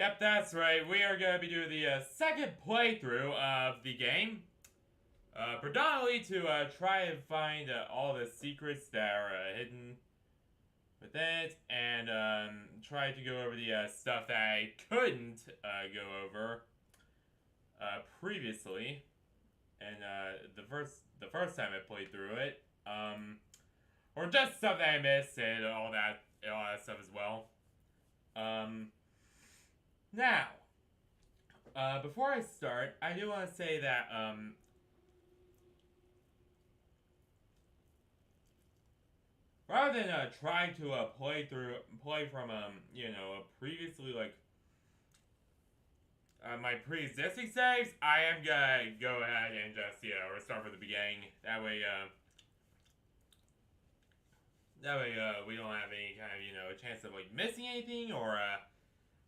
Yep, that's right. We are going to be doing the second playthrough of the game. Predominantly to try and find all the secrets that are hidden within it, and try to go over the stuff that I couldn't go over previously. And the first time I played through it, or just stuff that I missed and all that stuff as well. Now, before I start, I do want to say that, rather than, trying to, play from, previously, like, my pre-existing saves, I am gonna go ahead and just, restart from the beginning. That way, we don't have any kind of, chance of, like, missing anything or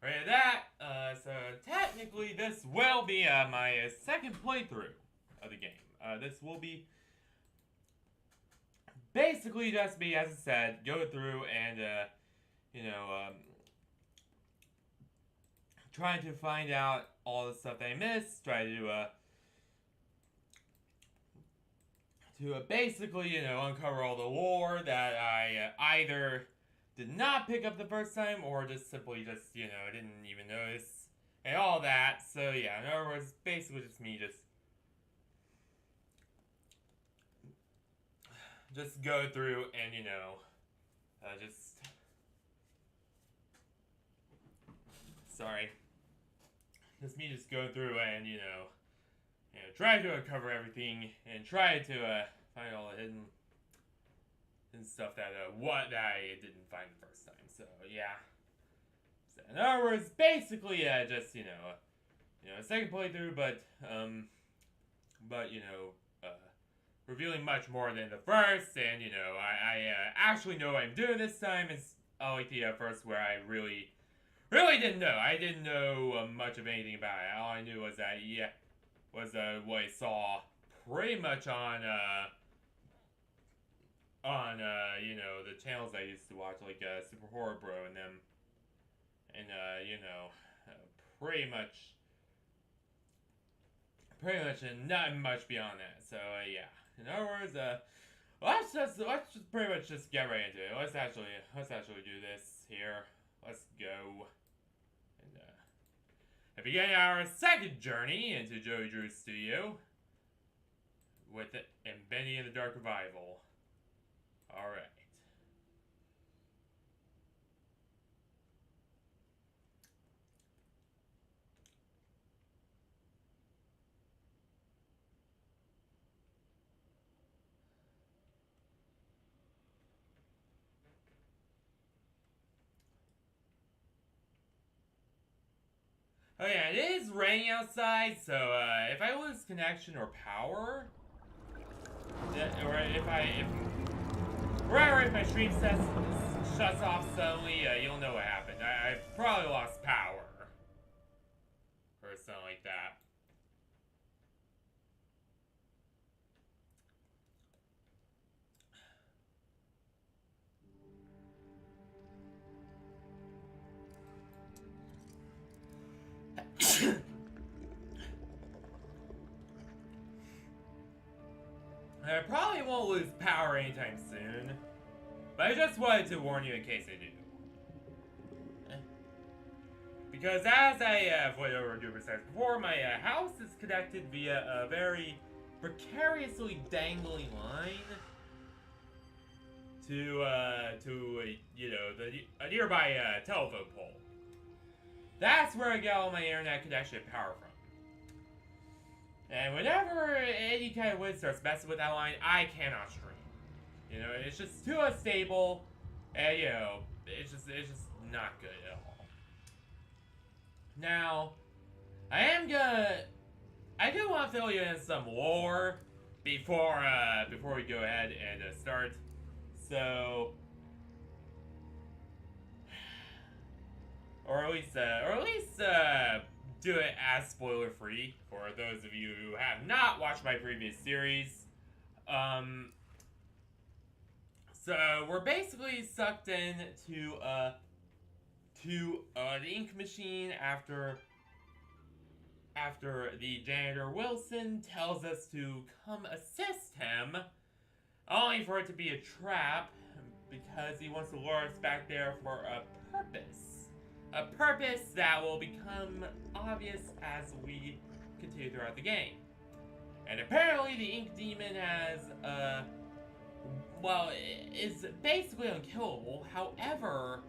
any of that. So technically, this will be my second playthrough of the game. This will be basically just me, as I said, go through and trying to find out all the stuff that I missed. Try to basically uncover all the lore that I either did not pick up the first time or just simply didn't even notice and all that. So yeah, in other words, basically just me just go through and just sorry, just me just go through and try to uncover everything and try to find all the hidden stuff that I didn't find the first time. So yeah. So in other words, basically just second playthrough, but revealing much more than the first, and I actually know what I'm doing this time. It's unlike the first where I really didn't know. I didn't know much of anything about it. All I knew was that was what I saw pretty much on the channels I used to watch, like Super Horror Bro and them, and pretty much not much beyond that. So yeah. In other words, let's just pretty much just get right into it. Let's actually do this here. Let's go and begin our second journey into Joey Drew's studio with it and Bendy in the Dark Revival. All right. Oh yeah, it is raining outside, so if I lose connection or power, or if my stream shuts off suddenly, you'll know what happened. I've probably lost power. Or something like that. I probably won't lose power anytime soon, but I just wanted to warn you in case I do. Because as I have went over says before, my house is connected via a very precariously dangling line to a nearby telephone pole. That's where I get all my internet connection and power from. And whenever any kind of wind starts messing with that line, I cannot stream. It's just too unstable, and it's just not good at all. Now, I do want to fill you in some lore before we go ahead and start. So, or at least do it as spoiler free for those of you who have not watched my previous series. So we're basically sucked in to to the ink machine after the janitor Wilson tells us to come assist him, only for it to be a trap because he wants to lure us back there for a purpose. A purpose that will become obvious as we continue throughout the game. And apparently the ink demon has, is basically unkillable. However,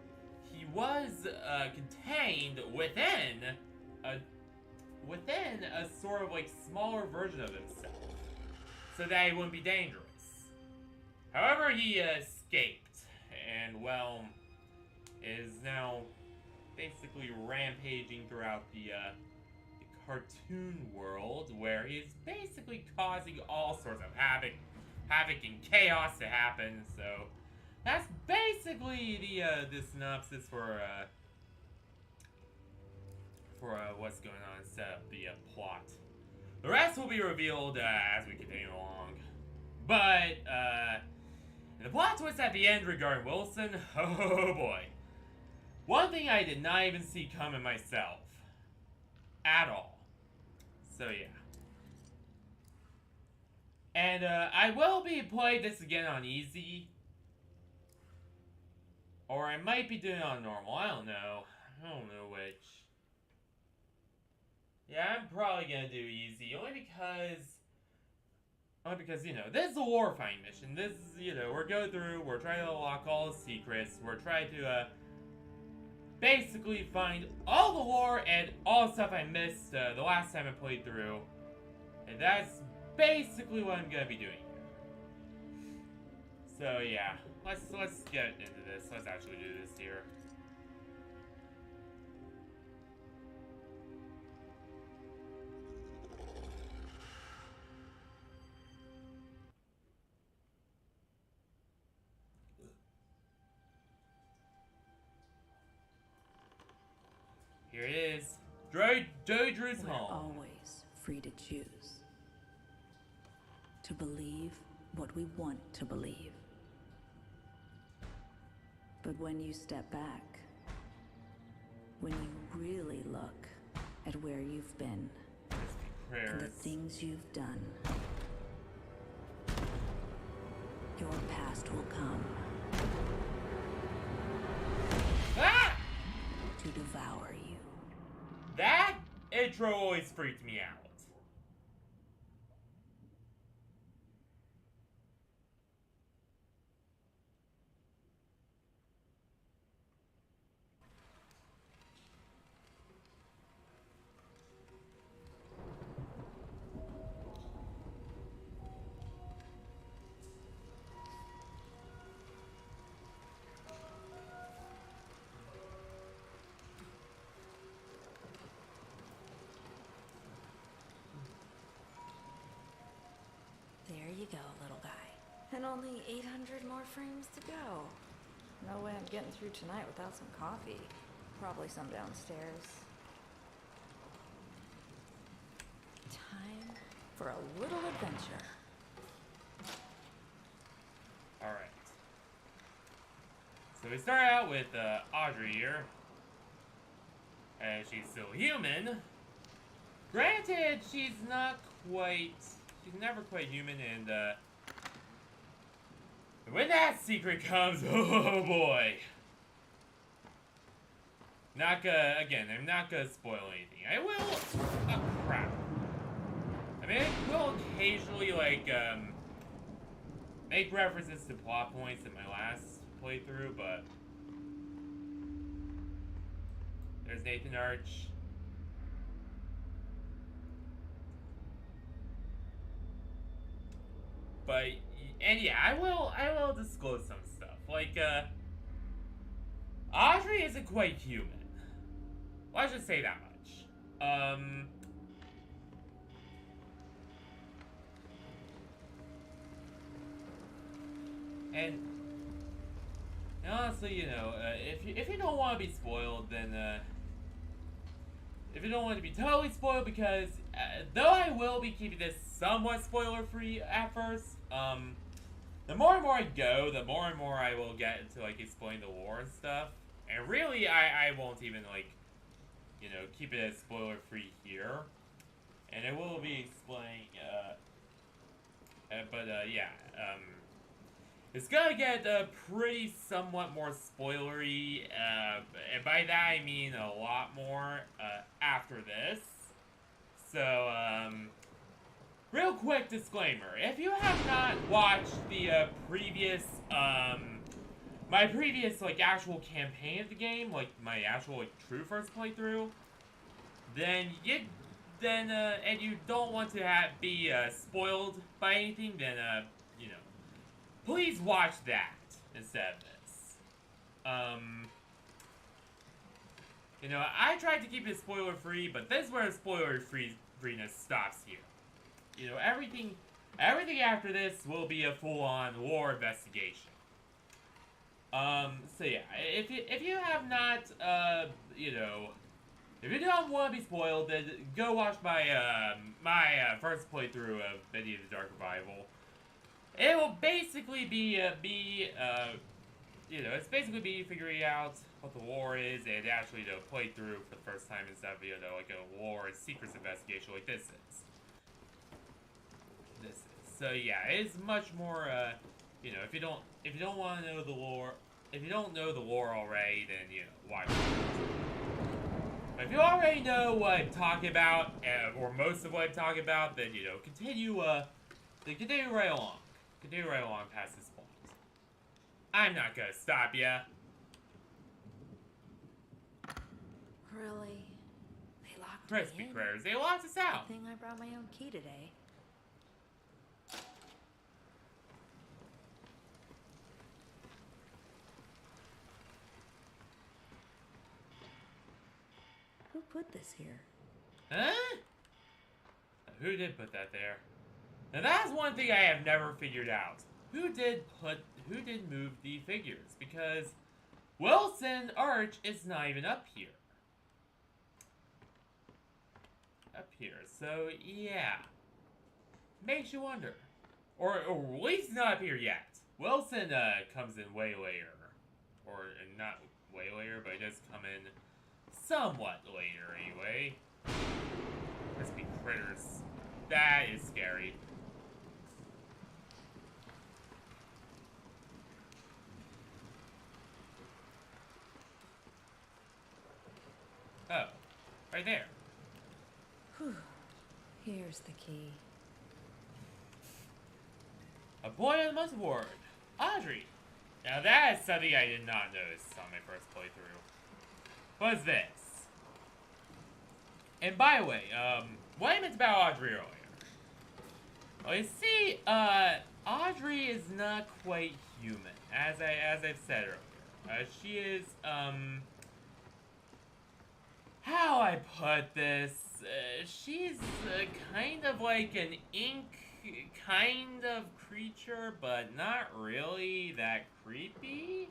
he was contained within a sort of like smaller version of himself, so that he wouldn't be dangerous. However, he escaped, and well, is now basically rampaging throughout the cartoon world, where he's basically causing all sorts of havoc and chaos to happen. So that's basically the synopsis for what's going on and set up the plot. The rest will be revealed as we continue along. But the plot twist at the end regarding Wilson, oh boy. One thing I did not even see coming myself. At all. So yeah. And I will be playing this again on easy. Or I might be doing it on normal. I don't know which. Yeah, I'm probably gonna do easy. Only because, you know, this is a warfighting mission. This is, you know, we're going through, we're trying to unlock all the secrets. We're trying to, basically find all the lore and all the stuff I missed the last time I played through. And that's basically what I'm gonna be doing here. So yeah, let's get into this. Let's actually do this here. Here it is. Joey Drew's home. We're always free to choose. To believe what we want to believe. But when you step back, when you really look at where you've been, and the things you've done, your past will come. Ah! To devour you. That intro always freaked me out. There you go, little guy. And only 800 more frames to go. No way I'm getting through tonight without some coffee. Probably some downstairs. Time for a little adventure. Alright. So we start out with Audrey here. And she's still human. Granted, she's never quite human, and when that secret comes, oh boy. I'm not gonna spoil anything. I will, oh crap. I mean, I will occasionally, like, make references to plot points in my last playthrough, but there's Nathan Arch. But, and yeah, I will disclose some stuff. Like, Audrey isn't quite human. Well, I should say that much. And honestly, you know, if you don't want to be spoiled, then, if you don't want to be totally spoiled, because, though I will be keeping this somewhat spoiler-free at first, the more and more I go, the more and more I will get into, like, explaining the lore and stuff. And really, I won't even, like, you know, keep it as spoiler-free here. And I will be explaining, yeah, it's gonna get pretty somewhat more spoilery, and by that I mean a lot more after this. So, real quick disclaimer: if you have not watched the previous, my previous like actual campaign of the game, like my actual like true first playthrough, then and you don't want to be spoiled by anything, then you know. Please watch that instead of this. You know, I tried to keep it spoiler-free, but this is where spoiler-freeness stops here. You know, everything after this will be a full-on lore investigation. So yeah, if you have not, you know, if you don't want to be spoiled, then go watch my, first playthrough of Bendy the Dark Revival. It will basically be, you know, it's basically be figuring out what the lore is and actually, you know, play through for the first time instead of, you know, like a lore and secrets investigation like this is. So yeah, it's much more, you know, if you don't want to know the lore, if you don't know the lore already, then, you know, watch it. But if you already know what I'm talking about, or most of what I'm talking about, then, you know, continue right along. Continue right along past this point. I'm not gonna stop ya. Really? They locked Crispy me in? critters, they locked us out. Good thing I brought my own key today. Who put this here? Huh? Who did put that there? Now that's one thing I have never figured out. Who did move the figures? Because Wilson Arch is not even up here. So yeah. Makes you wonder. Or at least not up here yet. Wilson comes in way later. Or not way later, but it does come in somewhat later anyway. Crispy critters. That is scary. Oh, right there. Whew. Here's the key. A boy on the muscle board. Audrey. Now that is something I did not notice on my first playthrough. What's this? And by the way, what I meant about Audrey earlier. Well, you see, Audrey is not quite human, as I've said earlier. She is, how I put this, she's kind of like an ink kind of creature, but not really that creepy.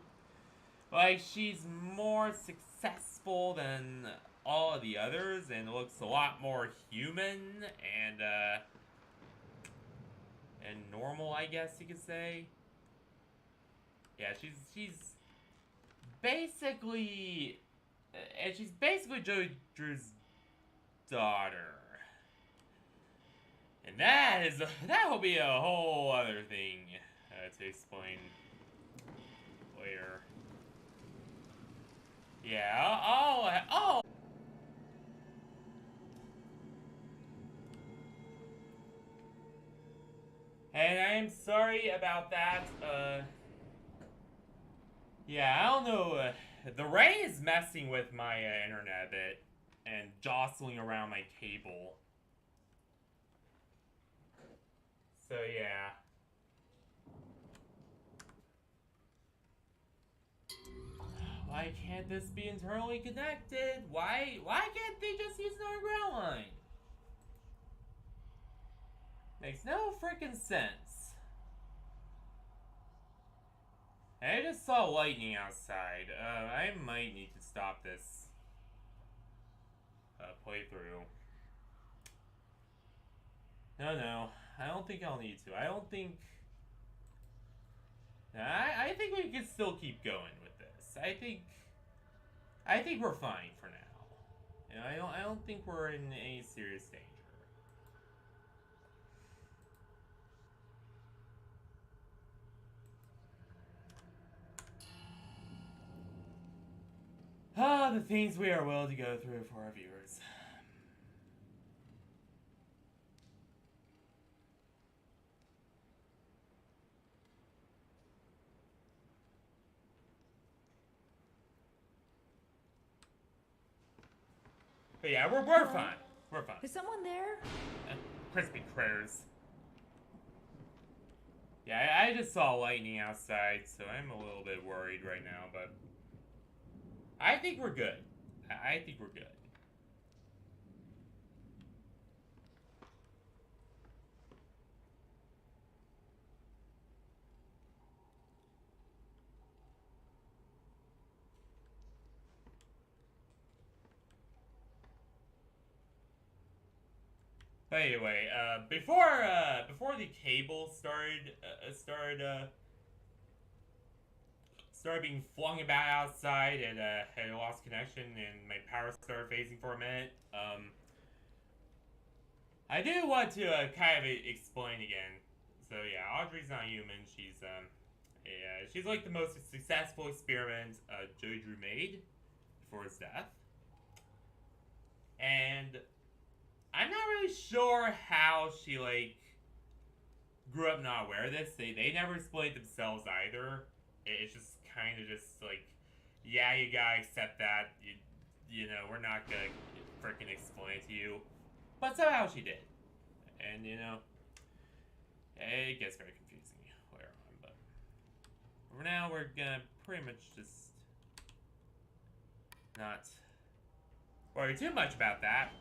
Like, she's more successful than all of the others and looks a lot more human and normal, I guess you could say. Yeah, she's basically Drew's daughter. And that will be a whole other thing to explain later. Yeah, I'll and I'm sorry about that. Yeah, I don't know. The rain is messing with my internet a bit and jostling around my cable. So yeah. Why can't this be internally connected? Why can't they just use another ground line? Makes no freaking sense. I just saw lightning outside. I might need to stop this playthrough. No, I don't think I'll need to. I don't think... I think we can still keep going with this. I think I think we're fine for now. You know, I don't think we're in any serious danger. Ah, the things we are willing to go through for our viewers. But yeah, we're fine. We're fine. Is someone there? Crispy critters. Yeah, I just saw lightning outside, so I'm a little bit worried right now, but I think we're good. I think we're good. But anyway, before the cable started being flung about outside and had lost connection and my power started phasing for a minute. I do want to kind of explain again. So yeah, Audrey's not human. She's like the most successful experiment Joey Drew made before his death, and I'm not really sure how she like grew up not aware of this. They never explained themselves either. It's just kind of just like, yeah, you gotta accept that. You know, we're not gonna freaking explain it to you. But somehow she did. And, you know, it gets very confusing later on. But for now, we're gonna pretty much just not worry too much about that.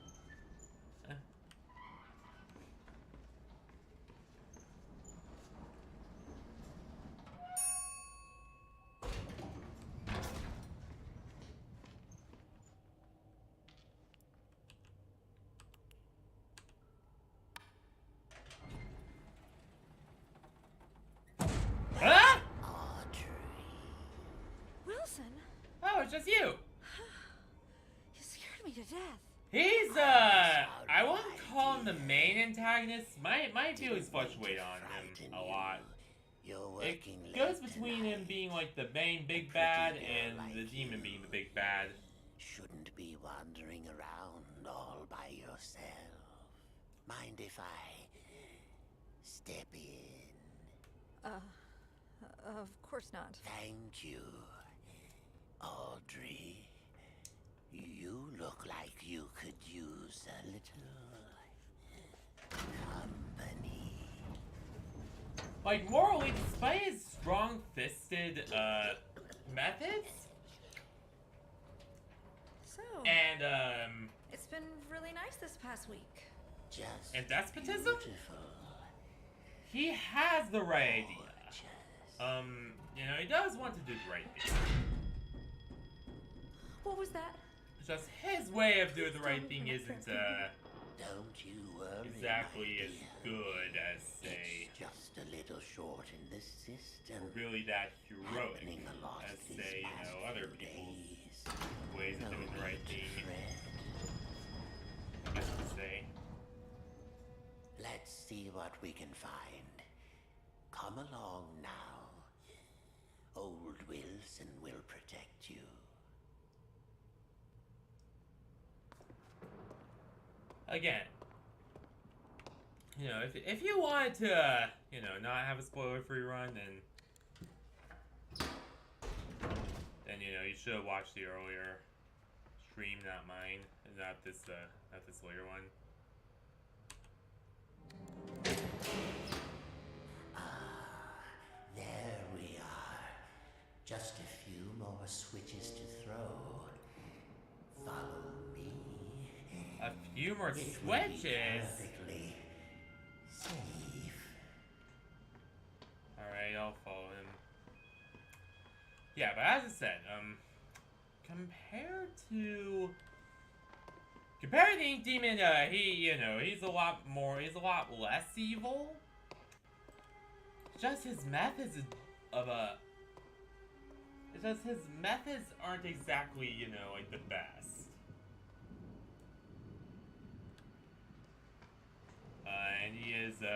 Oh, it's just you. You scared me to death. He's, I won't call him the main antagonist. My feelings fluctuate on him a lot. It goes between him being like the main big bad and the demon being the big bad. Shouldn't be wandering around all by yourself. Mind if I step in? Of course not. Thank you. Audrey, you look like you could use a little company. Like, morally, despite his strong-fisted, methods, So, and, it's been really nice this past week. Just and despotism, beautiful. he has the right idea. Gorgeous. You know, he does want to do the right thing. What was that? It's just his way of doing the right thing isn't, Don't you worry, exactly my as dear. good as, say, It's just a little short in the system. really that heroic Happening a lot as, these say, you past know, other few people's days. ways of No doing the right need to thing, fret. I guess you could say. Let's see what we can find. Come along now. Old Wilson will protect you. Again, you know, if you wanted to, you know, not have a spoiler-free run, then you know, you should have watched the earlier stream, not mine, and not this later one. There we are. Just a few more switches to throw. Follow me. A few more It will be switches. perfectly safe. Alright, I'll follow him. Yeah, but as I said, compared to the Ink Demon, he's a lot less evil. Just his methods because his methods aren't exactly, you know, like the best. And he is, you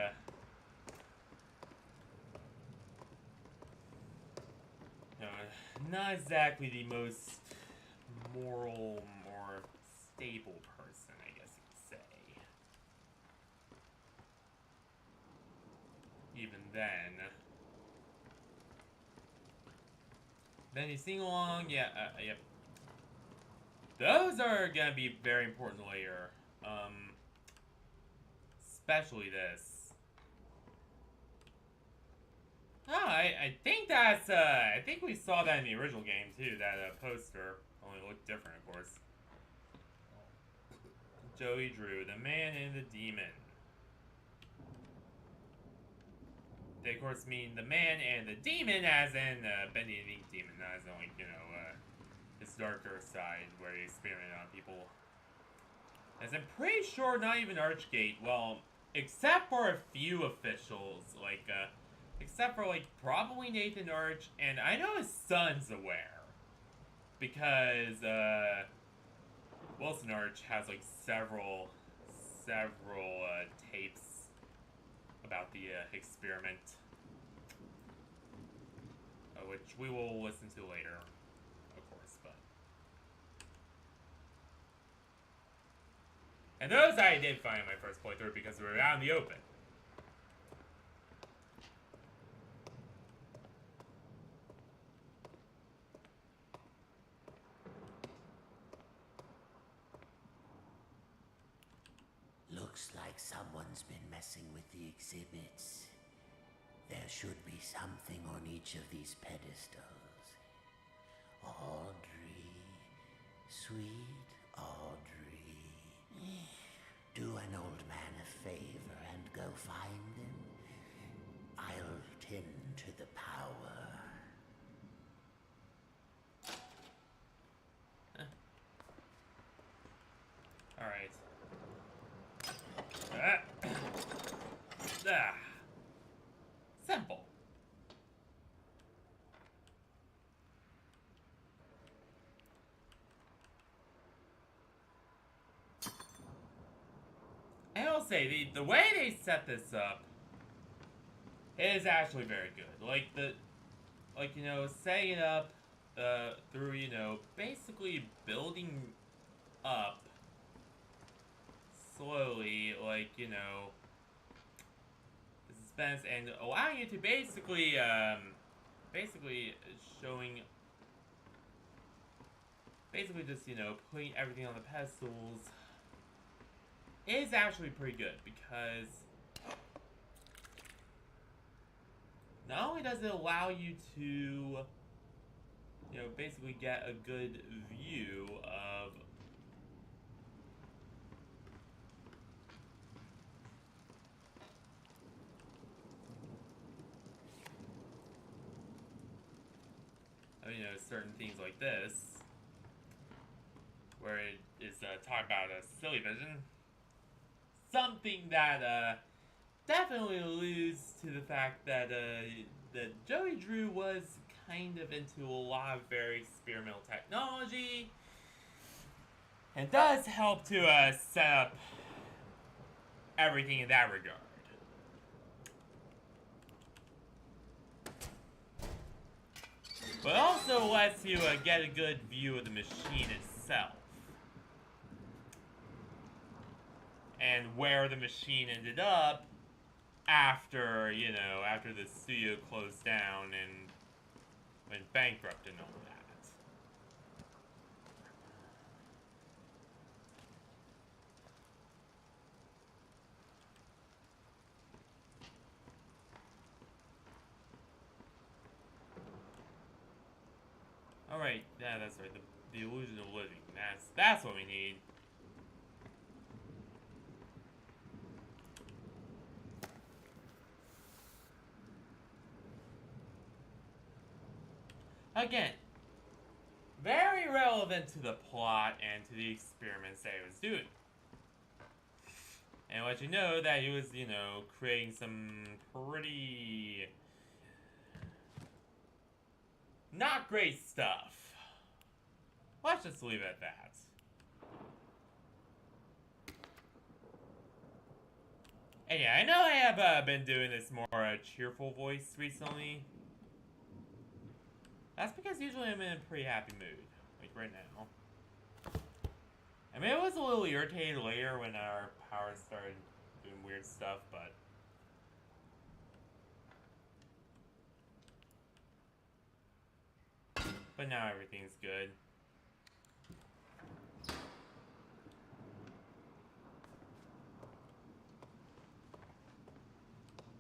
know, not exactly the most moral or stable person, I guess you could say. Even then. Bendy sing-along, yeah, yep. Those are gonna be very important later. Especially this. Oh, I think that's, I think we saw that in the original game, too, that, poster. Only looked different, of course. Joey Drew, the man and the demon. They, of course, mean the man and the demon, as in, Bendy and the Demon, not as in, like, you know, his darker side, where he experimented on people. As I'm pretty sure not even Archgate, well, except for a few officials, like, except for, like, probably Nathan Arch, and I know his son's aware. Because, Wilson Arch has, like, several tapes about the, experiment. Which we will listen to later, of course, but... And those I did find in my first playthrough because we were out in the open. Looks like someone's been messing with the exhibits. There should be something on each of these pedestals. Audrey, sweet Audrey. Do an old man a favor and go find them. I'll tend to the power. Alright. Simple. I will say, the way they set this up is actually very good. Like, you know, setting it up, through, you know, basically building up slowly, like, you know, the suspense, and allowing you to basically, basically just, you know, putting everything on the pedestals is actually pretty good, because not only does it allow you to, you know, basically get a good view of you know, certain things like this, where it is talking about a silly vision, something that definitely alludes to the fact that that Joey Drew was kind of into a lot of very experimental technology, and does help to set up everything in that regard. But also lets you get a good view of the machine itself. And where the machine ended up after, you know, after the studio closed down and went bankrupt and all that. Alright, yeah, that's right. The illusion of living. That's what we need. Again, very relevant to the plot and to the experiments that he was doing. And let you know that he was, you know, creating some pretty not great stuff. Let's just leave it at that. And yeah, I know I have been doing this more cheerful voice recently. That's because usually I'm in a pretty happy mood, like right now. I mean, it was a little irritated later when our power started doing weird stuff, but... But now everything's good.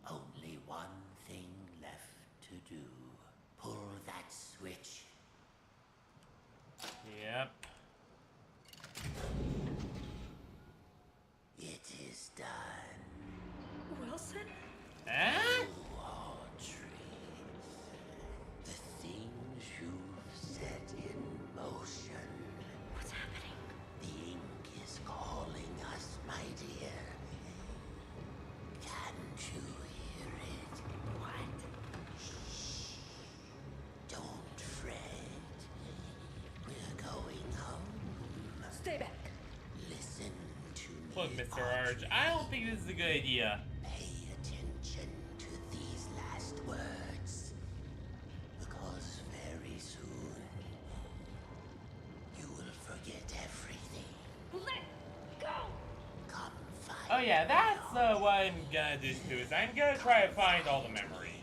Only one thing left to do. Pull that switch. Yep. It is done. Wilson? Eh? Audrey, the things you've set in motion. What's happening? The ink is calling us, my dear. Can't you hear it? What? Shh. Don't fret. We're going home. Stay back. Listen to me. Look, Mr. Arch, I don't think this is a good idea. Pay attention to these last words, because very soon you will forget everything. Let go! Come find Oh yeah, me, that's what I'm gonna do too, is I'm gonna try to find all the memories.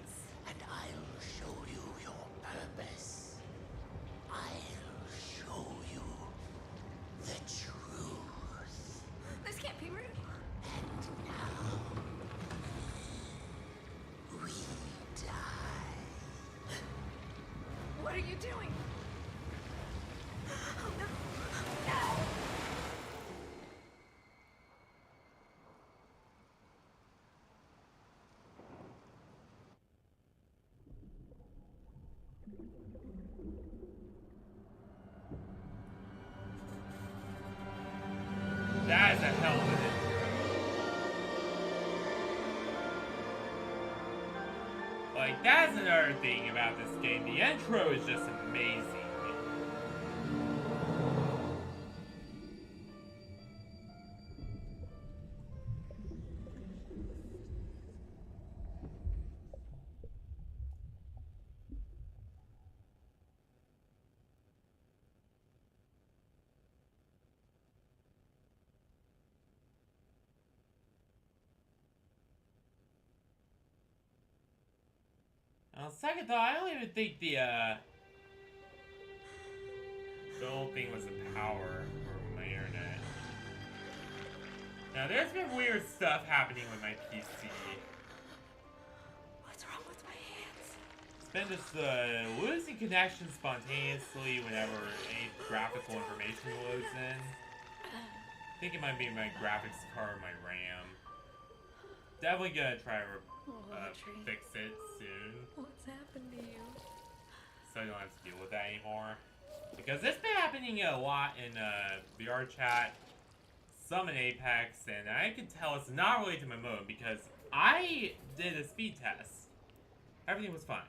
and I'll show you your purpose. I'll show you the truth. This can't be real. And now we die. What are you doing? Oh no. No! That is a hell of an intro. Like, that's another thing about this game. The intro is just amazing. On second thought, I don't even think the whole thing was the power or my internet. Now, there's been weird stuff happening with my PC. What's wrong with my hands? It's been just losing connection spontaneously whenever any graphical information loads in. I think it might be my graphics card or my RAM. Definitely gonna try to fix it soon. What's happened to you? So I don't have to deal with that anymore. Because it's been happening a lot in VR chat, some in Apex, and I can tell it's not related to my modem because I did a speed test. Everything was fine.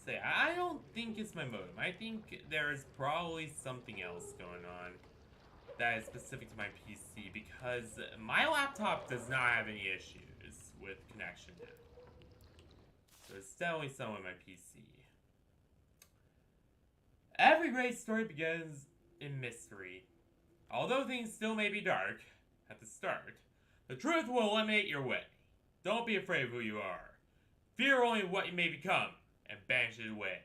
So yeah, I don't think it's my modem. I think there's probably something else going on that is specific to my PC because my laptop does not have any issues with connection now. So it's definitely something with my PC. Every great story begins in mystery. Although things still may be dark at the start, the truth will illuminate your way. Don't be afraid of who you are. Fear only what you may become and banish it away.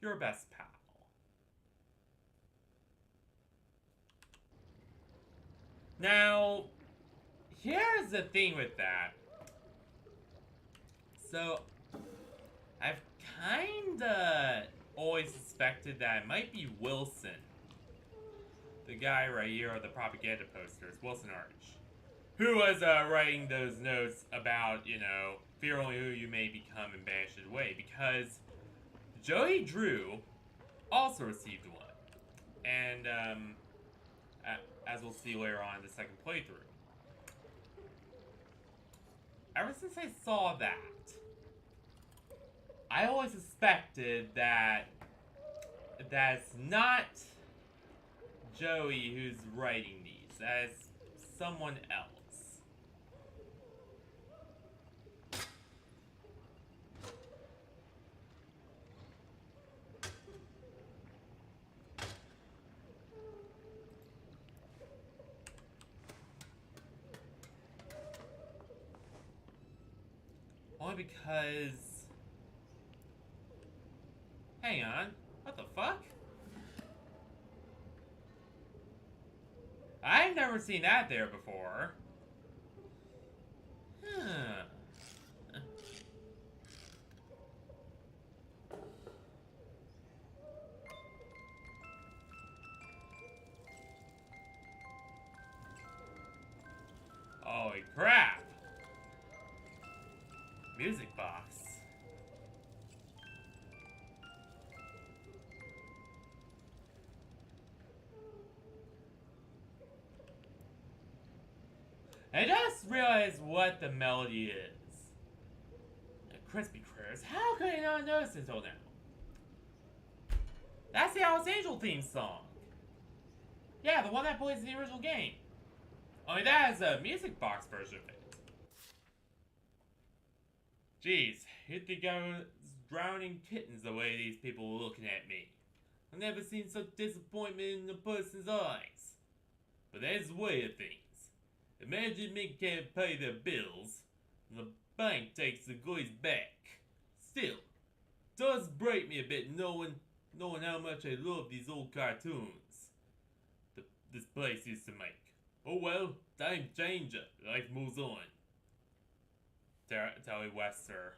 Your best pal. Now, here's the thing with that. So, I've kinda always suspected that it might be Wilson. The guy right here on the propaganda posters, Wilson Arch. Who was writing those notes about, you know, fear only who you may become and banish it away. Because Joey Drew also received one. And, as we'll see later on in the second playthrough. Ever since I saw that, I always suspected that that's not Joey who's writing these. That's someone else. Only because... Hang on. What the fuck? I've never seen that there before. Huh. Holy crap! Music box. I just realized what the melody is. Crispy Critters. How could I not notice until now? That's the Alice Angel theme song. Yeah, the one that plays in the original game. Only that is a music box version of it. Jeez, you'd think I was drowning kittens the way these people were looking at me. I've never seen such disappointment in a person's eyes. But that's the way of things. Imagine me can't pay their bills, and the bank takes the goods back. Still, it does break me a bit knowing how much I love these old cartoons this place used to make. Oh well, time changes. Life moves on. Telly Wester.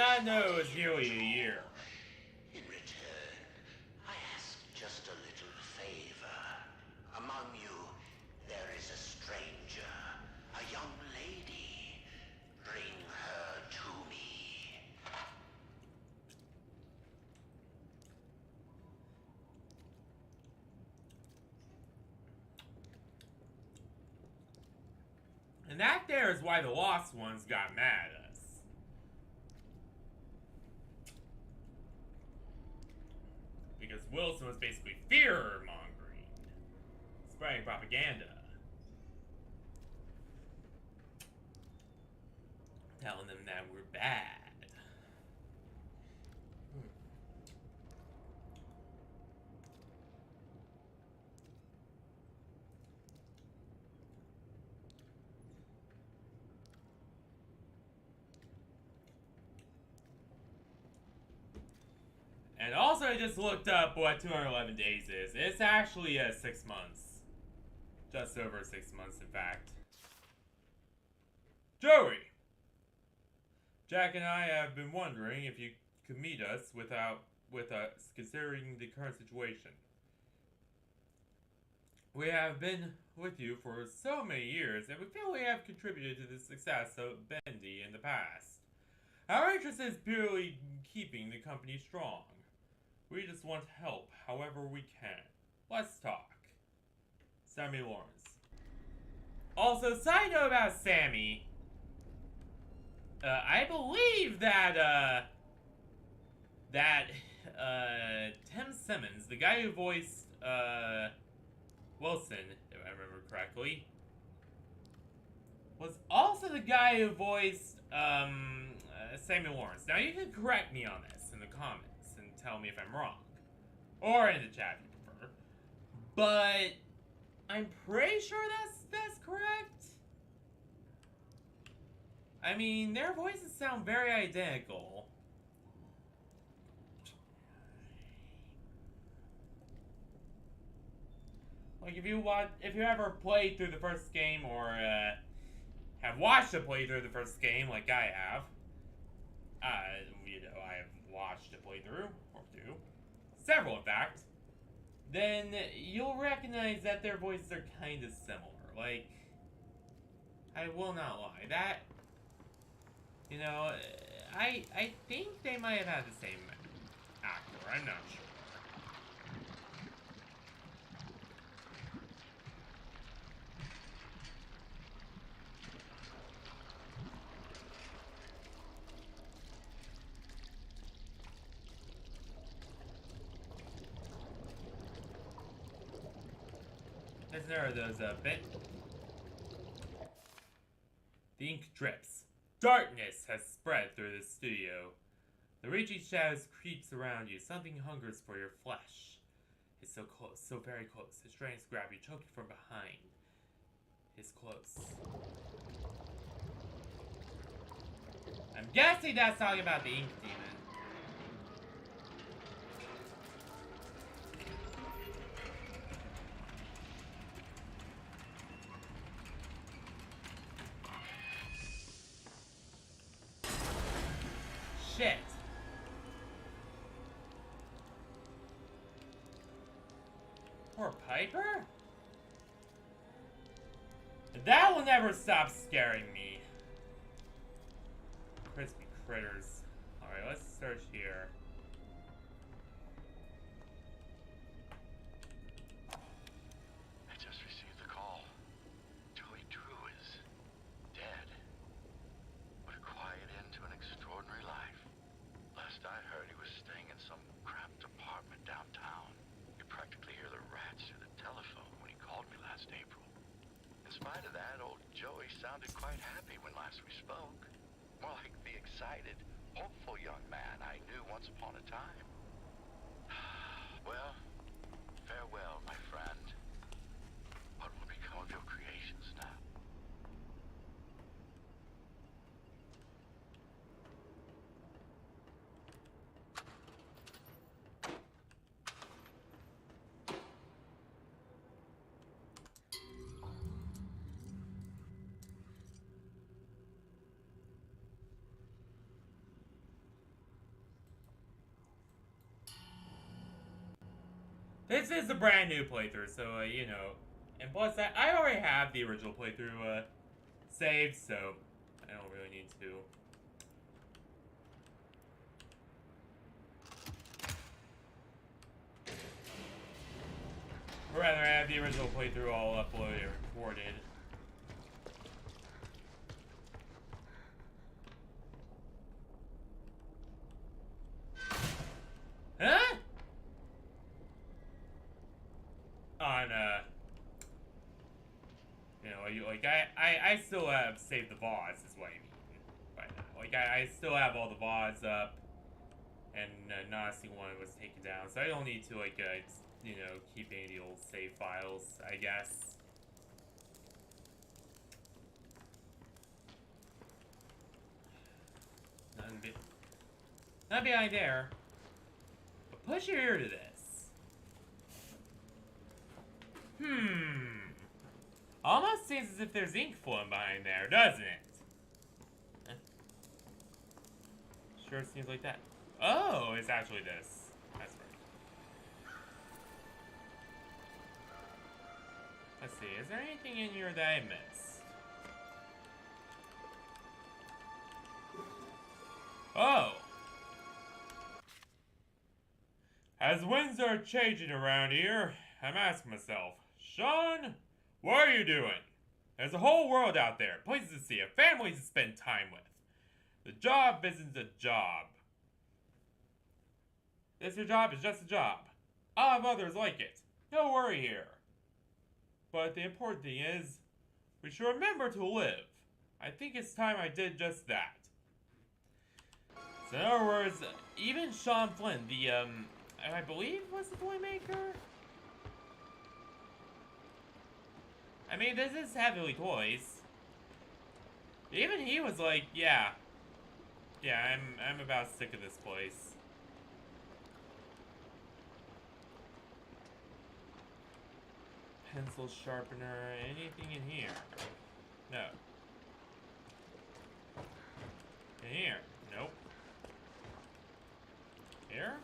I know it was nearly a year. In return, I ask just a little favor. Among you, there is a stranger, a young lady. Bring her to me. And that there is why the Lost Ones got mad at us. Because Wilson was basically fear-mongering, spreading propaganda, telling them that we're bad. And also, I just looked up what 211 days is. It's actually 6 months. Just over 6 months, in fact. Joey! Jack and I have been wondering if you could meet us with us, considering the current situation. We have been with you for so many years, and we feel we have contributed to the success of Bendy in the past. Our interest is purely keeping the company strong. We just want help however we can. Let's talk. Sammy Lawrence. Also, side note about Sammy. I believe that, Tim Simmons, the guy who voiced, Wilson, if I remember correctly, was also the guy who voiced, Sammy Lawrence. Now, you can correct me on this in the comments and tell me if I'm wrong. Or in the chat if you prefer. But I'm pretty sure that's correct. I mean, their voices sound very identical. like if you ever played through the first game or have watched a playthrough of the first game, like I have, you know, I have watched a playthrough or two, several in fact, then you'll recognize that their voices are kind of similar. Like, I will not lie, that, you know, I think they might have had the same actor. I'm not sure. There are those The ink drips. Darkness has spread through the studio. The reaching shadows creeps around you. Something hungers for your flesh. It's so close, so very close. His strengths grab you, choke you from behind. It's close. I'm guessing that's talking about the ink demon. Shit. Poor Piper? That will never stop scaring me. Crispy critters. Alright, let's search here. I just received the call. Joey Drew is dead. What a quiet end to an extraordinary life. Last I heard, he was staying in some cramped apartment downtown. You practically hear the rats through the telephone when he called me last April. In spite of that, old Joey sounded quite happy when last we spoke. More like the excited, hopeful young man I knew once upon a time. Well, farewell, my friend. What will become of your creations now? This is a brand new playthrough, so, you know, and plus, I already have the original playthrough, saved, so I don't really need to. Or rather, I have the original playthrough all uploaded and recorded. Huh? On, you know, like, I still have saved the VODs, is what I mean by that. Like, I still have all the VODs up, and not a single one was taken down, so I don't need to, like, you know, keep any of the old save files, I guess. Not behind there. But push your ear to this. Almost seems as if there's ink flowing behind there, doesn't it? Sure seems like that. Oh, it's actually this. That's right. Let's see, is there anything in here that I missed? Oh! As winds are changing around here, I'm asking myself, Sean, what are you doing? There's a whole world out there, places to see, families to spend time with. The job isn't a job. This your job is just a job. I'll have others like it. No worry here. But the important thing is, we should remember to live. I think it's time I did just that. So in other words, even Sean Flynn, the, I believe was the toy maker? I mean, this is Heavily Toys. Even he was like, yeah, I'm about sick of this place. pencil sharpener, anything in here? No. In here? Nope. Here?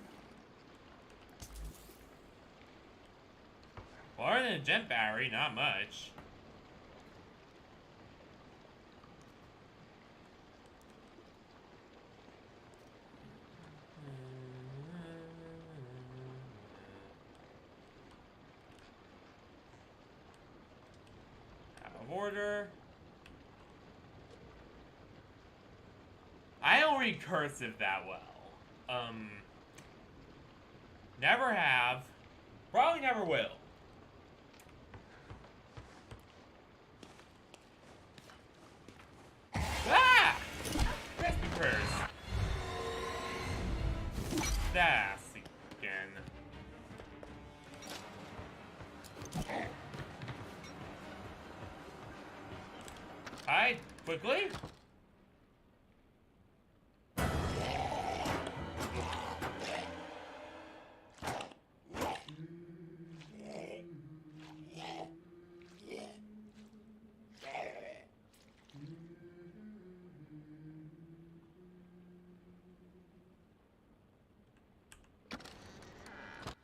More than a jet battery, not much. Out of order. I don't read cursive that well. Never have. Probably never will. Ah! Recipe prayers. That's again. Hide quickly.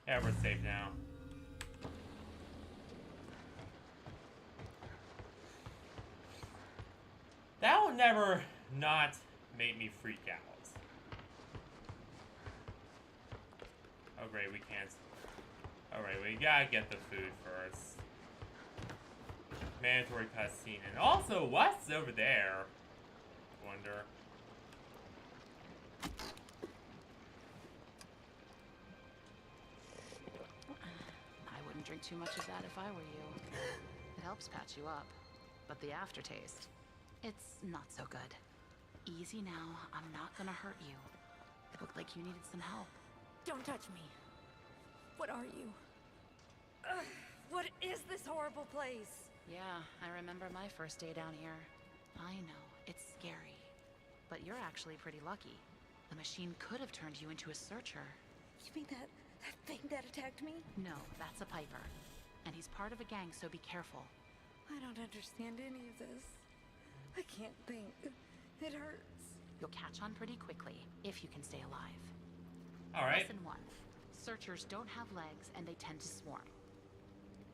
Yeah, we're safe now. That will never not make me freak out. Oh great, we can't. Alright, we gotta get the food first. Mandatory cutscene. And also, what's over there? Wonder. Drink too much of that if I were you. It helps patch you up. But the aftertaste, it's not so good. Easy now, I'm not gonna hurt you. It looked like you needed some help. Don't touch me. What are you? Ugh, what is this horrible place? Yeah, I remember my first day down here. I know, it's scary. But you're actually pretty lucky. The machine could have turned you into a searcher. You mean that thing that attacked me? No, that's a Piper. And he's part of a gang, so be careful. I don't understand any of this. I can't think. It hurts. You'll catch on pretty quickly, if you can stay alive. Alright. Lesson 1. Searchers don't have legs, and they tend to swarm.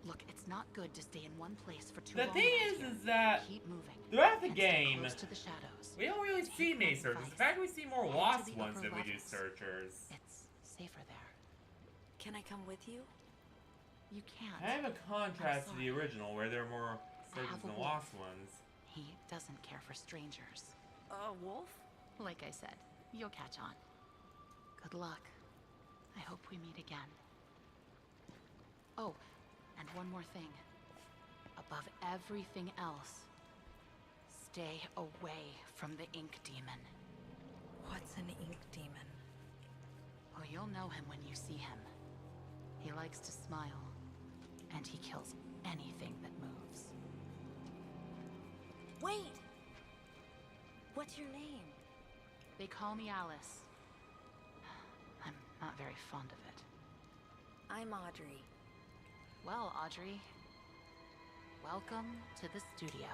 Look, it's not good to stay in one place for too long. The thing is that keep moving. Throughout the And game, stay close to the shadows. we don't really see many searchers. In fact, we see more Head to wasp the ones upper than we do levels. searchers. It's safer there. Can I come with you? You can't. I have a contrast to the sorry. original, where there are more searchers have a than wolf. wasp ones. He doesn't care for strangers. A wolf? Like I said, you'll catch on. Good luck. I hope we meet again. Oh, and one more thing. Above everything else, stay away from the ink demon. What's an ink demon? Oh, you'll know him when you see him. He likes to smile, and he kills anything that moves. Wait! What's your name? They call me Alice. I'm not very fond of it. I'm Audrey. Well, Audrey, welcome to the studio.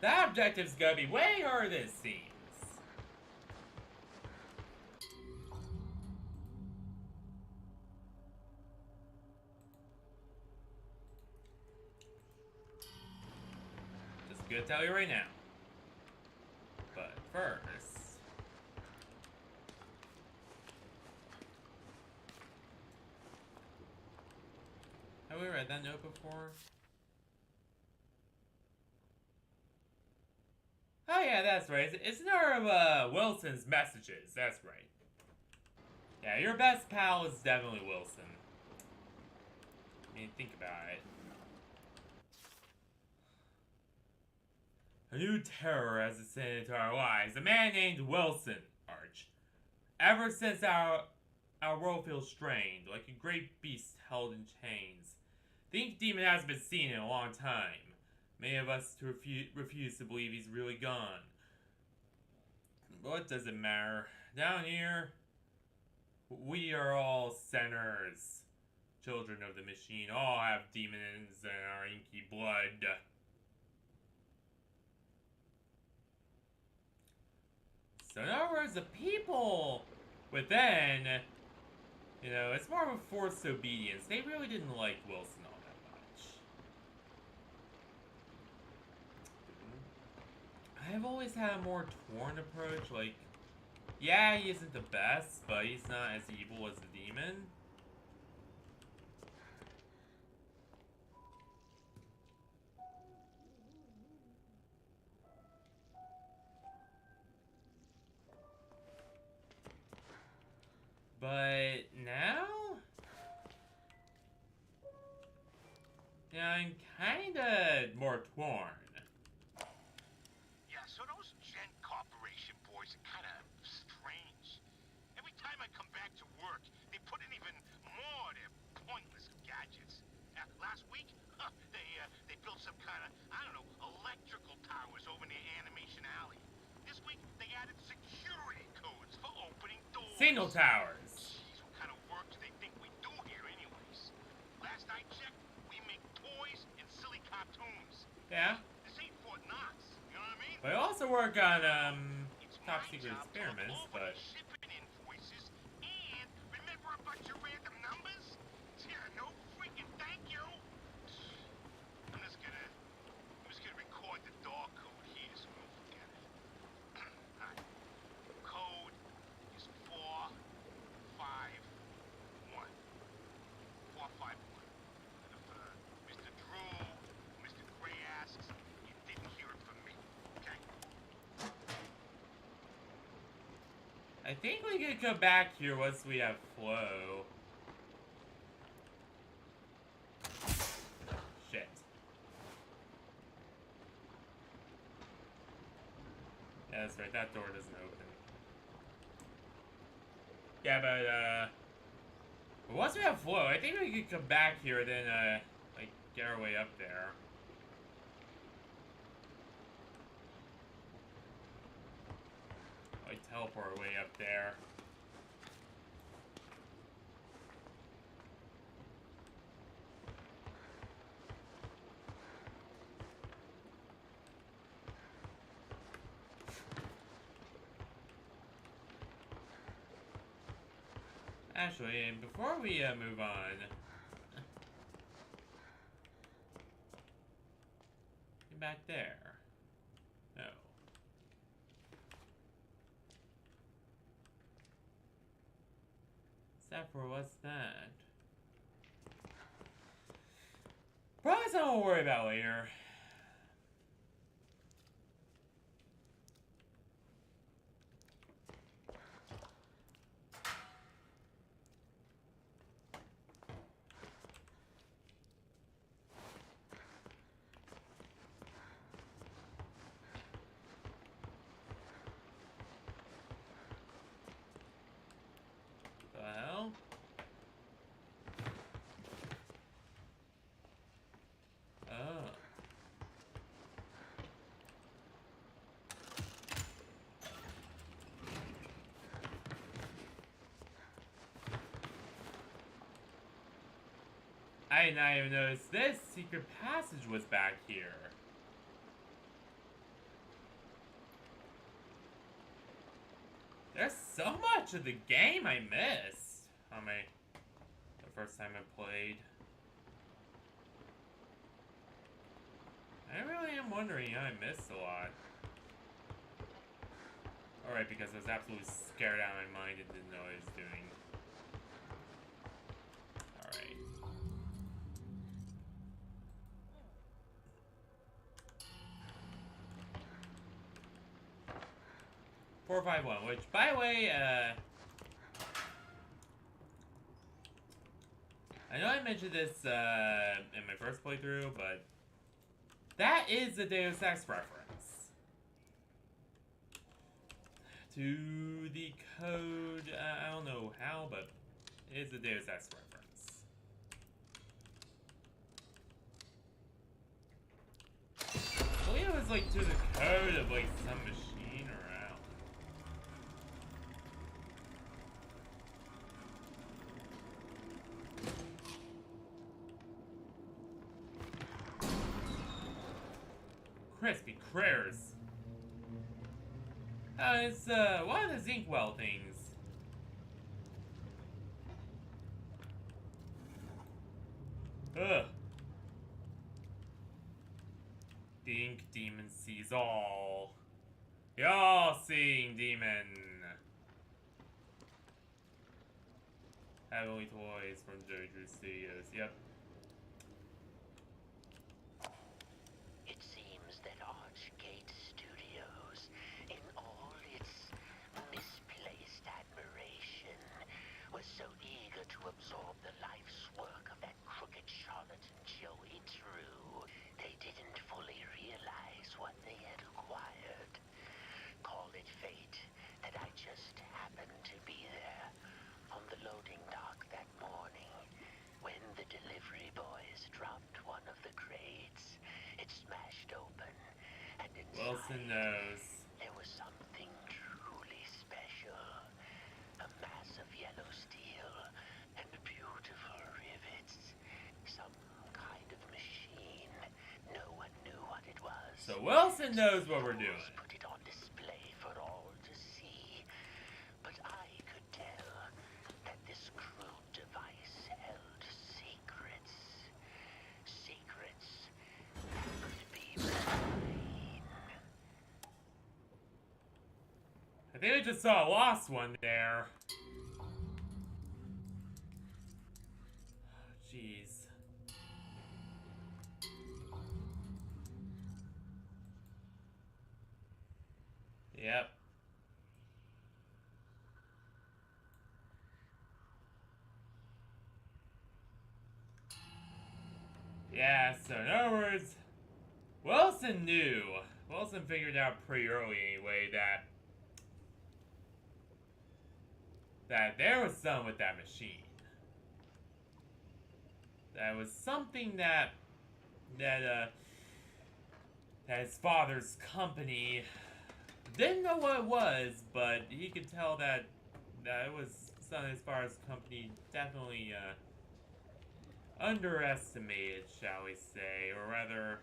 That objective's gonna be way harder than it seems. Just gonna tell you right now. But first... Have we read that note before? Oh yeah, that's right. It's another of Wilson's messages. That's right. Yeah, your best pal is definitely Wilson. I mean, think about it. A new terror has descended into our lives. A man named Wilson, Arch. Ever since our world feels strained, like a great beast held in chains. The ink demon hasn't been seen in a long time. Many of us refuse to believe he's really gone. But what does it matter? Down here, we are all sinners. Children of the machine, all have demons in our inky blood. So in other words, the people within, you know, it's more of a forced obedience. They really didn't like Wilson all that much. I've always had a more torn approach. Like, yeah, he isn't the best, but he's not as evil as the demon. But now? Yeah, I'm kinda more torn. Yeah, so those Gen Corporation boys are kind of strange. Every time I come back to work, they put in even more of their pointless gadgets. Last week, they built some kind of, I don't know, electrical towers over near Animation Alley. This week, they added security codes for opening doors. Signal towers. Jeez, what kind of work do they think we do here anyways? Last I checked, we make toys and silly cartoons. Yeah. This ain't Fort Knox, you know what I mean? But I also work on, It's top my secret job to experiments, look over but... the shipping invoices and remember a bunch of random numbers? Yeah, no freaking thank you. I'm just gonna record the door code here so we don't forget it. Alright. Code is 451. 451. If Mr. Drew, Mr. Gray asks, you didn't hear it from me. Okay? I think we can come back here once we have flow. Shit. Yeah, that's right, that door doesn't open. Yeah, but once we have flow, I think we can come back here, then, like, get our way up there. Like, teleport our way up there. Actually, and before we move on, get back there. No. Except for what's that? Probably something we'll worry about later. The hell? Oh. I did not even notice this secret passage was back here. There's so much of the game I missed on the first time I played. I really am wondering how I missed a lot. Alright, because I was absolutely scared out of my mind and didn't know what I was doing. Alright. 451, which, by the way, I know I mentioned this in my first playthrough, but that is a Deus Ex reference to the code. I don't know how, but it is a Deus Ex reference. like to the code of like some machine around. Crispy critters. It's one of the Zinkwell things. Ugh. The ink demon sees all. The all-seeing demon. Heavenly Toys from JoJo Studios. Yep. It seems that Archgate Studios, in all its misplaced admiration, was so eager to absorb the life's work of that crooked charlatan Joey Drew, they didn't fully realize what they had acquired. Call it fate that I just happened to be there on the loading dock that morning when the delivery boys dropped one of the crates. It smashed open, and inside Wilson knows. there was something truly special. A mass of yellow steel and beautiful rivets. Some kind of machine. No one knew what it was. So Wilson knows what we're doing. Put it on display for all to see. But I could tell that this crude device held secrets. Secrets that could be mine. I think I just saw a lost one there. Jeez. Yep. Yeah, so in other words, Wilson knew. Wilson figured out pretty early anyway that there was something with that machine. That was something that his father's company didn't know what it was, but he could tell that it was something his father's company definitely underestimated, shall we say, or rather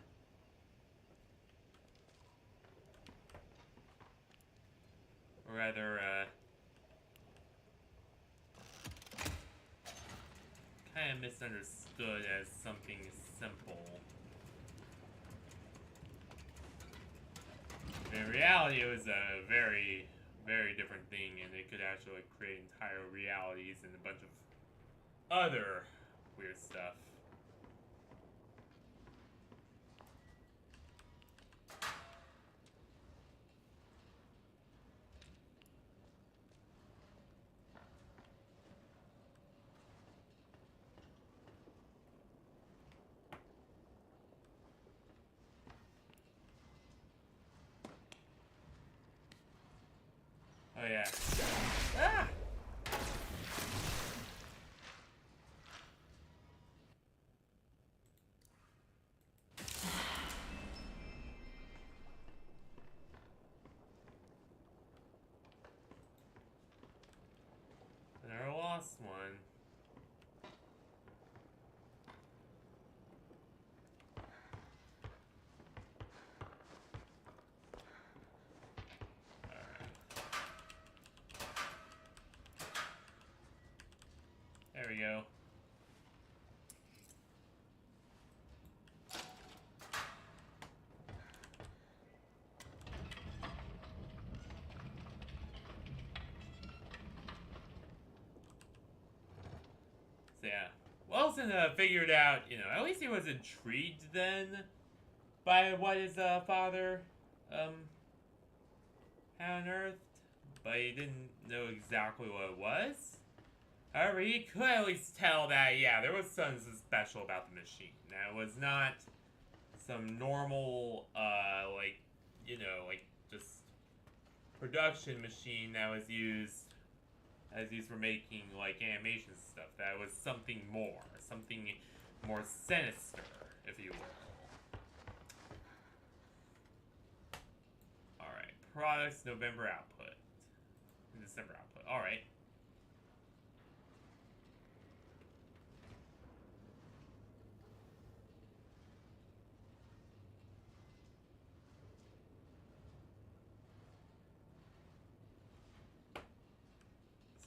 kind of misunderstood as something simple. In reality, it was a very, very different thing, and it could actually create entire realities and a bunch of other weird stuff. Oh yeah. Ah! And our last one. There we go. So yeah, Wilson figured out, at least he was intrigued then by what his father had unearthed, but he didn't know exactly what it was. However, he could at least tell that, yeah, there was something special about the machine. That it was not some normal, just production machine that was used for making, animation stuff. That was something more sinister, if you will. products, November output. December output. Alright.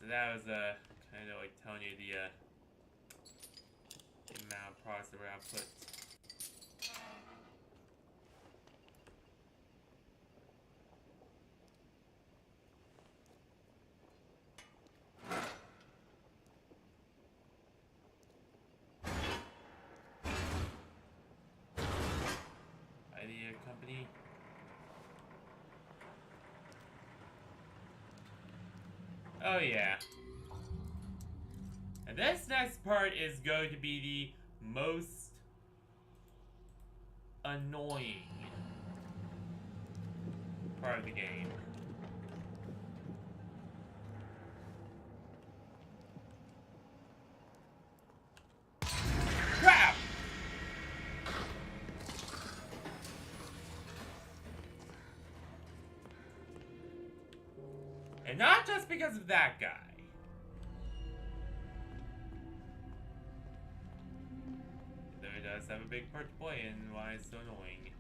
So that was kind of like telling you the amount of products that were output. Idea company. Oh yeah. And this next part is going to be the most annoying part of the game. Crap! And not just because of that guy. Though he does have a big part to play in why it's so annoying.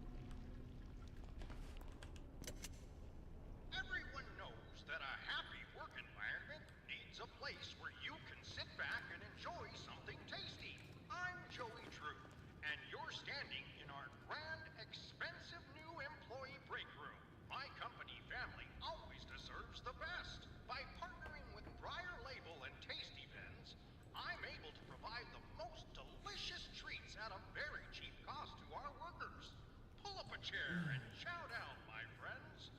Everyone knows that a happy work environment needs a place where you can sit back and enjoy something tasty. I'm Joey Drew, and you're standing in our grand, expensive new employee break room. My company family always deserves the best. By partnering with Briar Label and Tasty Pens, I'm able to provide the most delicious treats at a very cheap cost to our workers. Pull up a chair and chow down, my friends.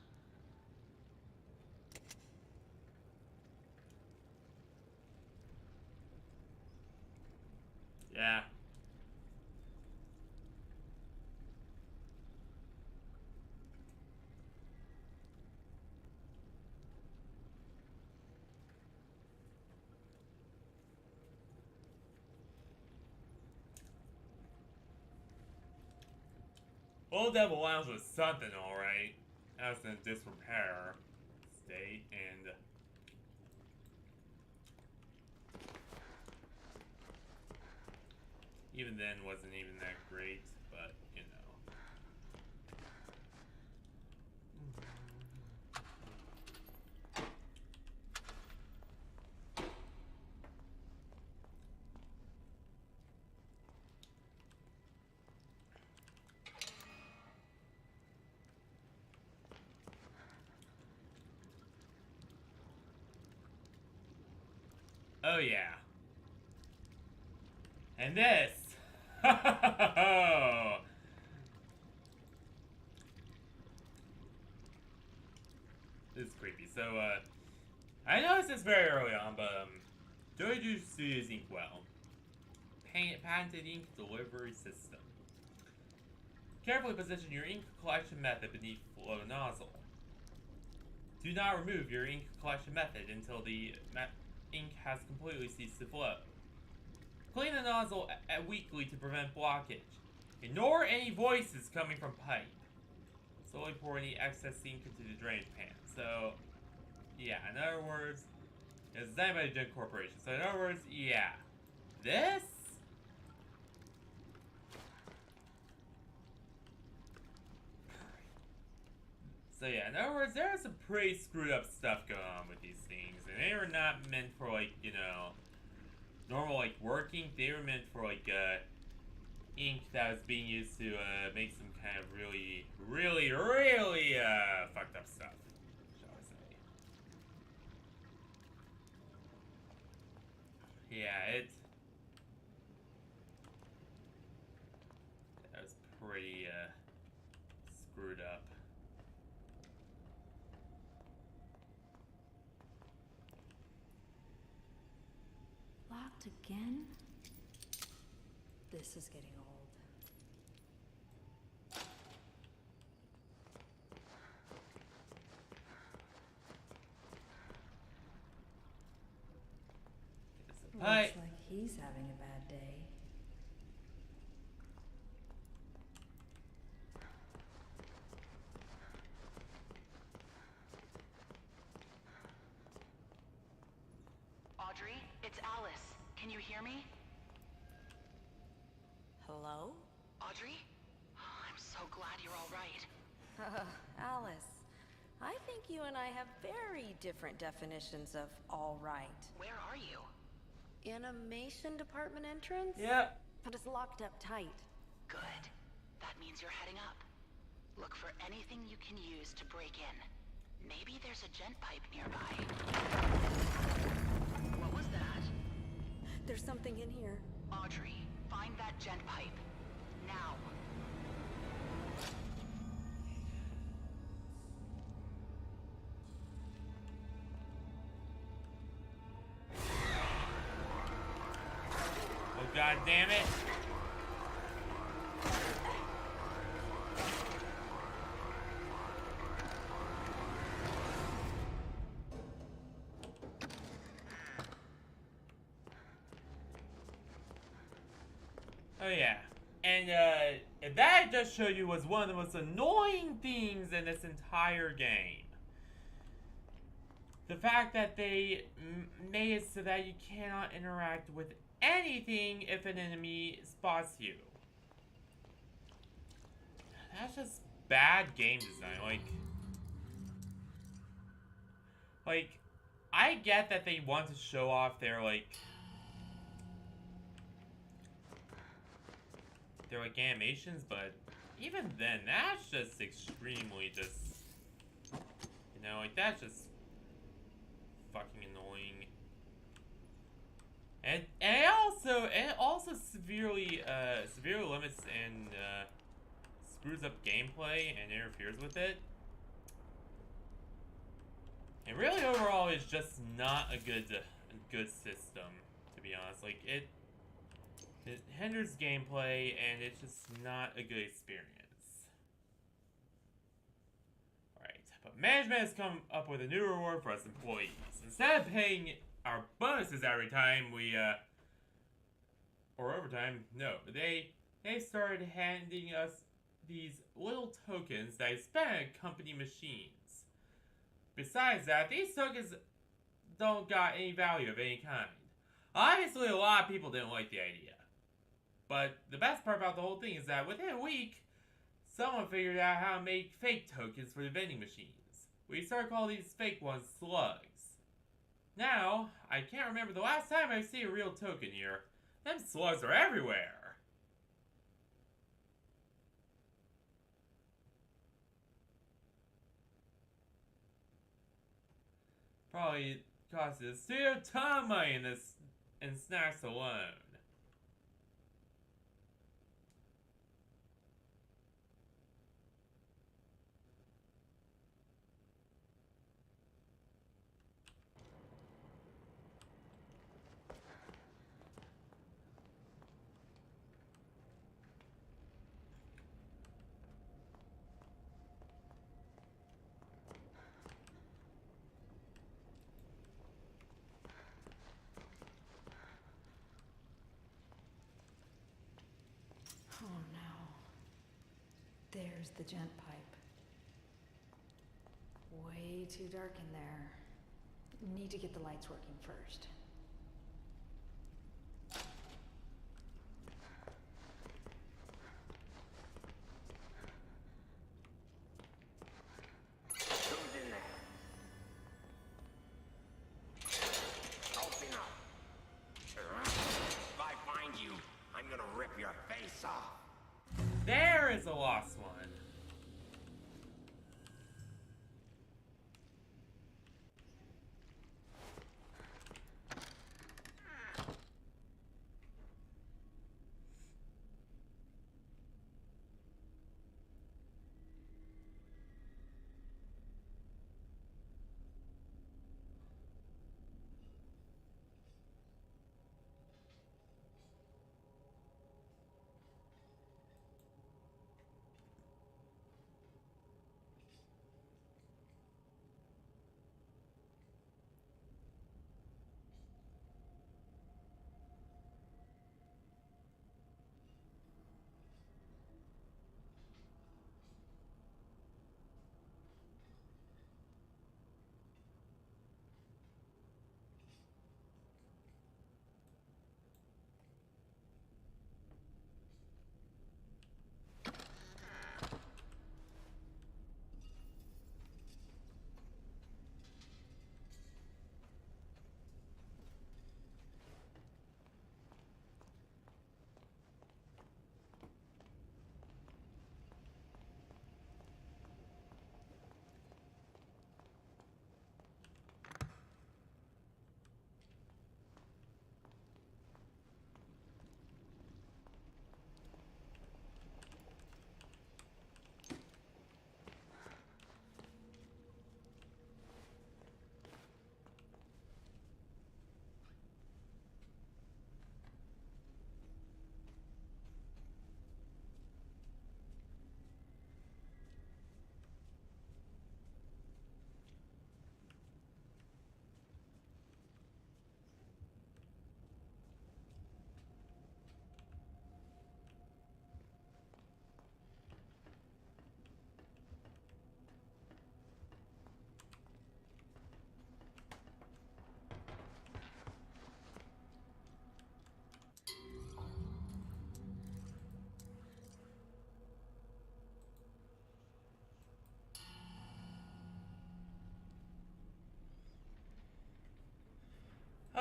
Yeah. Old Devil Lounge was something, alright. I was in a disrepair state, and even then wasn't even that great, but you know. Oh yeah. And this. This is creepy. So, I noticed this very early on, but, Joey Drew Studios ink well. Patented ink delivery system. Carefully position your ink collection method beneath flow nozzle. Do not remove your ink collection method until the ink has completely ceased to flow. Clean the nozzle weekly to prevent blockage. Ignore any voices coming from pipe. Slowly pour any excess ink into the drain pan. So, yeah, in other words, it's designed by the Gen Corporation. So, in other words, yeah. This? So, yeah, in other words, there's some pretty screwed up stuff going on with these things. And they were not meant for, like, you know, normal, like, work ink. They were meant for, like, ink that was being used to make some kind of really, really, really fucked up stuff, shall I say. Yeah, that was pretty screwed up. Locked again? This is getting old. Looks like he's having a bad day. hear me? Hello? Audrey? I'm so glad you're all right. Alice, I think you and I have very different definitions of all right. Where are you? Animation department entrance? Yep. But it's locked up tight. Good. That means you're heading up. Look for anything you can use to break in. Maybe there's a gent pipe nearby. What was that? There's something in here. Audrey, find that gent pipe. Now. Oh, god damn it. Oh yeah, and that just showed you was one of the most annoying things in this entire game. The fact that they made it so that you cannot interact with anything if an enemy spots you. That's just bad game design. Like, I get that they want to show off their animations, but even then, that's just extremely that's just fucking annoying. And it also severely limits and screws up gameplay and interferes with it. And really, overall, it's just not a good system, to be honest. Like, it hinders gameplay, and it's just not a good experience. Alright, but management has come up with a new reward for us employees. Instead of paying our bonuses every time or overtime, no, they started handing us these little tokens that I spent at company machines. Besides that, these tokens don't got any value of any kind. Obviously, a lot of people didn't like the idea. But the best part about the whole thing is that within a week, someone figured out how to make fake tokens for the vending machines. We started calling these fake ones slugs. Now, I can't remember the last time I see a real token here. Them slugs are everywhere. Probably cost us a ton of money in snacks alone. Oh no. There's the gent pipe. Way too dark in there. Need to get the lights working first. Who's in there? Open up! If I find you, I'm gonna rip your face off. There is a lost one.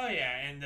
Oh yeah, and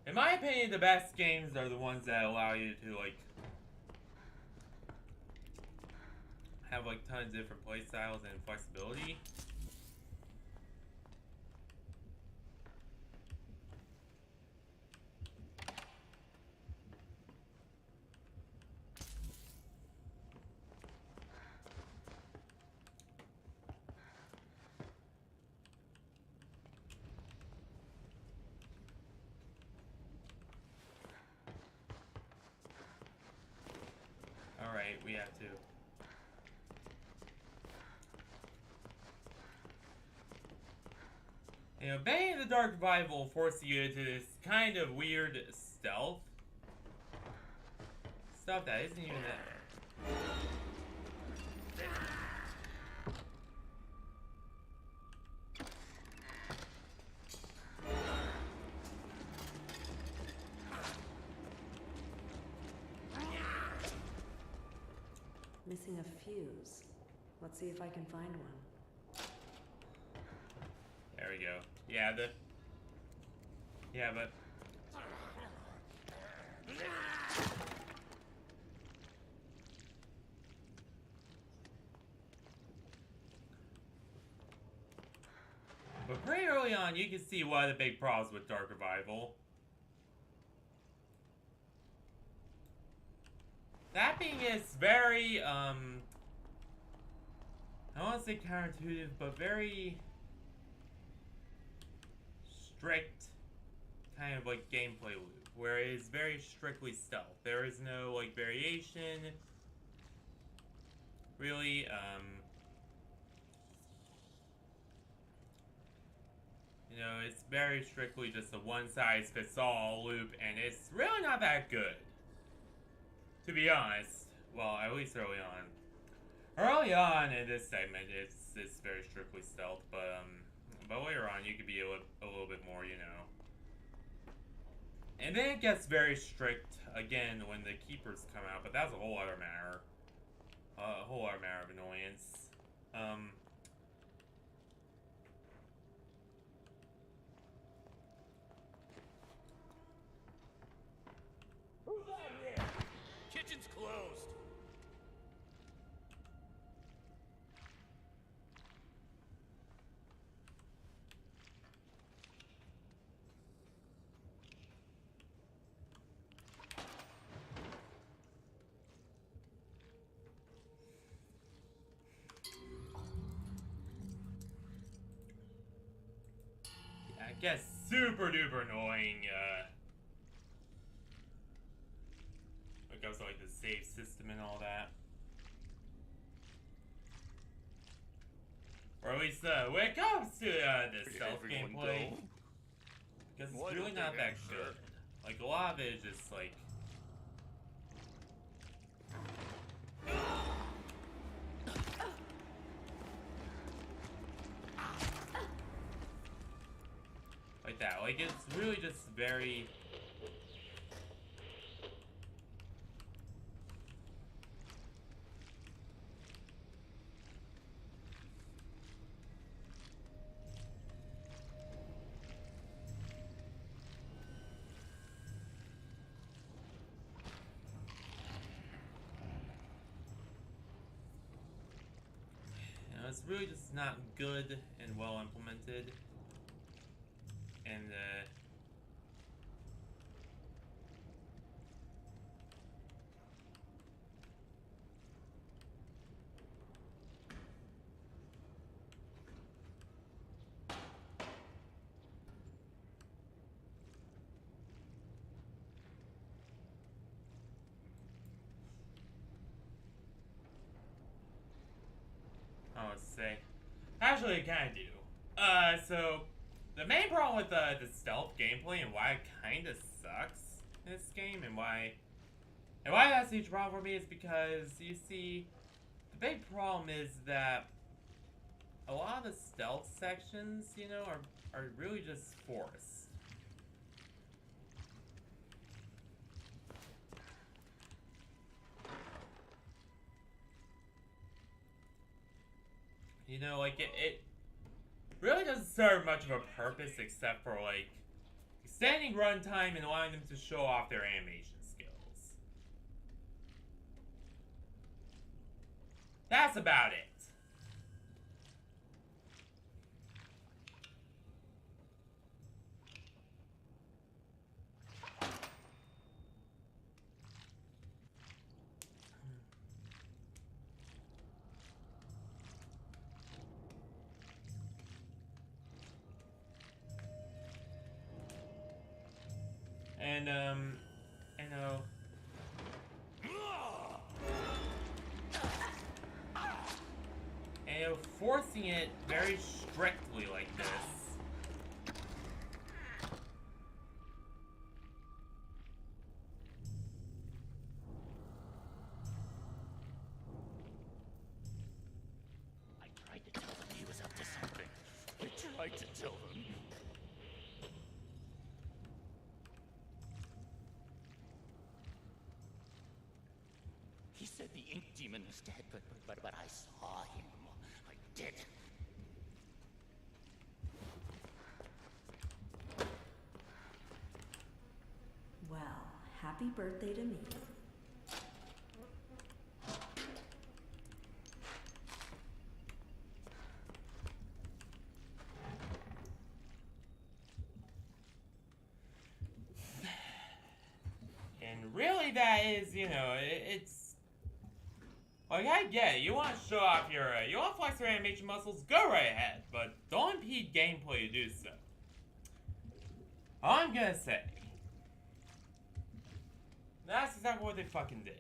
in my opinion, the best games are the ones that allow you to, like, have, like, tons of different play styles and flexibility. Alright, we have to. You know, Bendy the Dark Revival forces you into this kind of weird stealth stuff that isn't even that. Missing a fuse. Let's see if I can find one. There we go. Yeah, but pretty early on, you can see one of the big problems with Dark Revival. That being it's very, I don't want to say counterintuitive, but very strict kind of like gameplay loop, where it is very strictly stealth. There is no like variation, really. You know, it's very strictly just a one-size-fits-all loop, and it's really not that good, to be honest. Well, at least early on. Early on in this segment, it's very strictly stealth, but later on you could be a little bit more, you know. And then it gets very strict again when the keepers come out, but that's a whole other matter. A whole other matter of annoyance. Who's out here? Kitchen's closed. It gets super duper annoying, when it comes to like the save system and all that. Or at least, when it comes to, the stealth gameplay. Because it's really not that good. Like, a lot of it is just like... like that. Like, it's really just very... it's really just not good and well implemented. And let's say, actually, I kind of do. So the main problem with the stealth gameplay and why it kind of sucks in this game, and why that's a huge problem for me, is because you see, the big problem is that a lot of the stealth sections, you know, are really just forced. You know, like, it really doesn't serve much of a purpose except for, like, extending runtime and allowing them to show off their animation skills. That's about it. And, you know, forcing it very strictly like this. I tried to tell them he was up to something. I tried to tell them. He said the ink demon was dead, but I saw him. I did. Well, happy birthday to me. And really that is, you know, it's... Like, I get it. You want to show off your... you want to flex your animation muscles? Go right ahead. But don't impede gameplay to do so. All I'm gonna say... That's exactly what they fucking did.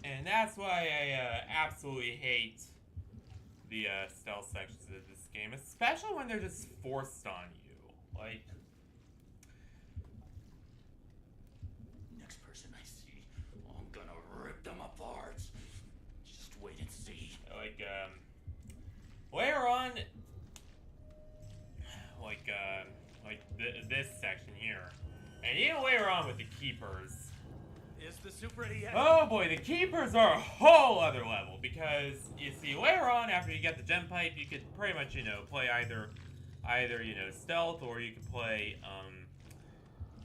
And that's why I absolutely hate the stealth sections of this game. Especially when they're just forced on you. Like... Next person I see, I'm gonna rip them apart. Just wait and see. Like, later on... this section here. And even later on with the keepers. Is the soup ready yet? Oh boy, the keepers are a whole other level, because you see later on after you get the gem pipe, you could pretty much, you know, play either you know, stealth, or you could play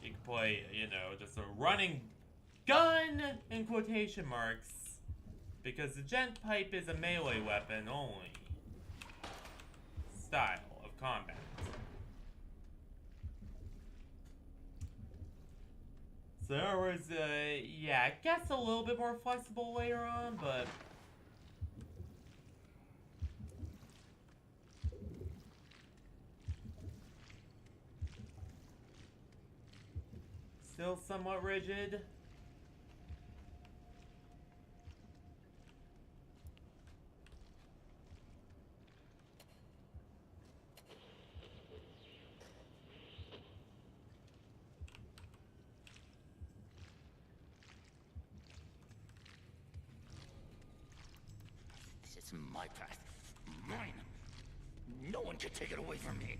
you know, just a running gun in quotation marks, because the gem pipe is a melee weapon only style of combat. So in other words, yeah, it gets a little bit more flexible later on, but... still somewhat rigid. This is my path. Mine. No one can take it away from me.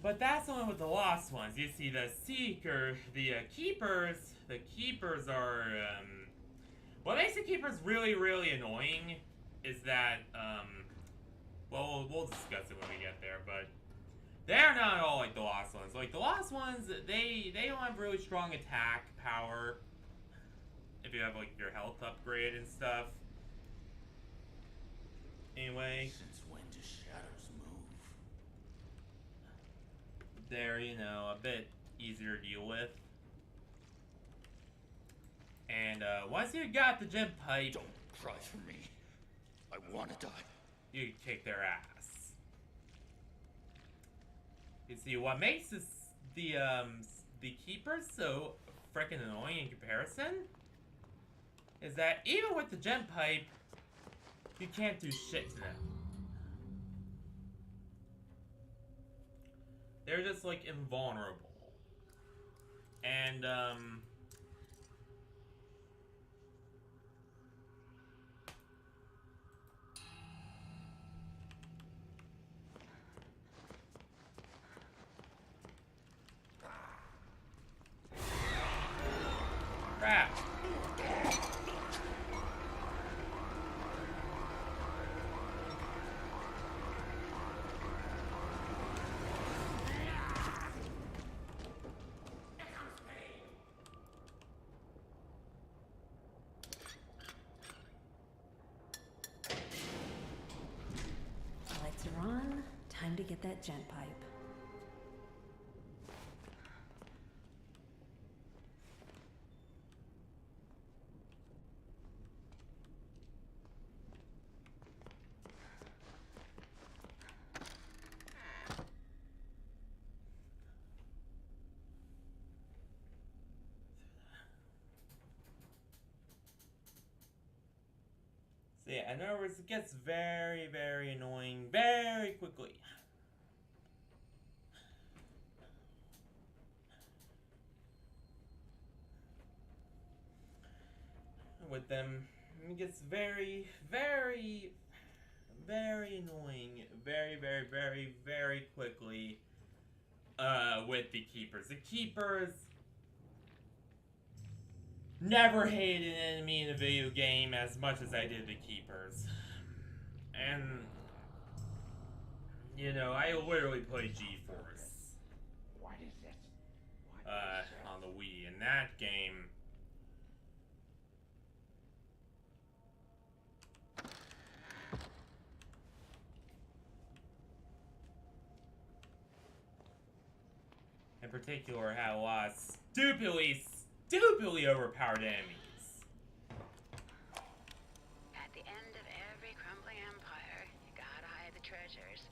But that's only with the lost ones. You see, the keepers are, what makes the keepers really, really annoying is that, Well, we'll discuss it when we get there, but they're not all like the Lost Ones. Like, the Lost Ones, they don't have really strong attack power. If you have, like, your health upgrade and stuff. Anyway. Since when do shadows move? They're, you know, a bit easier to deal with. And, once you got the gem pipe... Don't cry for me. I want to die. You kick their ass. You see, what makes the Keepers so freaking annoying in comparison is that even with the gem pipe, you can't do shit to them. They're just, like, invulnerable. And, crap. Lights are on. Time to get that gent pipe. So yeah, in other words, it gets very, very annoying very quickly. With them, it gets very, very, very annoying very, very, very, very quickly with the Keepers. The Keepers never hated an enemy in a video game as much as I did the Keepers. And, you know, I literally played G-Force on the Wii. And that game... in particular, had a lot of stupidly overpowered enemies. At the end of every crumbling empire, you gotta hide the treasures.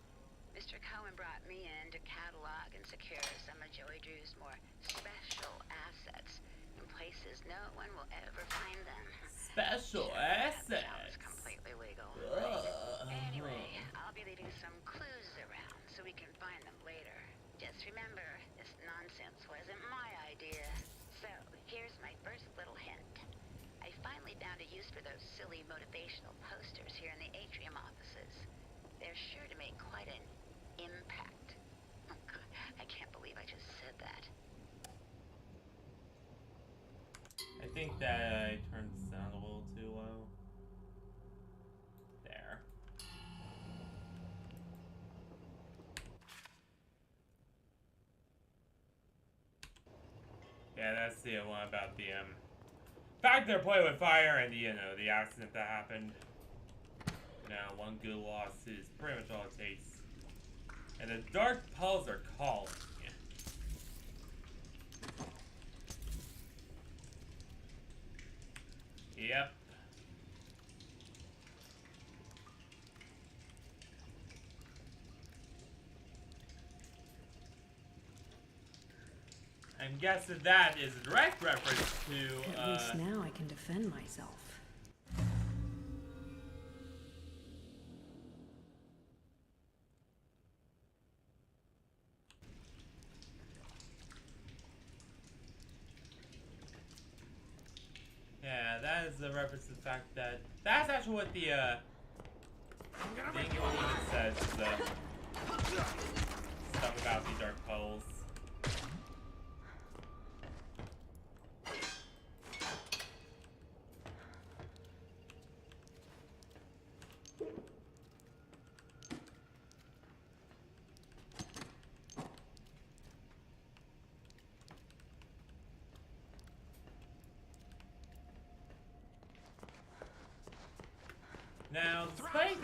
Mr. Cohen brought me in to catalog and secure some of Joey Drew's more special assets in places no one will ever find them. Special assets? Sounds completely legal. Anyway, I'll be leaving some clues around so we can find them later. Just remember, this nonsense wasn't my idea. So, here's my first little hint. I finally found a use for those silly motivational posters here in the atrium offices. They're sure to make quite an impact. Oh God, I can't believe I just said that. I think that I turned the sound a little too low. There. Yeah, that's the one about the fact they're playing with fire and you know the accident that happened. Now one good loss is pretty much all it takes. And the dark pulls are calling. Yep. I'm guessing that is a direct reference to, At least now I can defend myself. yeah, that is a reference to the fact that that's actually what the thing says, stuff about the dark poles. Now, despite...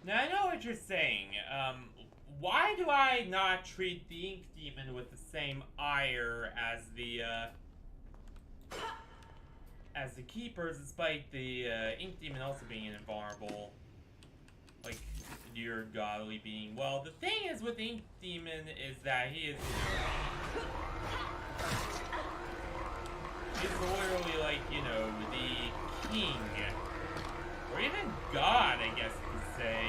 Now, I know what you're saying. Why do I not treat the Ink Demon with the same ire as the Keepers, despite the Ink Demon also being invulnerable? Like, your godly being. Well, the thing is with Ink Demon is that he is, he's literally like, the king. Or even God, I guess you could say,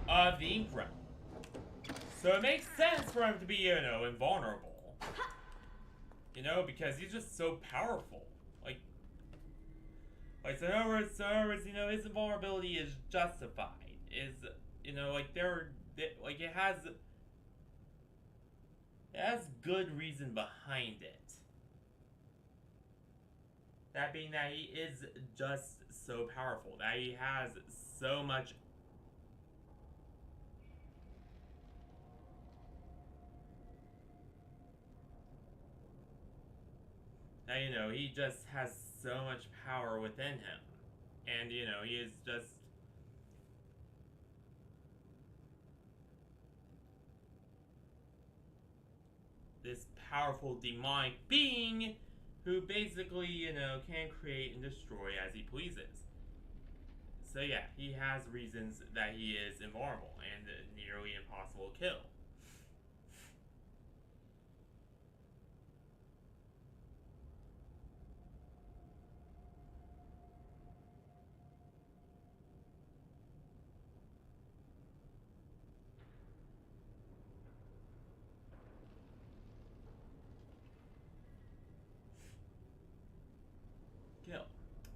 of the Ink Realm. So it makes sense for him to be, invulnerable. Because he's just so powerful. So in other words, his invulnerability is justified. It has good reason behind it. That being that he is just so powerful, that he has so much. That, he just has so much power within him. And, he is just. This powerful demonic being who basically, can create and destroy as he pleases. So yeah, he has reasons that he is invulnerable and nearly impossible to kill.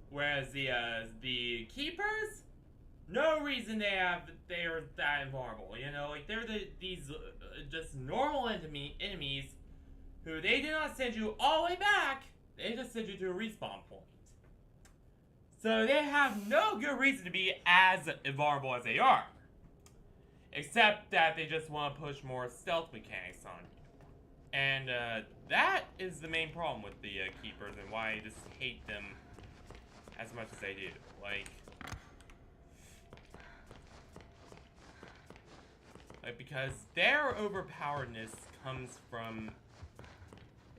Whereas the Keepers, no reason they're that invulnerable. They're these just normal enemies who they do not send you all the way back. They just send you to a respawn point. So they have no good reason to be as invulnerable as they are, except that they just want to push more stealth mechanics on you. And that is the main problem with the Keepers and why I just hate them as much as they do. Because their overpoweredness comes from...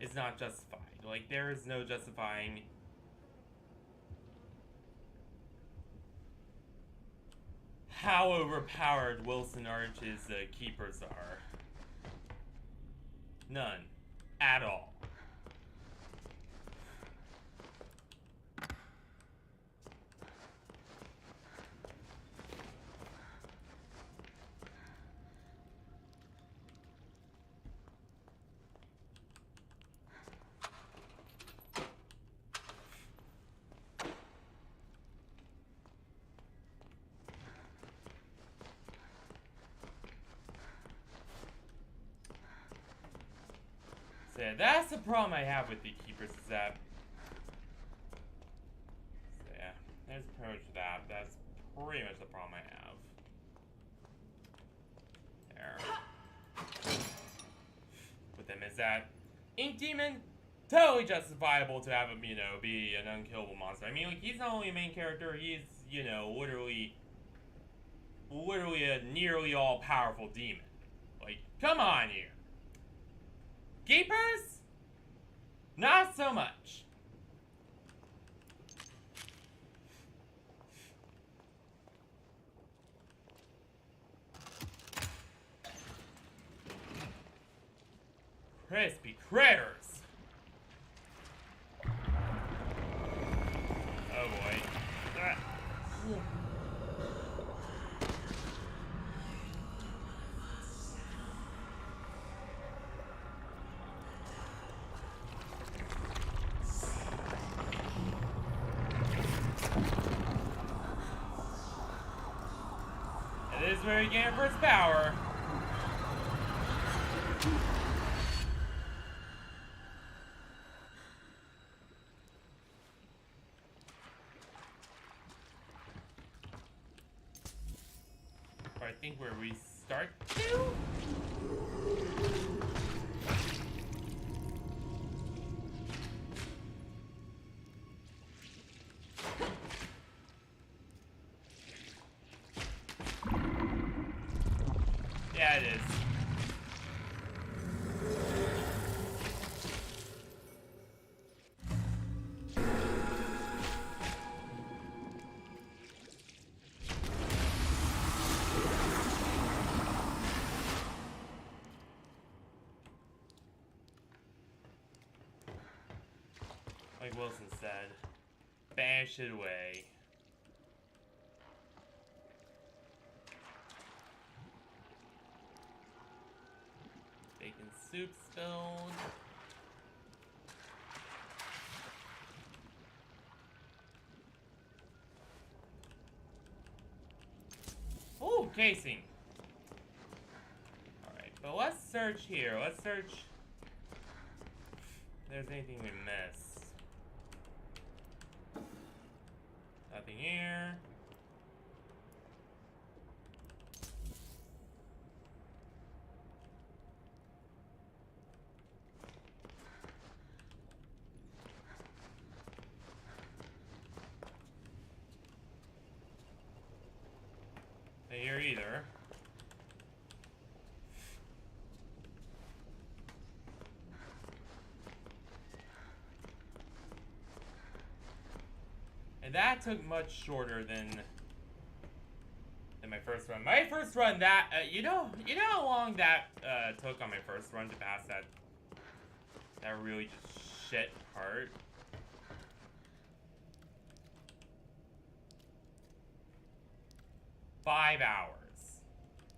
is not justified. There is no justifying how overpowered Wilson Arch's Keepers are. None. At all. So yeah, that's the problem I have with the Keepers, is that... So yeah, there's pretty much that. That's pretty much the problem I have. There. With them is that Ink Demon, totally justifiable to have him, be an unkillable monster. He's not only a main character, he's, literally a nearly all-powerful demon. Come on here. Keepers? Not so much. Crispy critters. Oh boy. It is where he gained for its power. I think where we start to. Yeah, it is. Like Wilson said, bash it away. Bacon soup spilled. Ooh, casing. Alright, but let's search here. Let's search if there's anything we missed. Nothing here. Not here either. And that took much shorter than my first run. My first run, that you know how long that took on my first run to pass that really just shit part. $5 hours.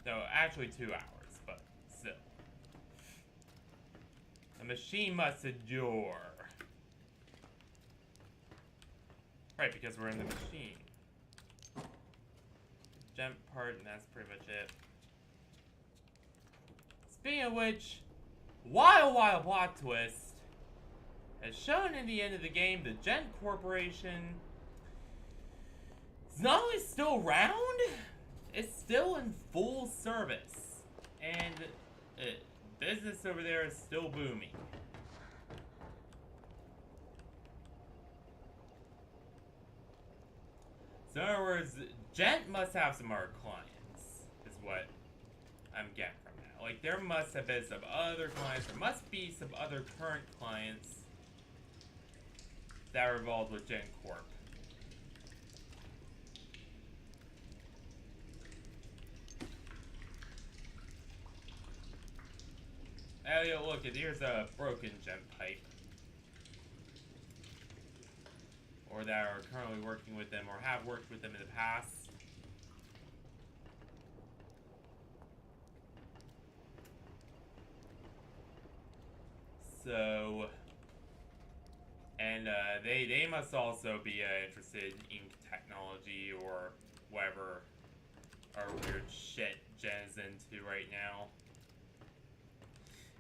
No, actually 2 hours, but still. The machine must endure. Right, because we're in the machine. Jump part, and that's pretty much it. Speaking of which, wild plot twist. As shown in the end of the game, the Gent Corporation is not only still around, it's still in full service. And business over there is still booming. So in other words, Gent must have some more clients, is what I'm getting from that. Like, there must have been some other clients, there must be some other current clients that are involved with Gent Corp. Elliot, look, here's a broken Gent pipe. Or that are currently working with them, or have worked with them in the past. So, and they must also be interested in ink technology or whatever our weird shit Jen's into right now.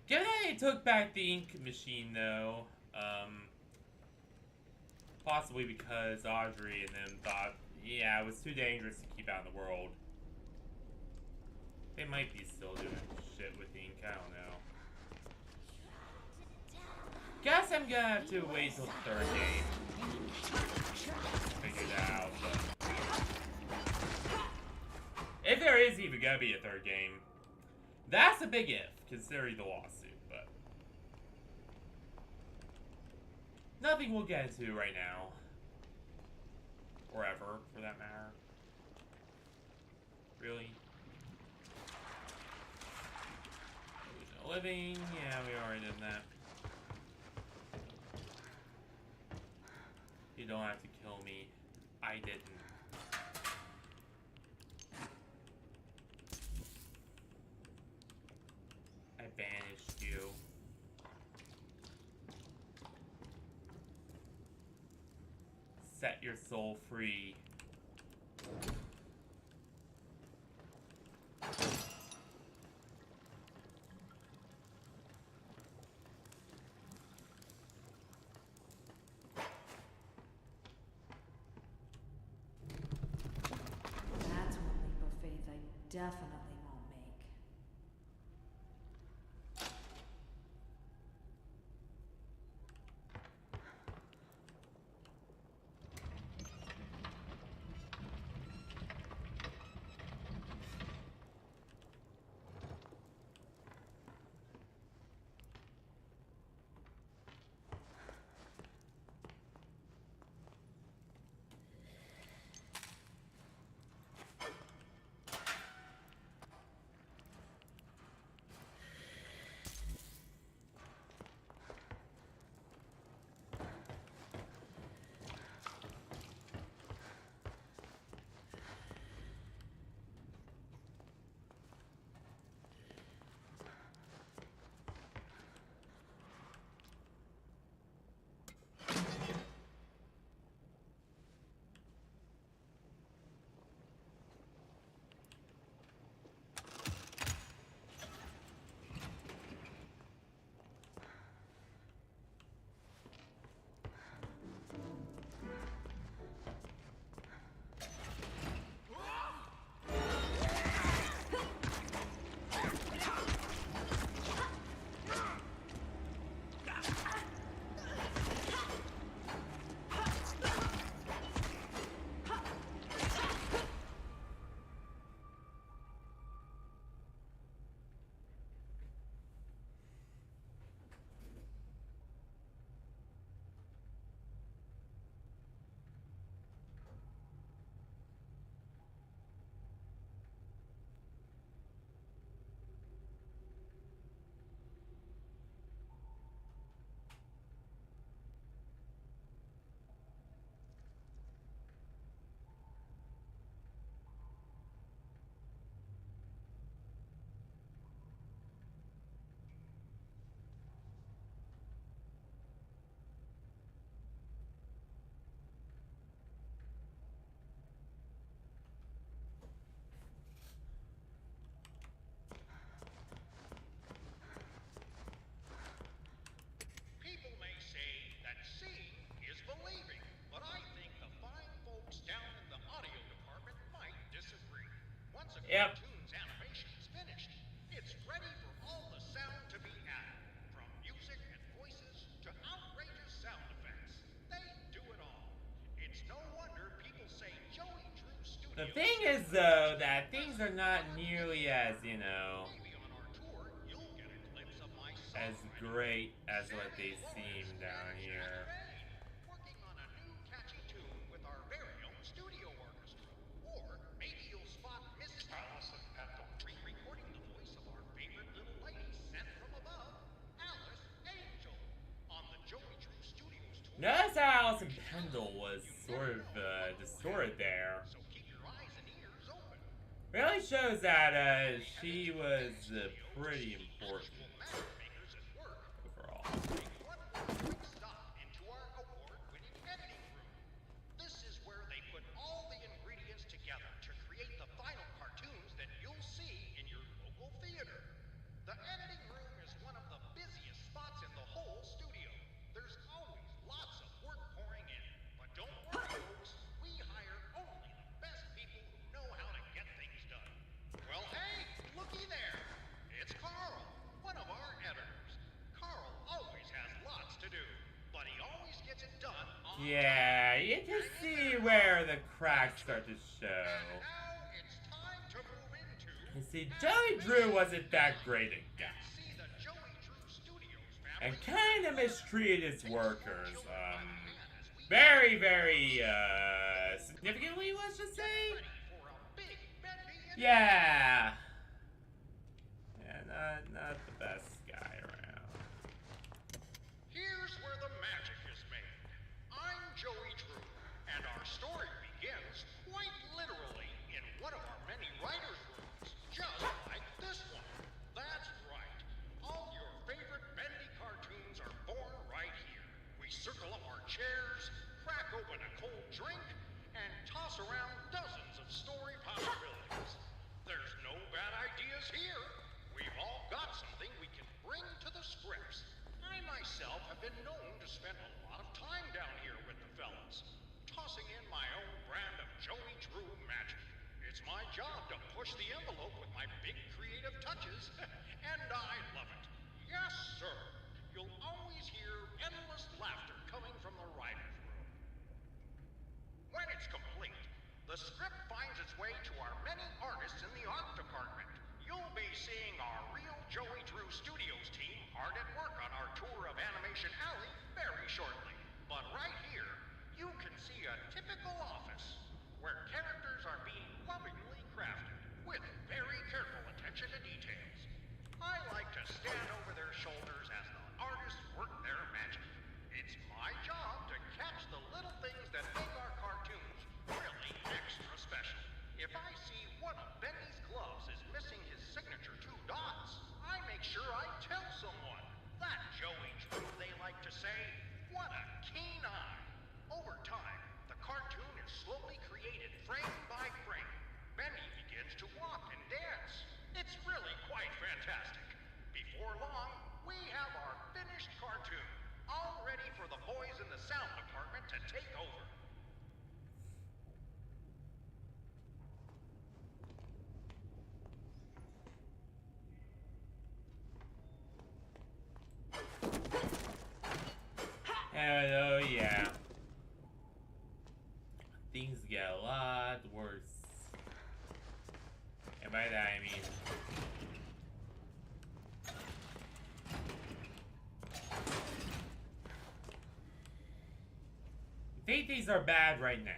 Given that they took back the ink machine though, possibly because Audrey and them thought, yeah, it was too dangerous to keep out in the world. They might be still doing shit with the ink, I don't know. Guess I'm gonna have to wait till the third game. Figure that out, but if there is even gonna be a third game, that's a big if, considering the lawsuit, but nothing we'll get into right now. Or ever, for that matter. Really? Illusion of living, yeah, we already did that. You don't have to kill me. I didn't. I banished you. Set your soul free. That's one leap of faith I definitely won't make. People may say that seeing is believing, but I think the fine folks down in the audio department might disagree. Once a Yep. cartoon's animation is finished, it's ready for all the sound to be added, from music and voices to outrageous sound effects. They do it all. It's no wonder people say Joey Drew Studios. The thing is, though, that things are not nearly as, you know, Maybe on our tour you'll get a glimpse of my as great as what they seem down here. working on a new catchy tune with our very own studio orchestra. Or maybe you'll spot Mrs. Allison Pendle re-recording the voice of our favorite little lady sent from above, Alice Angel, on the Joey Drew Studios tour. Notice how Allison Pendle was sort of distorted there. So keep your eyes and ears open. Really shows that she was pretty important overall. One more quick stop into our award-winning editing room. This is where they put all the ingredients together to create the final cartoons that you'll see in your local theater. The editing room is one of the busiest spots in the whole studio. There's always lots of work pouring in. But don't worry, folks. We hire only the best people who know how to get things done. Well, hey, looky there. It's Carl, one of our editors. Carl always has lots to do, but he always gets it done on Yeah, you can see where the cracks start to show. And now it's time to move into You see, Joey Drew wasn't that great a guy, see the Joey Drew Studios and family. kind of mistreated his workers. Very, very significantly, let's just say. For a big Bendy and Yeah. Yeah, not the best guy around. here's where the magic is made. I'm Joey Drew, and our story begins quite literally in one of our many writers' rooms, just like this one. That's right. All your favorite Bendy cartoons are born right here. We circle up our chairs, crack open a cold drink, and toss around dozens of story possibilities. There's no job to push the envelope with my big creative touches, and I love it. Yes, sir. You'll always hear endless laughter coming from the writer's room. When it's complete, the script finds its way to our many artists in the art department. You'll be seeing our real Joey Drew Studios team hard at work on our tour of Animation Alley very shortly. But right here, you can see a typical office where characters are being lovingly crafted with very careful attention to details. I like to stand over their shoulders as the artists work their magic. It's my job to catch the little things that make our cartoons really extra special. If I see one of Bendy's gloves is missing his signature 2 dots, I make sure I tell someone. That Joey Drew, they like to say. What a keen eye. Over time, the cartoon is slowly created frame by frame. Bendy begins to walk and dance. It's really quite fantastic. Before long, we have our finished cartoon, all ready for the boys in the sound department to take over. Oh yeah. Things get a lot worse. And by that I mean... I think things are bad right now.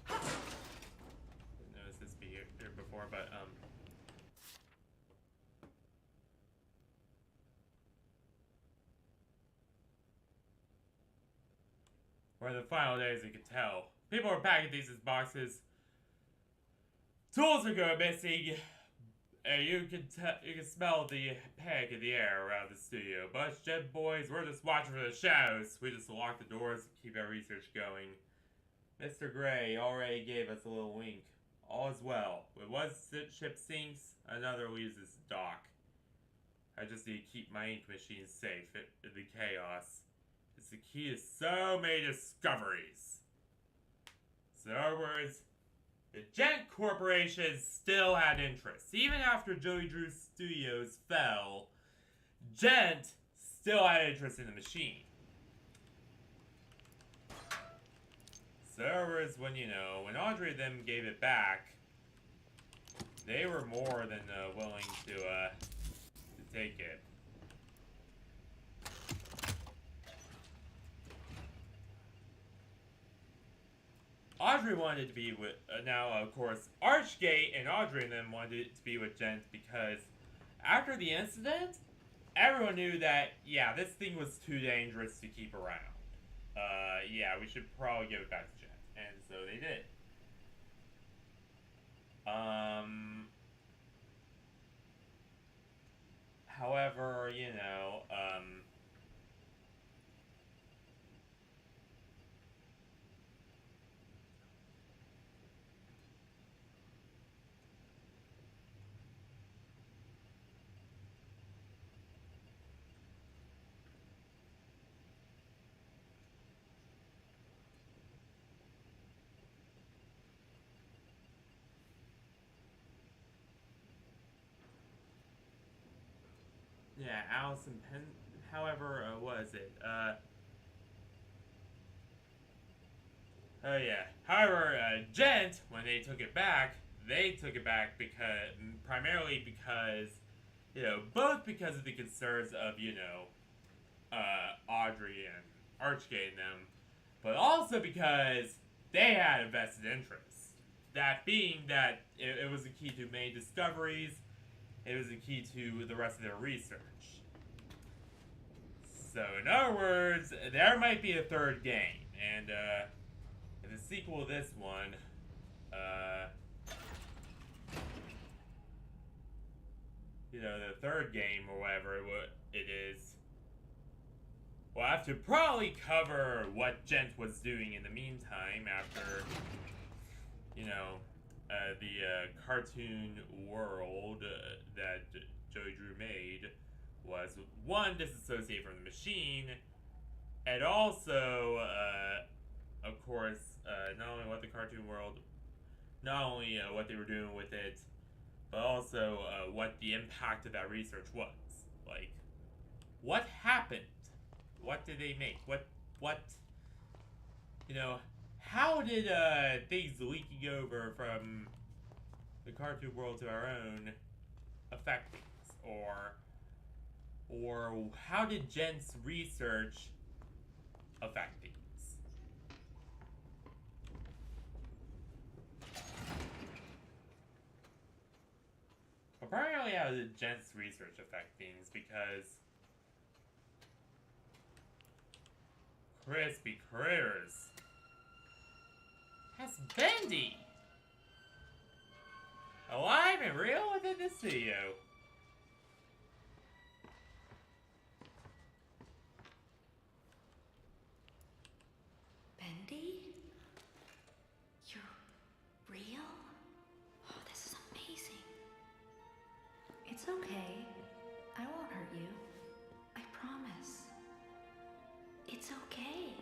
Didn't notice this be here before, but we're in the final days, you can tell. People are packing these as boxes. Tools are going missing. And you can smell the panic in the air around the studio. But us Jet boys, we're just watching for the shadows. We just lock the doors and keep our research going. Mr. Gray already gave us a little wink. All is well. When one ship sinks, another leaves its dock. I just need to keep my ink machine safe in the chaos. It's the key to so many discoveries. So in other words, the Gent Corporation still had interest. Even after Joey Drew Studios fell, Gent still had interest in the machine. So in other words, when Audrey and them gave it back, they were more than willing to take it. Audrey wanted to be with, now of course, Archgate and Audrey and them wanted to be with Gent because after the incident, everyone knew that, yeah, this thing was too dangerous to keep around. Yeah, we should probably give it back to Gent. And so they did. However, yeah, Allison Penn, however, was it? Oh yeah. However, Gent, when they took it back because, primarily because, both because of the concerns of, Audrey and Archgate and them, but also because they had a vested interest. That being that it was the key to many discoveries, it was the key to the rest of their research. So, in other words, there might be a third game, and, in the sequel to this one, the third game, or whatever it is, we'll have to probably cover what Gent was doing in the meantime after, the cartoon world that Joey Drew made was, one, disassociated from the machine, and also, of course, not only what the cartoon world not only what they were doing with it, but also what the impact of that research was. Like, what happened? What did they make? What, you know, how did things leaking over from the cartoon world to our own affect things? Or how did Jen's research affect things? Apparently, how did Jen's research affect things? Because Crispy Critters has Bendy alive and real within the studio. Bendy? You're real? Oh, this is amazing. It's okay. I won't hurt you. I promise. It's okay.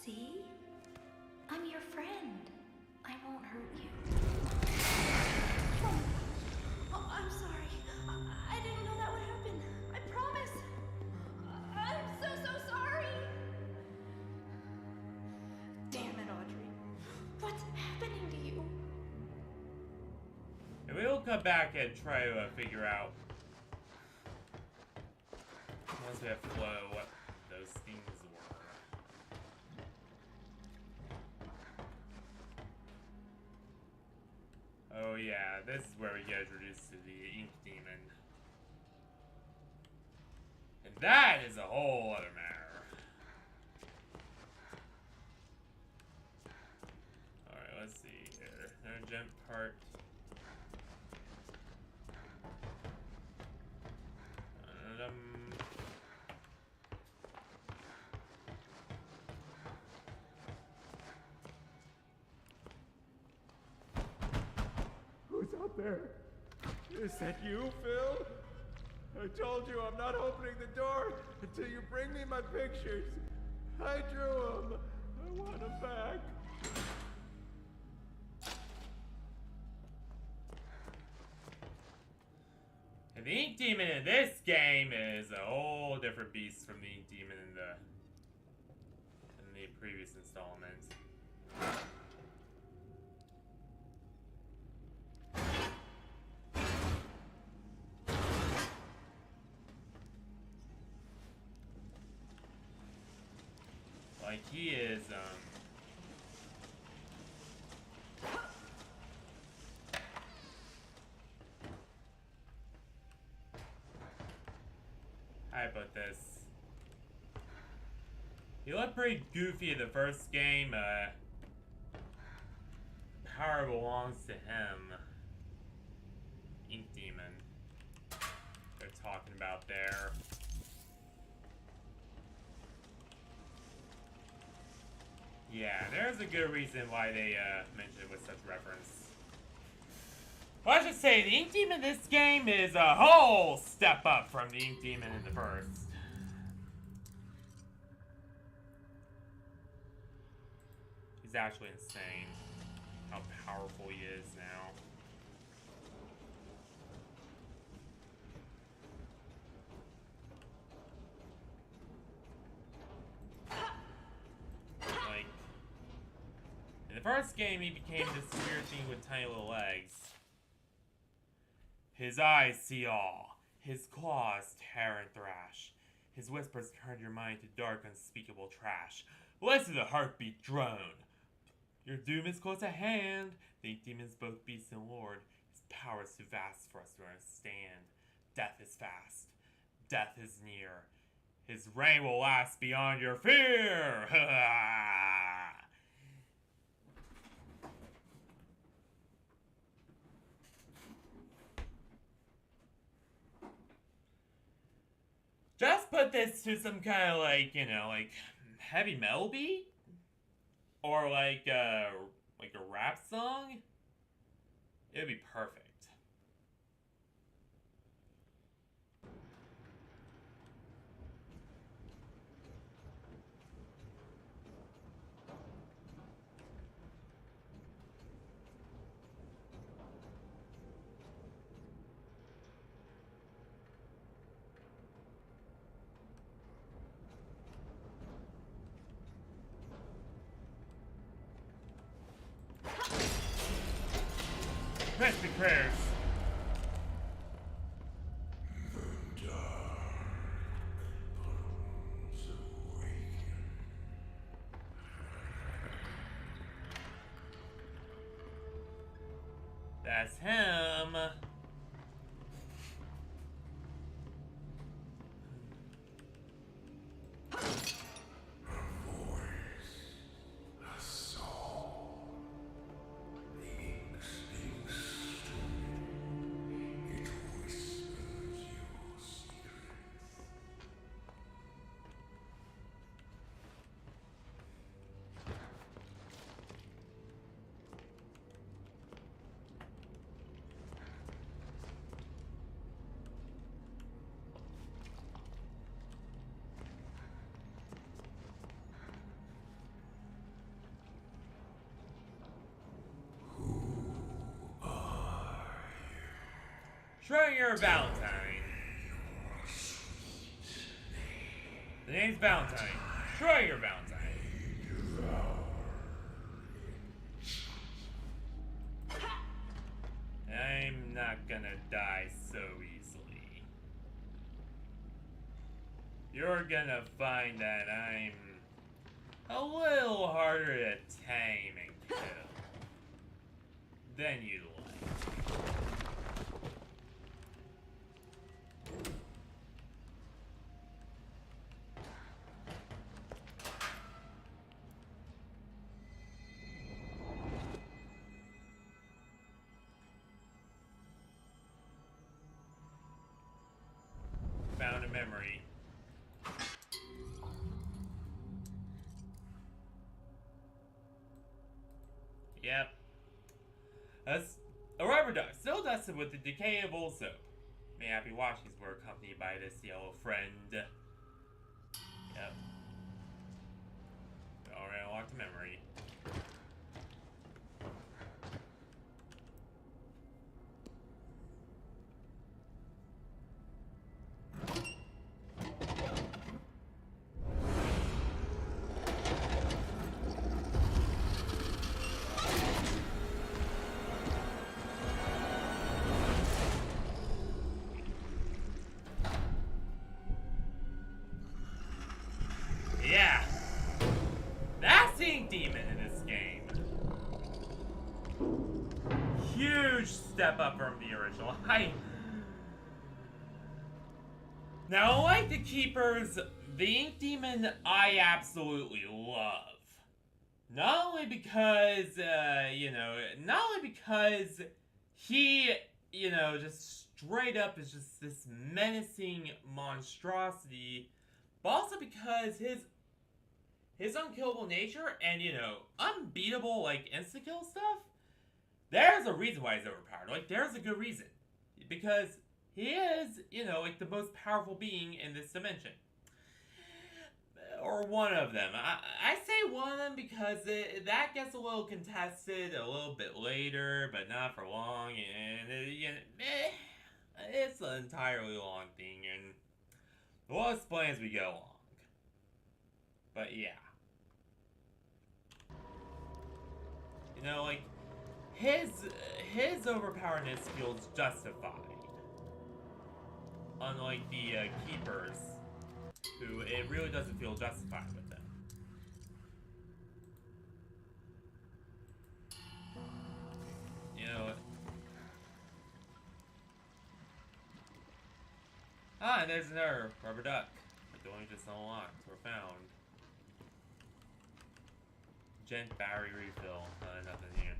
See? I'm your friend. I won't hurt you. Oh, I'm sorry. I didn't know that would happen. I promise. I'm so sorry. Damn it, Audrey. What's happening to you? And we will come back and try to figure out, once we have Flo, what those things were. Oh yeah, this is where we get introduced to the Ink Demon. And that is a whole other matter. Alright, let's see here. Another jump part. Who's out there? Is that you, Phil? I told you I'm not opening the door until you bring me my pictures. I drew them. I want them back. And the Ink Demon in this game is a whole different beast from the Ink Demon in the previous installment. Like, he is, how do I put this? He looked pretty goofy in the first game, power belongs to him. Ink Demon. They're talking about there. Yeah, there's a good reason why they mentioned it with such reference. Well, I should say, the Ink Demon in this game is a whole step up from the Ink Demon in the first. He's actually insane how powerful he is now. Like, in the first game, he became this weird thing with tiny little legs. His eyes see all. His claws tear and thrash. His whispers turn your mind to dark, unspeakable trash. Listen to the heartbeat drone. Your doom is close at hand. The Ink Demon's both beast and lord. His power is too vast for us to understand. Death is fast. Death is near. His reign will last beyond your fear. Just put this to some kind of like, you know, like heavy metal beat? Or like a rap song? It would be perfect. Crispy prayers. That's him. Sure, you're a Valentine. The name's Valentine. Sure, you're Valentine. I'm not gonna die so easily. You're gonna find that I'm a little harder to tame and kill than you'd like. Found a memory. Yep. That's a rubber duck, still dusted with the decay of old soap. May happy washings were accompanied by this yellow friend. Yep. Already unlocked a memory. Yeah, that's the ink demon in this game. Huge step up from the original. Now, like the Keepers, the ink demon I absolutely love. Not only because, not only because he, just straight up is just this menacing monstrosity, but also because his unkillable nature and, unbeatable, insta-kill stuff, there's a reason why he's overpowered. There's a good reason. Because he is, the most powerful being in this dimension. Or one of them. I say one of them because that gets a little contested a little bit later, but not for long, and, it's an entirely long thing, and we'll explain as we go along. But yeah. His overpoweredness feels justified. Unlike the Keepers, who it really doesn't feel justified with them. And there's another rubber duck. The only just unlocked or found. Gent battery refill. Nothing here.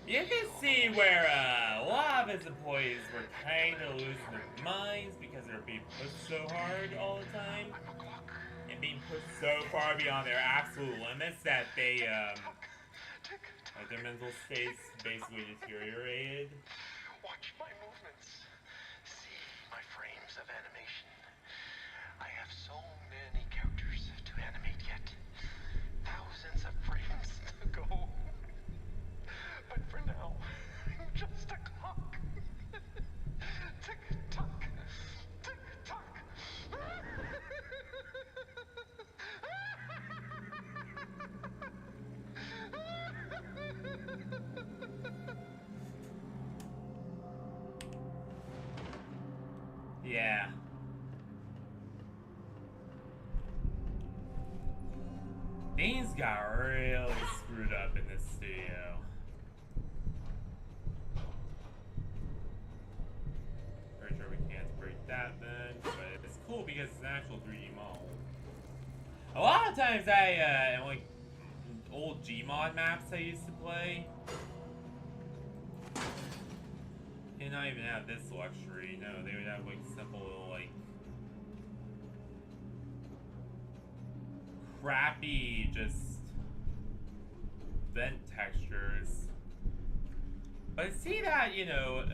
You can see where a lot of his employees were kind of losing their minds because they're being pushed so hard all the time. And being pushed so far beyond their absolute limits that they, like their mental states basically deteriorated. Watch my movements. See my frames of animation. I have so many characters to animate yet. Thousands of frames to go. But for now, I'm just a clock. Tick tock. Tick tock. Yeah. Things got really screwed up in this studio. Pretty sure we can't break that then, but it's cool because it's an actual 3D model. A lot of times like old Gmod maps I used to play, did not even have this luxury. No, they would have like simple little like crappy just vent textures. But see that, you know,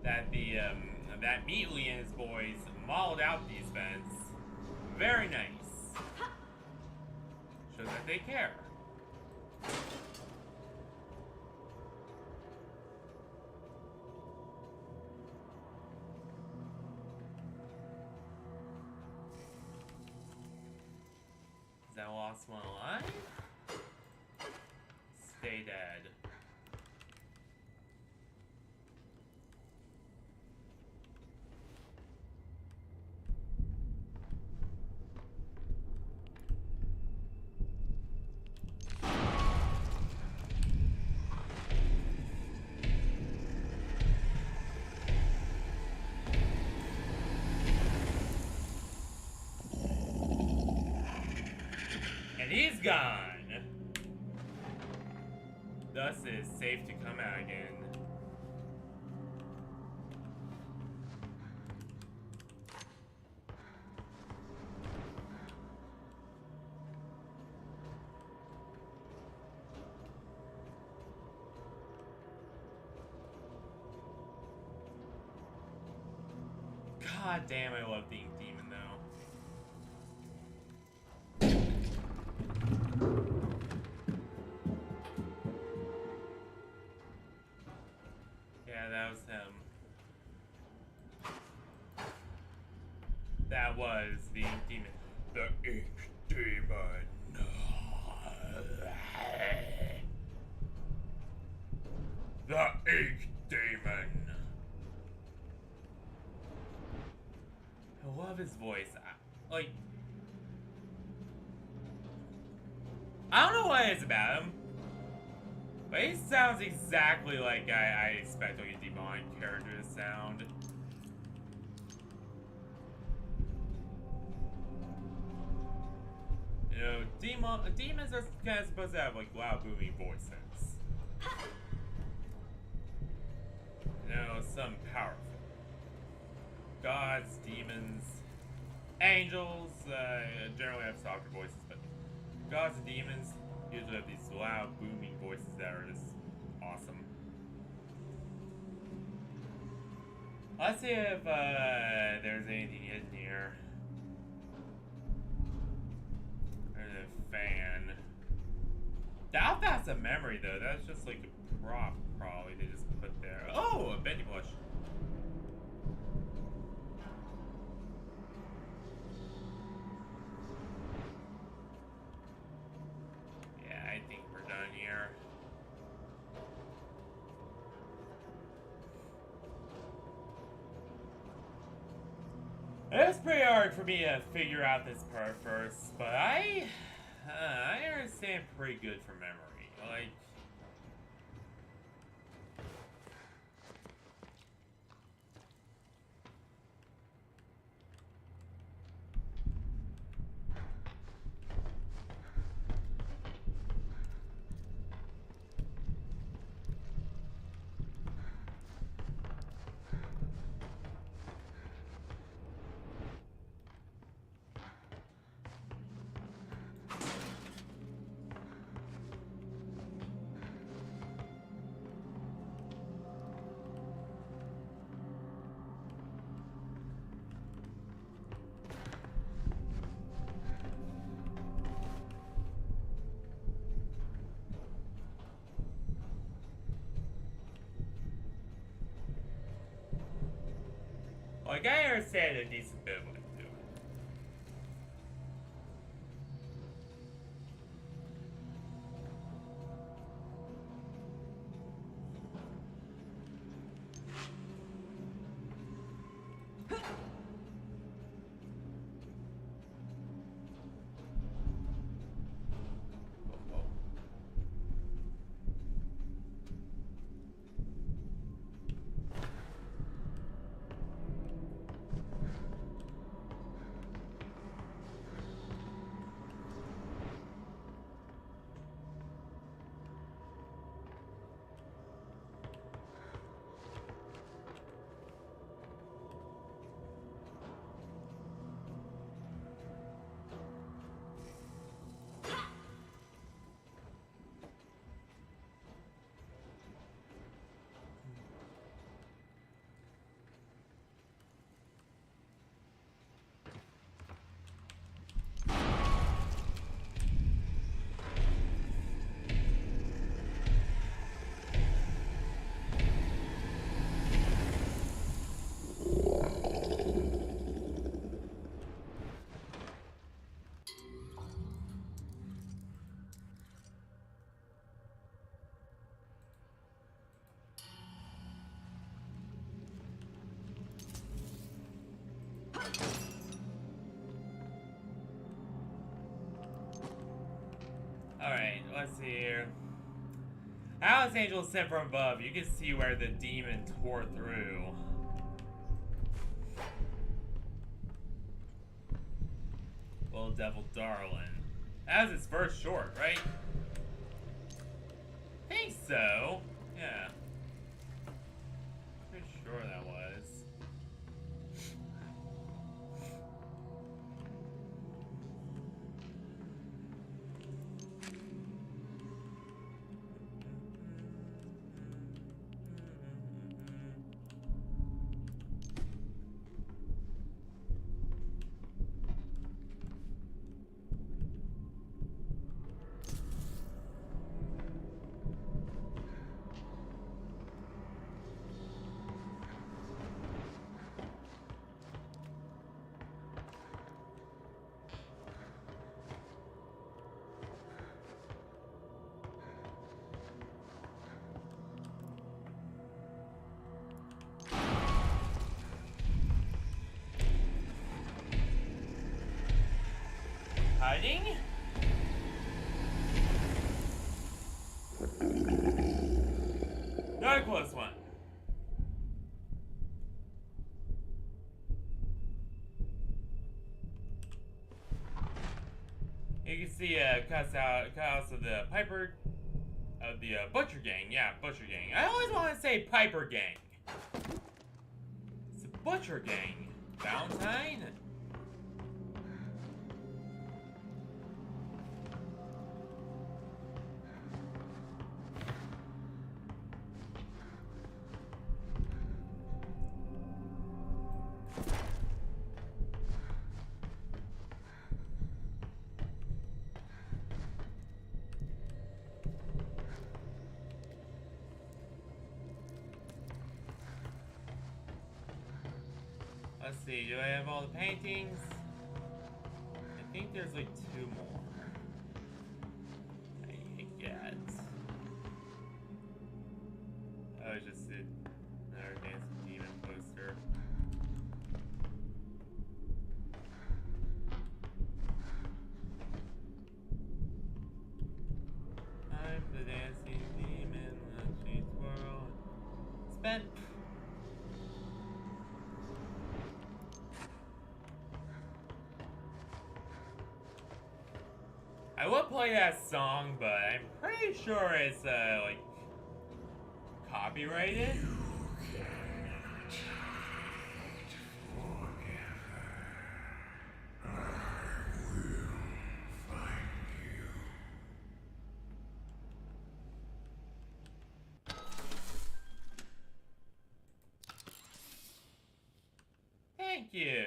that the that Meatley and his boys modeled out these vents. Very nice. Shows that they care. Is that last one alive? Stay dead. And he's gone. Thus it is safe to come out again. God damn, I love the Ink Demon though. Yeah, that was him. That was the Ink Demon. The Ink Demon. The Ink Demon. I love his voice. Like, I don't know what it is about him, but he sounds exactly like I expect like a demonic character to sound. You know, demons are kind of supposed to have like loud, booming voices. You know, some powerful. Gods, demons, angels, generally have softer voices, but gods and demons usually have these loud, booming voices that are just awesome. Let's see if there's anything hidden here. There's a fan. Doubt that's a memory though. That's just like a prop, probably they just put there. Oh, a Bendy plush. Yeah, I think we're done here. It's pretty hard for me to figure out this part first, but I understand pretty good from memory. Like, Like, I understand a decent bit of what he's doing. Alright, let's see here. Alice Angel sent from above. You can see where the demon tore through. Little Devil Darling. That was his first short, right? I think so. Yeah. Pretty sure that was. Hiding? Not a close one. You can see cuts out of the Butcher Gang. Yeah, Butcher Gang. I always want to say Piper Gang. It's a Butcher Gang. Valentine? Let's see, do I have all the paintings? I think there's like 2 more. I get. Oh, it's just another dancing demon poster. I'm the dancing demon, the cheese world. Spent. I would play that song, but I'm pretty sure it's, like, copyrighted. Thank you.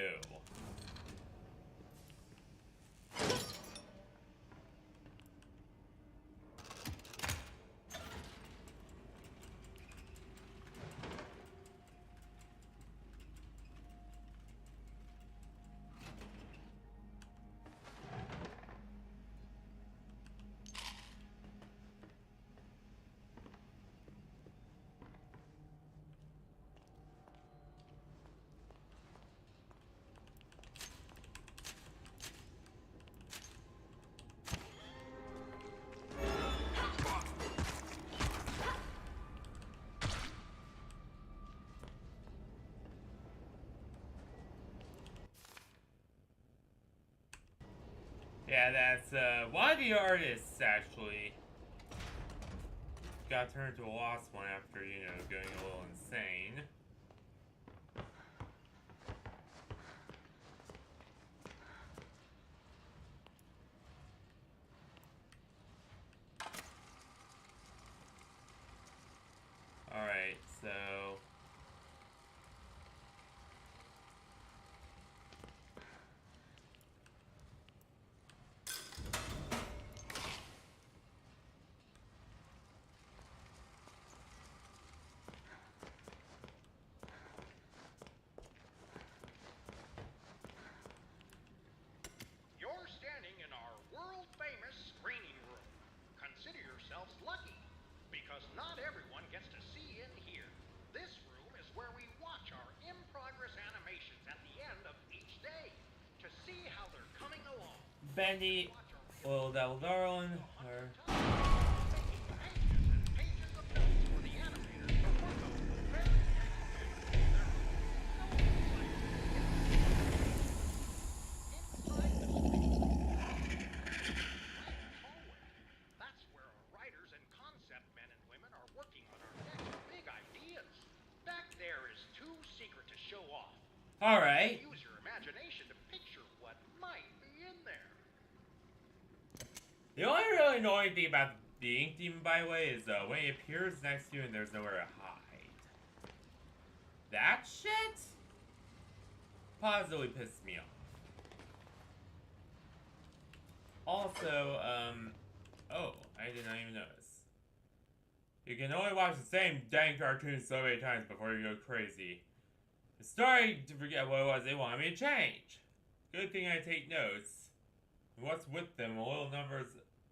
Yeah, that's one of the artists actually got turned into a lost one after, you know, going a little insane. Alright, so You're standing in our world-famous screening room. Consider yourselves lucky, because not everyone gets to see in here. This room is where we watch our in-progress animations at the end of each day to see how they're coming along. Bendy, Little Devil Darling, or Pages of notes for the animators to work on very That's where our writers and concept men and women are working on our next big ideas. Back there is too secret to show off. alright. Use your imagination to picture what might be in there. The only really annoying thing about the Ink Demon, by the way, is when he appears next to you and there's nowhere to hide. That shit positively pisses me off. Also, oh, I did not even notice. You can only watch the same dang cartoon so many times before you go crazy. I'm starting to forget what it was they wanted me to change. Good thing I take notes. And what's with them? Little numbers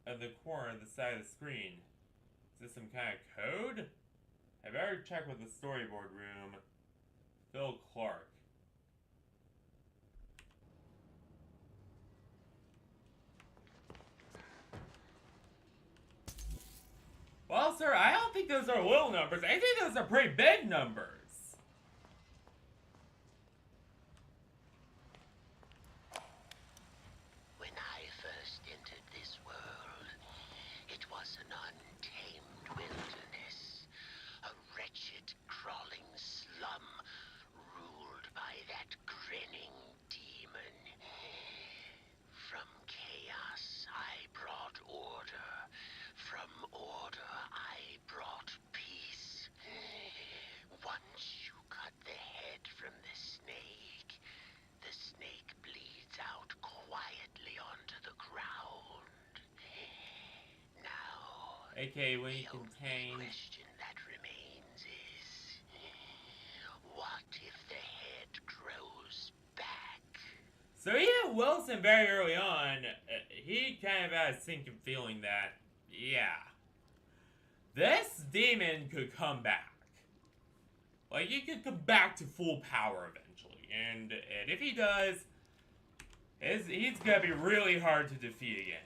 at the corner of the side of the screen. Is this some kind of code? I better check with the storyboard room. Phil Clark. Well, sir, I don't think those are little numbers. I think those are pretty big numbers. When I first entered this world, it was an untamed wilderness, a wretched, crawling slum ruled by that grinning demon. From chaos, I brought order. From order, I brought peace. Once you cut the head from the snake bleeds out quietly onto the ground. Now, AKA when you the contain. only question that remains is, what if the head grows back? So even Wilson, very early on, he kind of had a sinking feeling that, yeah, this demon could come back. Like, he could come back to full power eventually. And if he does, he's gonna be really hard to defeat again.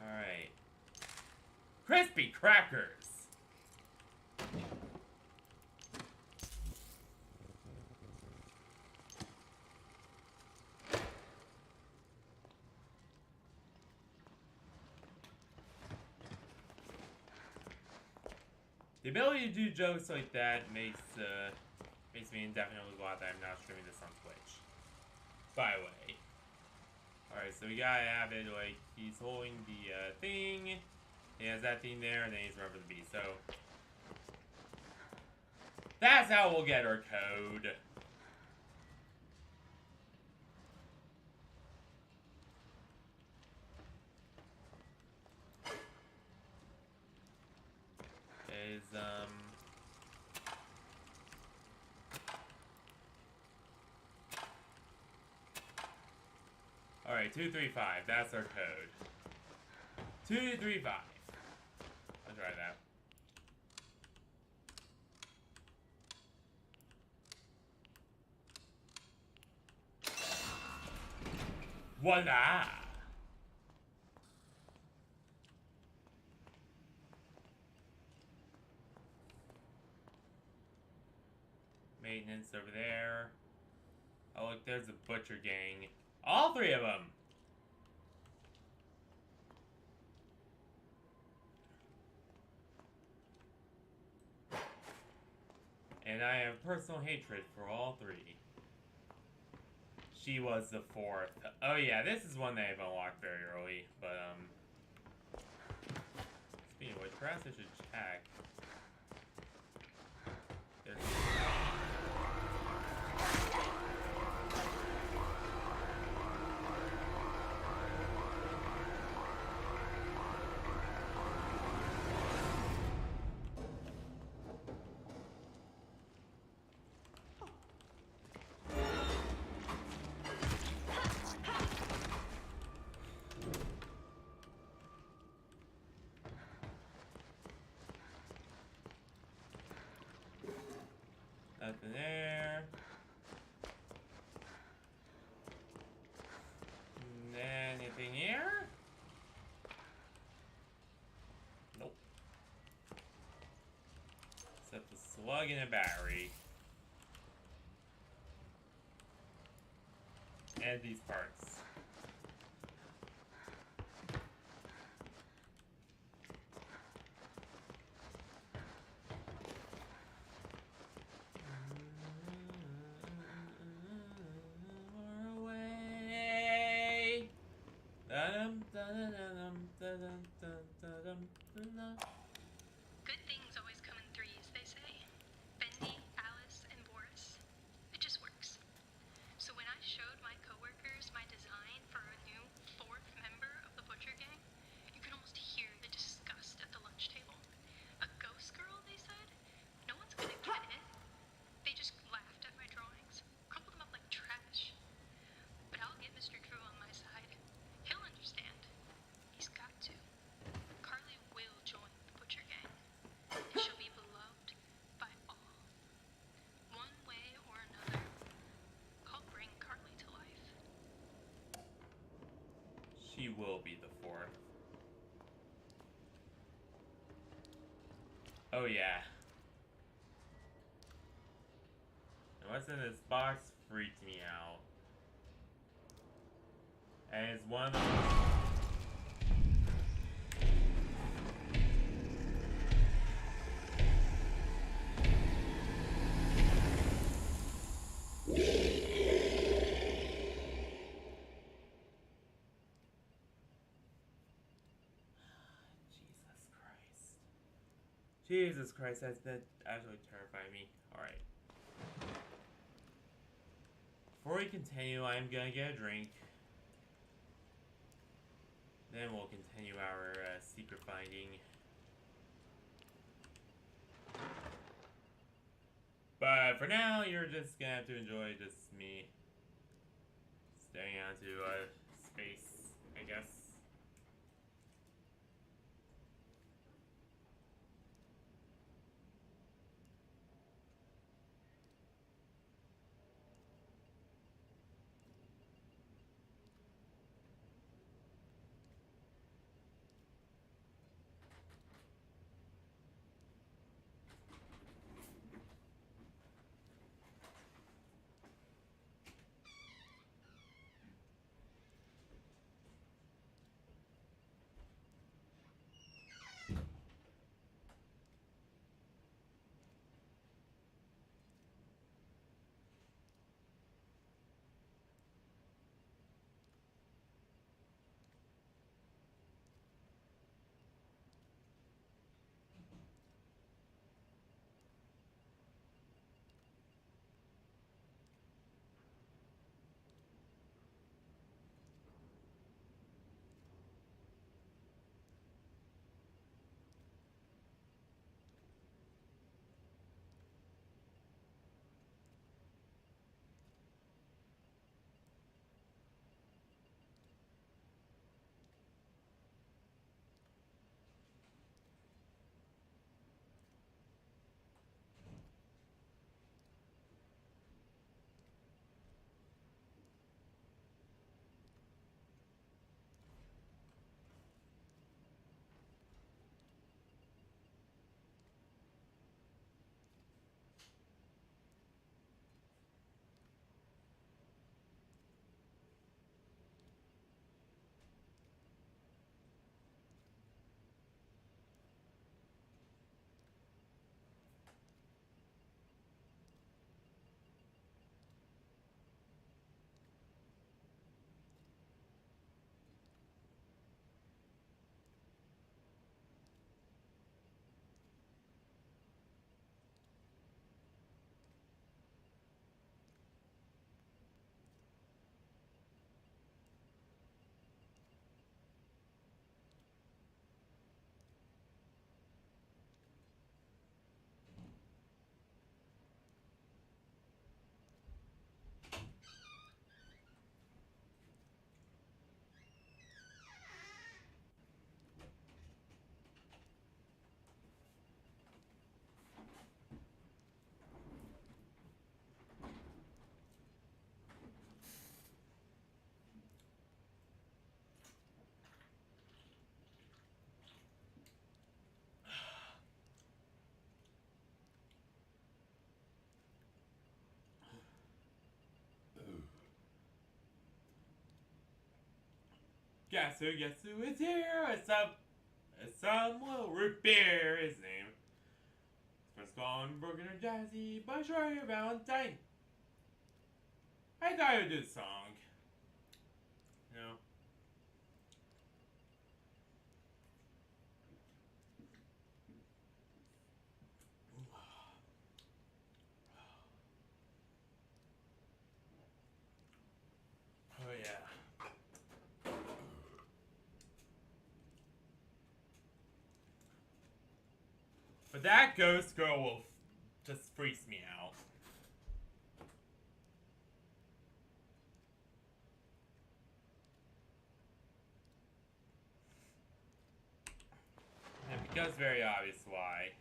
Alright. Crispy crackers! The ability to do jokes like that makes me indefinitely glad that I'm not streaming this on Twitch. By the way. Alright, so we gotta have it like he's holding the thing. He has that thing there, and then he's running for the beast. So that's how we'll get our code. Is Alright, 235. That's our code. 235. I'll try that. Voila! Maintenance over there. Oh look, there's the butcher gang. All three of them! And I have personal hatred for all three. She was the fourth. Oh yeah, this is one that I've unlocked very early, but speaking of which, perhaps I should check. There's nothing there. Anything here? Nope. Except a slug and a battery. And these parts. Good things always come in threes, they say. Bendy, Alice, and Boris. It just works. So when I showed my coworkers my design for a new fourth member of the Butcher Gang, you could almost hear the disgust at the lunch table. A ghost girl, they said? No one's gonna get it. They just laughed at my drawings, crumpled them up like trash. But I'll get Mr. Drew on my side. He'll understand. He's got to. Carly will join the Butcher Gang. And she'll be beloved by all. One way or another, I'll bring Carly to life. She will be the fourth. Oh yeah. And what's in this box freaked me out. And it's one of the Jesus Christ, that actually terrified me. Alright. Before we continue, I'm gonna get a drink. Then we'll continue our secret finding. But for now, you're just gonna have to enjoy just me staring out into space, I guess. Guess who is here? Some little root beer, his name. First calling broken or jazzy, but sure your Valentine. I thought I would do the song. You know. Oh yeah. But that ghost girl will just freaks me out. And it becomes very obvious why.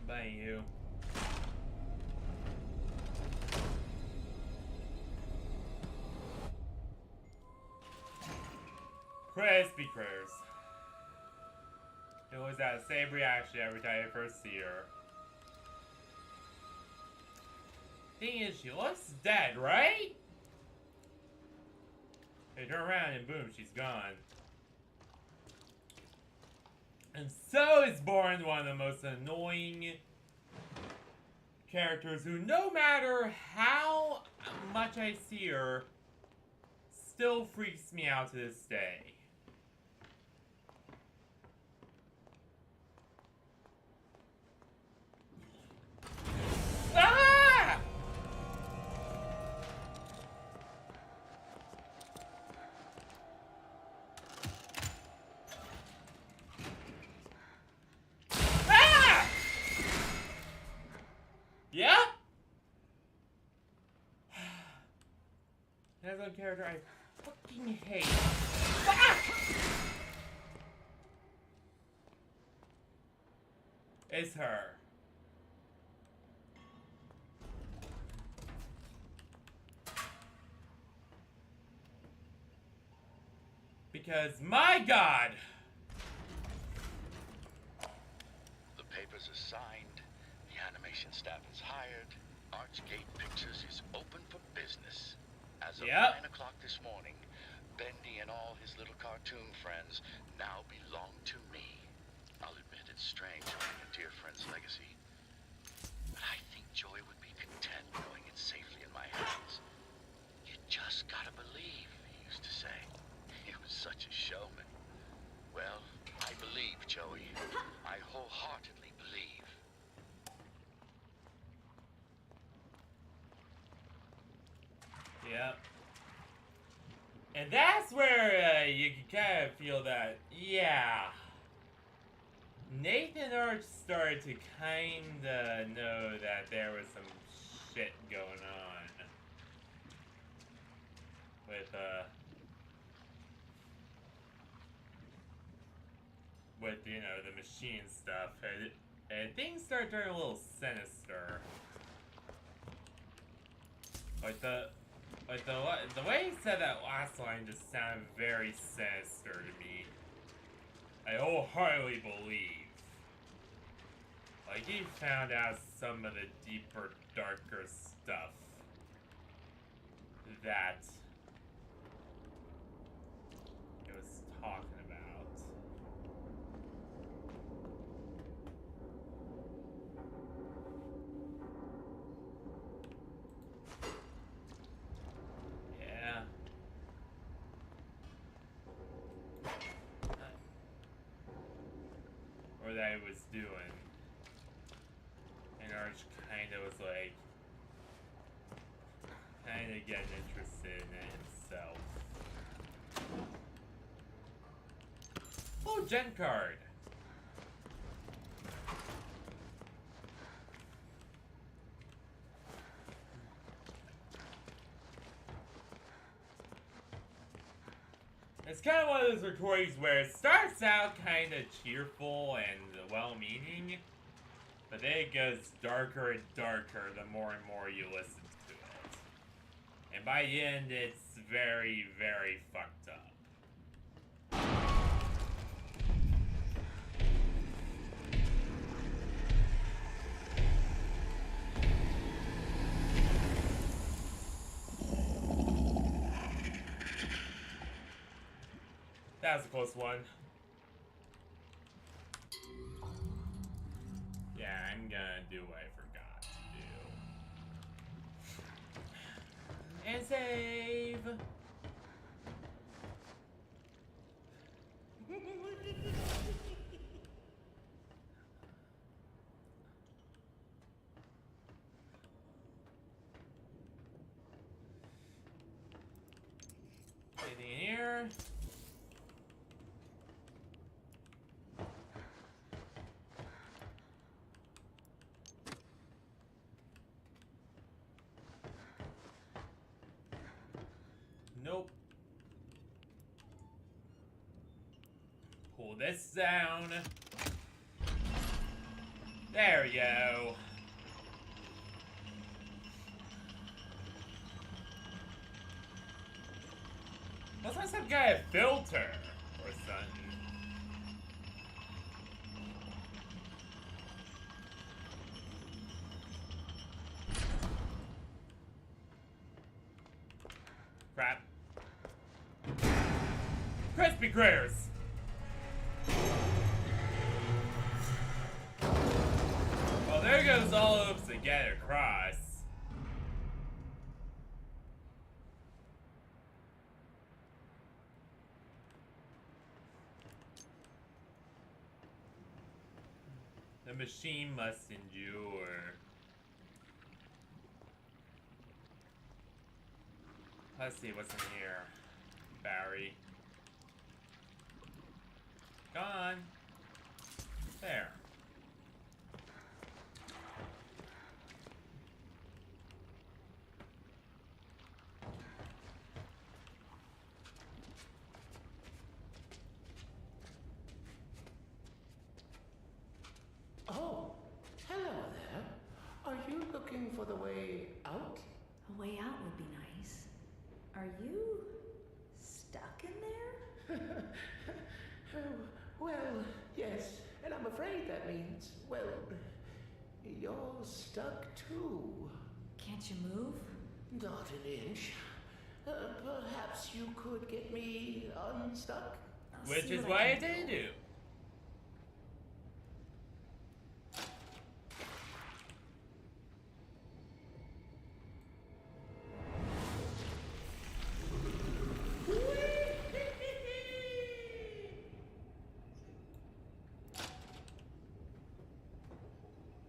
By you. Crispy critters. It always has the same reaction every time I first see her. Thing is, she looks dead, right? They turn around and boom, she's gone. And so is born one of the most annoying characters who, no matter how much I see her, still freaks me out to this day. Ah! Ah! Yeah? That's one character I fucking hate. Fuck! It's her. Because, my God! The papers are signed, the animation staff is hired, Archgate Pictures is open for business. As of 9 o'clock this morning, Bendy and all his little cartoon friends now belong to me. I'll admit it's strange owning a dear friend's legacy, but I think Joy would be content knowing it's safely in my hands. You just gotta believe, he used to say. He was such a showman. Well, I believe, Joey. I wholeheartedly believe. Yep. And that's where you can kind of feel that, yeah, Nathan Arch started to kind of know that there was some shit going on with you know, the machine stuff, and things started turning a little sinister. The way he said that last line just sounded very sinister to me. I wholeheartedly believe. Like, he found out some of the deeper, darker stuff that he was talking about. Yeah. Or that he was doing. And Arch kinda was like, kinda getting interested in it himself. Oh, Gen card! It's kind of one of those recordings where it starts out kind of cheerful and well-meaning, but then it goes darker and darker the more and more you listen to it. And by the end, it's very, very fucked up. that was a close one. Yeah, I'm gonna do what I forgot to do. And save! Anything in here? Nope. Pull this down. There we go. Must have some kind of filter or something. Crap. Crispy critters! Well, there goes all of us to get across. The machine must endure. Let's see what's in here. Barry. Gone. There. Oh, hello there. Are you looking for the way out? A way out would be nice. Are you stuck in there? Well, yes, and I'm afraid that means, well, you're stuck too. Can't you move? Not an inch. Perhaps you could get me unstuck? Which is what I did do.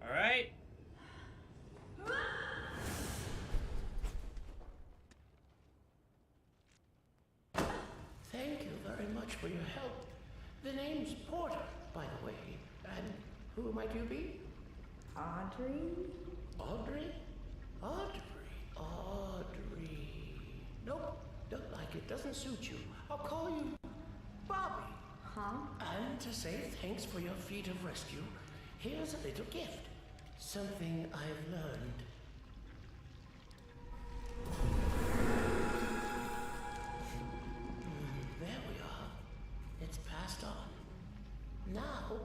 Alright. Thank you very much for your help. The name's Porter, by the way. And who might you be? Audrey? Audrey? Audrey. Nope, don't like it. Doesn't suit you. I'll call you Bobby. Huh? And to say thanks for your feat of rescue, here's a little gift. Something I've learned. There we are. It's passed on. Now,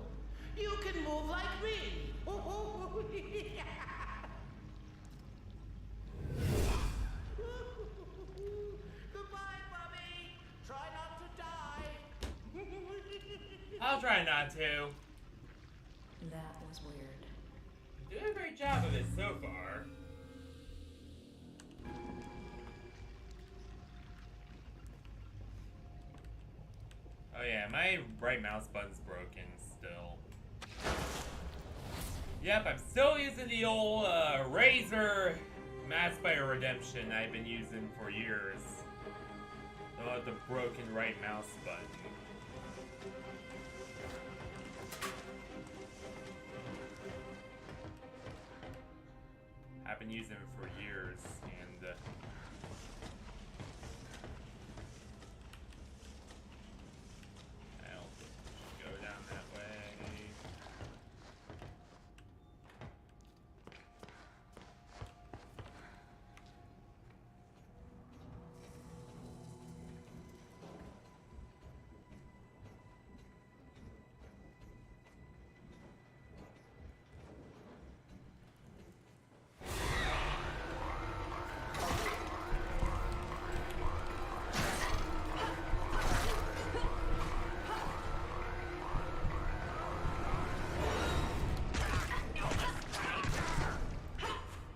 you can move like me. Goodbye, Bobby. Try not to die. I'll try not to. That was weird. You did a great job of it so far. Oh yeah, my right mouse button's broken still. Yep, I'm still using the old Razer Mass Player Redemption I've been using for years. The broken right mouse button. I've been using it for years, and I don't think we should go down that way.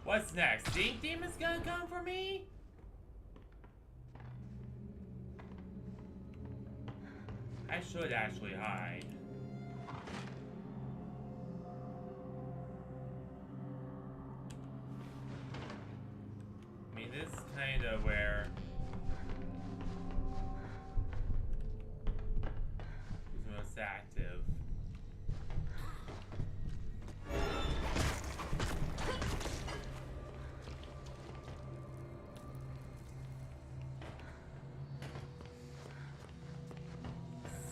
What's next? The ink demon's gonna come for me? I should actually hide. I mean, this is kind of where it's most active.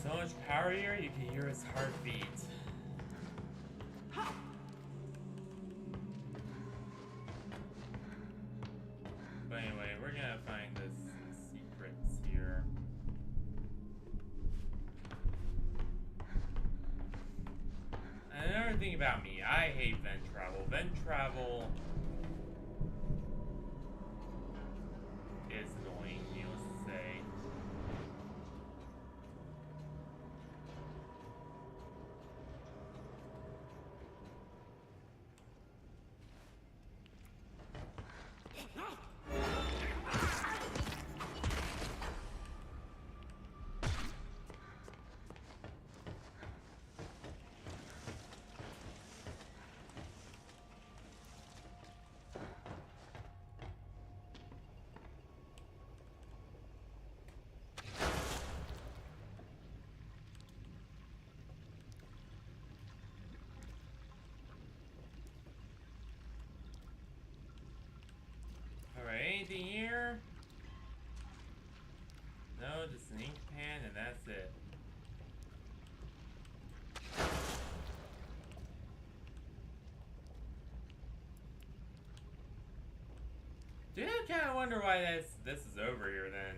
So much power here, you can hear his heartbeat. But anyway, we're gonna find this secrets here. Another thing about me, I hate vent travel. Vent travel is annoying, needless to say. Alright, anything here? No, just an ink pan and that's it. Do you kind of wonder why this is over here then?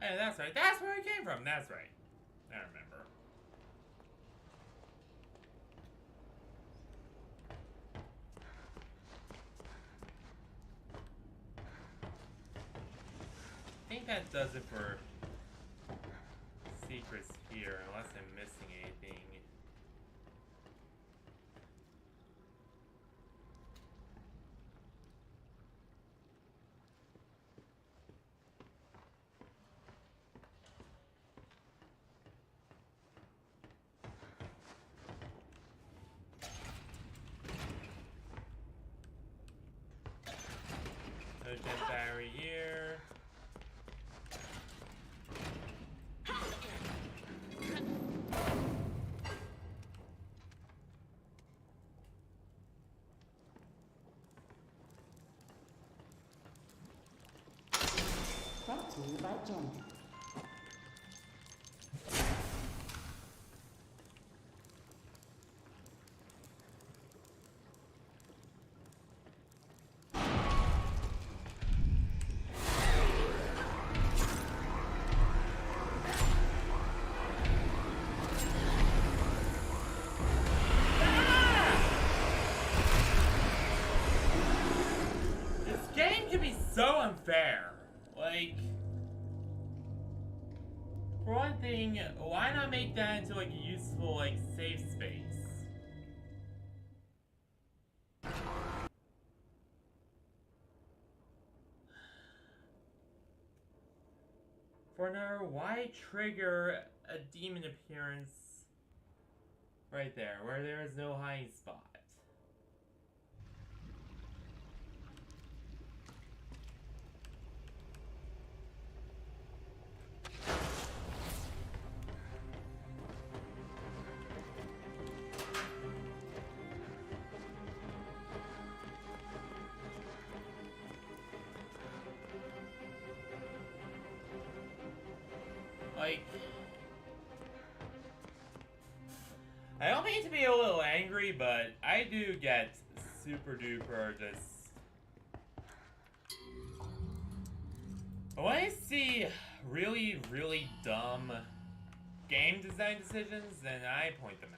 Hey, that's right. That's where it came from. That's right. I remember. I think that does it for secrets here, unless I'm missing anything. No jet battery here. Brought to you by Bendy. This game can be so unfair. Like, for one thing, why not make that into like a useful like safe space? For another, why trigger a demon appearance right there, where there is no hiding spot? Like, I don't mean to be a little angry, but I do get super duper just... But when I see really, really dumb game design decisions, then I point them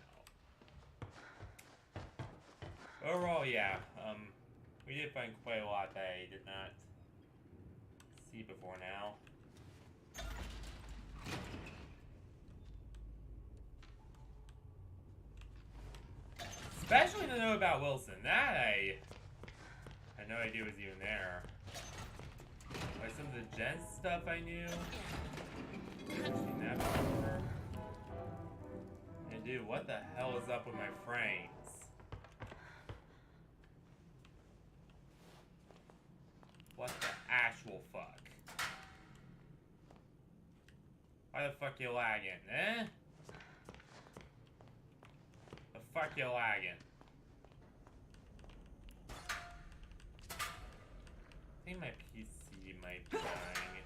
out. Overall, yeah, we did find quite a lot that I did not see before now. Especially to know about Wilson. That I had no idea was even there. Like some of the Gen stuff I knew. I've seen that before. And dude, what the hell is up with my frames? What the actual fuck? Why the fuck you lagging, eh? The fuck you lagging? I think my PC might be dying.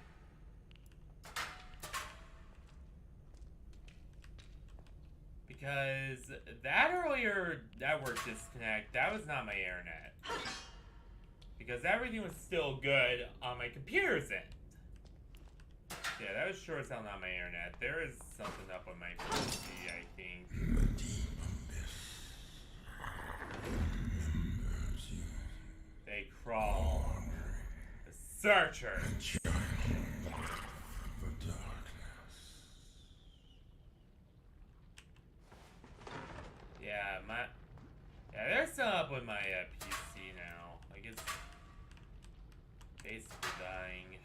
Because that earlier network disconnect, that was not my internet. Because everything was still good on my computer's end. Yeah, that was sure as hell not my internet. There is something up with my PC, I think. They crawl. The searchers. Yeah, there's something up with my PC now. Like it's basically dying.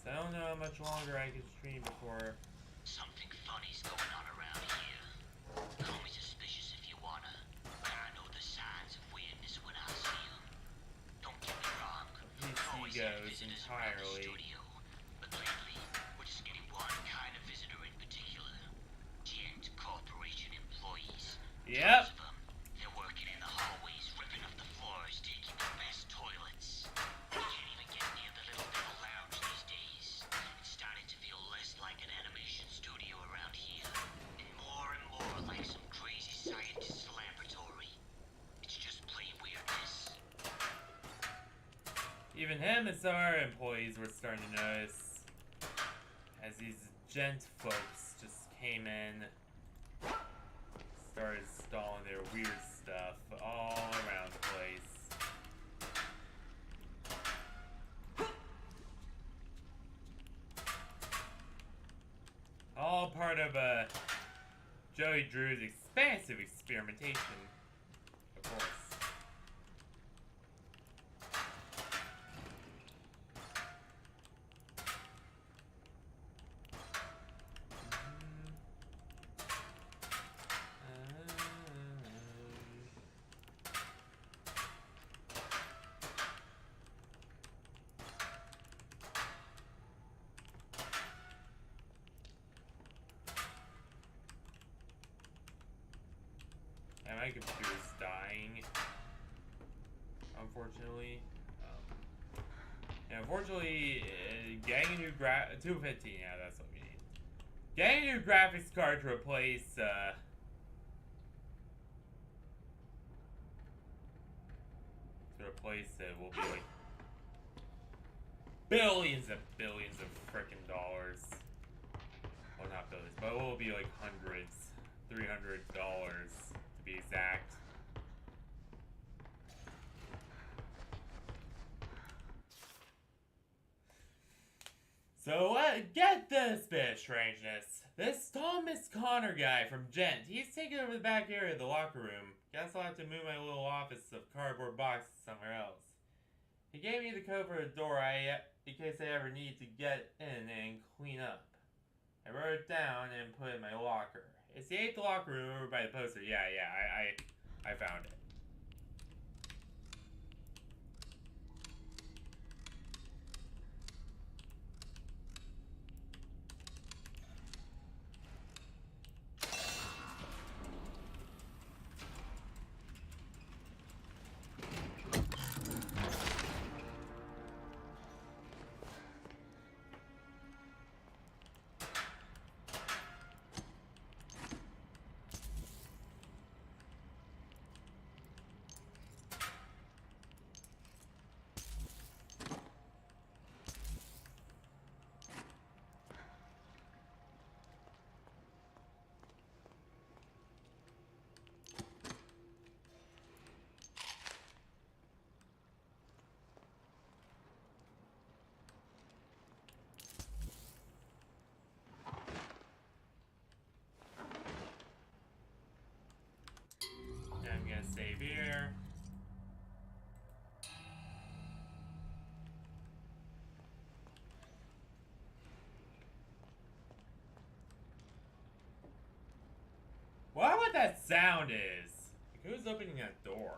So I don't know how much longer I can stream before. Something funny's going on around here. Call me suspicious if you wanna, but I know the signs of weirdness when I see them. Don't get me wrong. PC goes entirely. Studio, but lately we're just getting one kind of visitor in particular. Gent Corporation employees. Yep. They're working in the hallways, ripping up the floors, taking the best toilets. You can't even get near the little devil lounge these days. It's starting to feel less like an animation studio around here, and more like some crazy scientist's laboratory. It's just plain weirdness. Even him and some of our employees were starting to notice as these gent folks just came in, started installing their weird stuff all around the place. All part of Joey Drew's expansive experimentation, of course. And my computer's dying, unfortunately. And unfortunately, getting a new 215, yeah, that's what we need. Getting a new graphics card to replace, it will be like billions of frickin' dollars. Well, not billions, but it will be like hundreds, $300 to be exact. So, get this bit of strangeness. This Thomas Connor guy from Gent, he's taking over the back area of the locker room. Guess I'll have to move my little office of cardboard boxes somewhere else. He gave me the code for the door in case I ever need to get in and clean up. I wrote it down and put it in my locker. It's the 8th locker room over by the poster. Yeah, I found it. save here. Why what that sound is? Like, who's opening that door?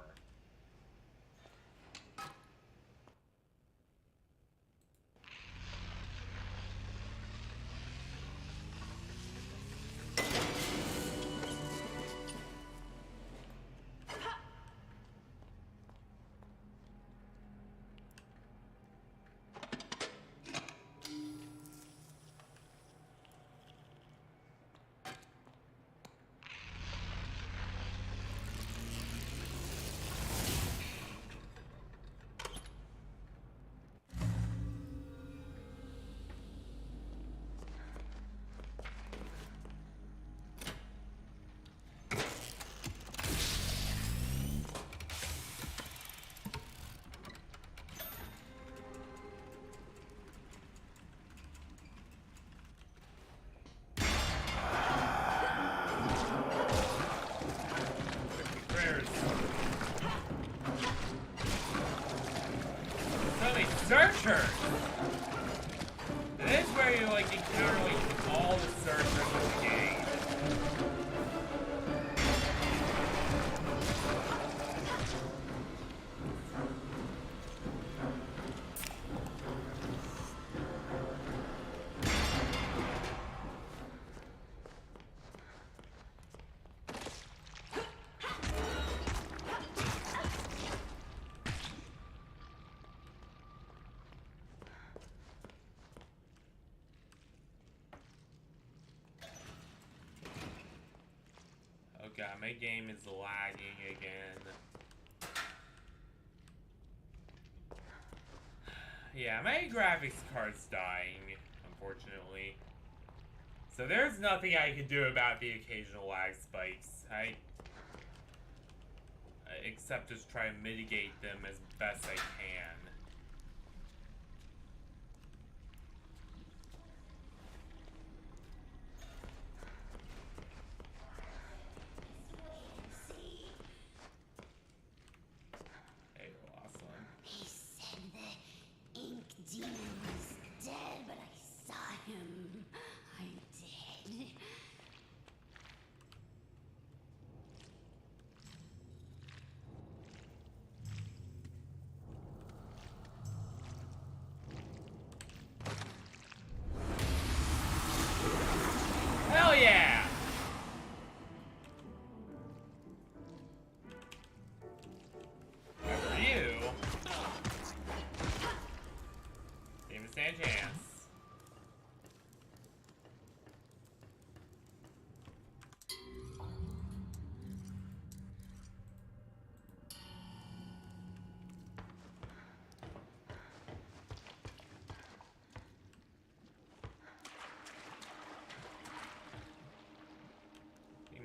Searchers! This is where you like encounter like all the searchers in the game. Oh god, my game is lagging again. Yeah, my graphics card's dying, unfortunately. So there's nothing I can do about the occasional lag spikes. Except just try and mitigate them as best I can. Hell yeah! For you, give us a chance.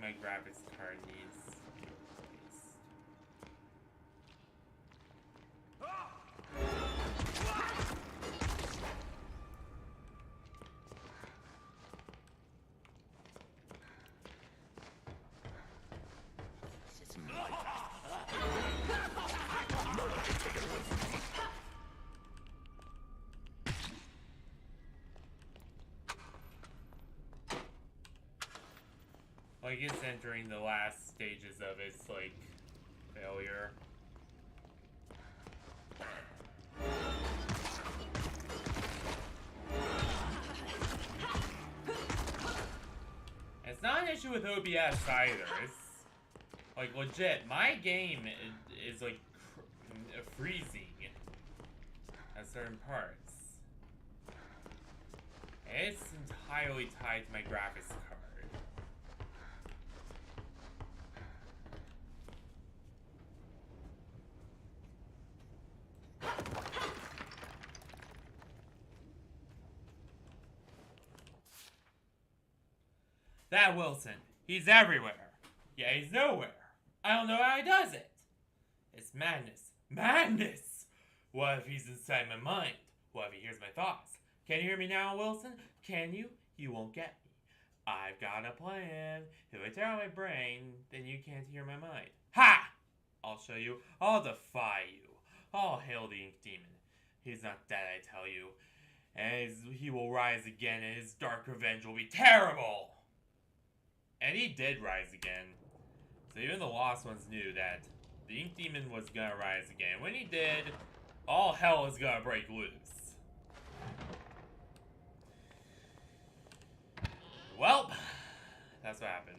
My graphics card needs space. Like, it's entering the last stages of its, like, failure. It's not an issue with OBS either. It's, like, legit. My game is like, freezing at certain parts. And it's entirely tied to my graphics card. That Wilson, he's everywhere. Yeah, he's nowhere. I don't know how he does it. It's madness. Madness! What if he's inside my mind? What if he hears my thoughts? Can you hear me now, Wilson? Can you? You won't get me. I've got a plan. If I tear out my brain, then you can't hear my mind. Ha! I'll show you. I'll defy you. All hail the Ink Demon. He's not dead, I tell you. And he will rise again, and his dark revenge will be terrible! And he did rise again. So even the Lost Ones knew that the Ink Demon was gonna rise again. When he did, all hell is gonna break loose. Well, that's what happened.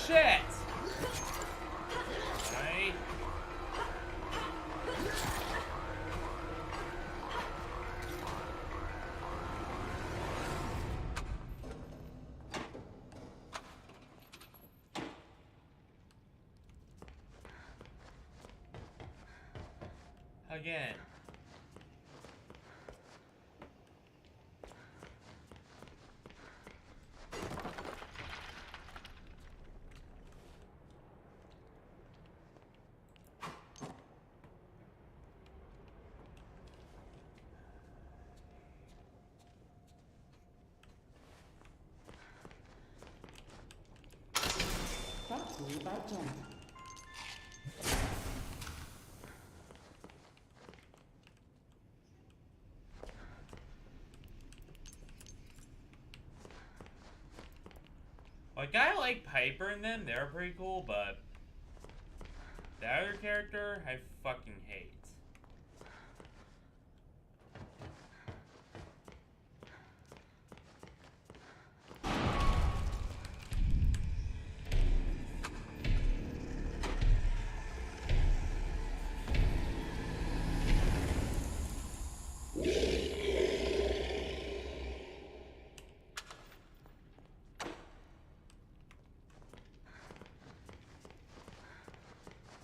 Shit! Right. Again. Brought to you by Jen. Like, I like Piper and them, they're pretty cool, but the other character, I fucking hate.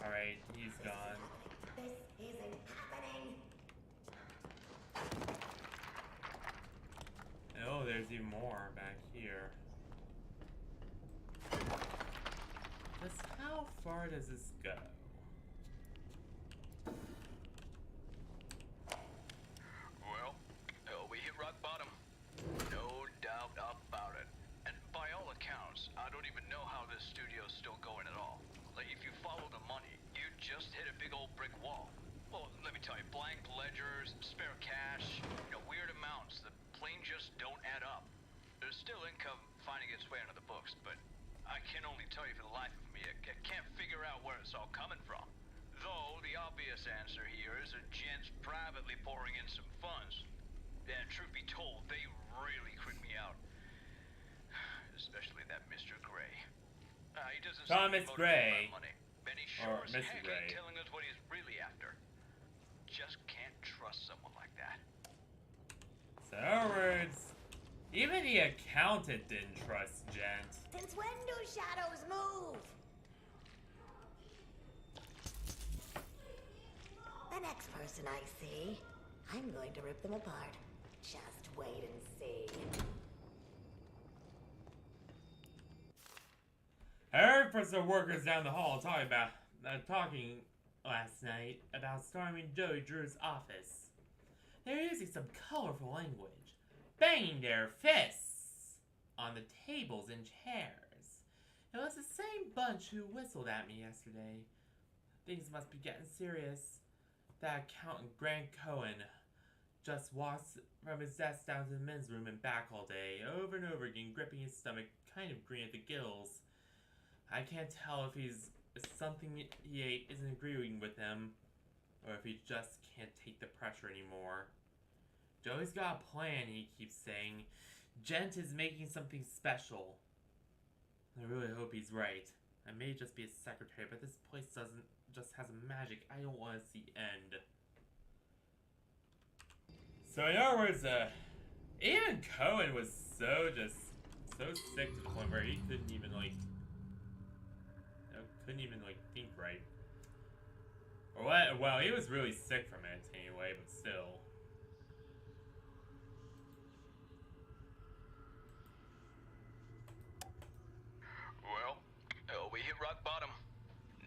Alright, he's gone. This isn't happening. Oh, there's even more back here. Just how far does this go? Well, we hit rock bottom. No doubt about it. And by all accounts, I don't even know how this studio's still going at all. Like, if you follow the money, you just hit a big old brick wall. Well, let me tell you, blank ledgers, spare cash, weird amounts that plain just don't add up. There's still income finding its way into the books, but I can only tell you for the life of me, I can't figure out where it's all coming from. Though, the obvious answer here is a gent's privately pouring in some funds. And truth be told, they really creep me out. Especially that Mr. Gray. He doesn't Thomas seem Gray. motivated by money. And he sure Or as Mr. heck Gray. ain't telling us what he's really after. Just can't trust someone like that. So, in other words, even the accountant didn't trust Gent. Since when do shadows move? The next person I see, I'm going to rip them apart. Just wait and see. I heard from some workers down the hall talking last night about storming Joey Drew's office. They're using some colorful language, banging their fists on the tables and chairs. It was the same bunch who whistled at me yesterday. Things must be getting serious. That accountant Grant Cohen just walks from his desk down to the men's room and back all day, over and over again, gripping his stomach, kind of green at the gills. I can't tell if something he ate isn't agreeing with him, or if he just can't take the pressure anymore. Joey's got a plan, he keeps saying. Gent is making something special. I really hope he's right. I may just be a secretary, but this place just has a magic I don't want to see end. So in other words, even Cohen was so sick to the point where he couldn't even think right. Or what? Well, he was really sick from it anyway, but still. Well, we hit rock bottom.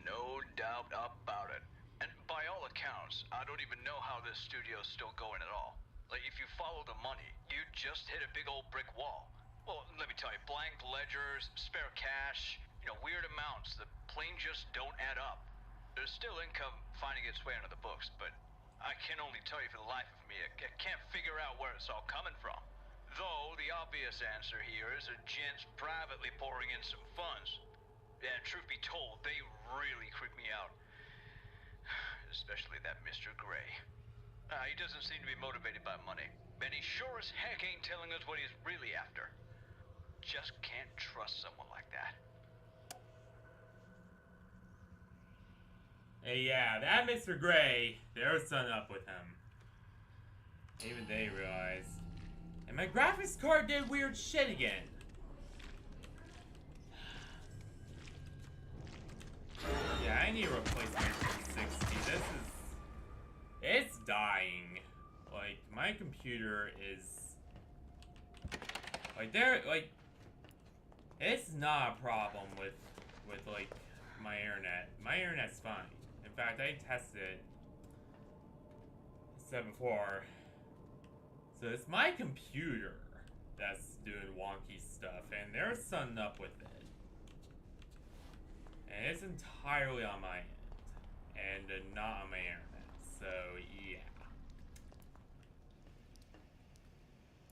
No doubt about it. And by all accounts, amounts, I don't even know how this studio's still going at all. Like, if you follow the money, you just hit a big old brick wall. Well, let me tell you, blank ledgers, spare cash, weird amounts that plain just don't add up. There's still income finding its way into the books, but I can only tell you for the life of me, I can't figure out where it's all coming from. Though, the obvious answer here is a gent's privately pouring in some funds. Yeah, truth be told, they really creep me out. Especially that Mr. Gray. He doesn't seem to be motivated by money, and he sure as heck ain't telling us what he's really after. Just can't trust someone like that. Hey, yeah, that Mr. Gray, they're son up with him. Even they realize. And my graphics card did weird shit again. Yeah, I need a replacement for 60. This is... It's dying. Like, my computer is... Like, it's not a problem with like, my internet. My internet's fine. In fact, I tested it. I said before. So it's my computer that's doing wonky stuff, and they're sunning up with it. And it's entirely on my end, and not on my internet. So, yeah.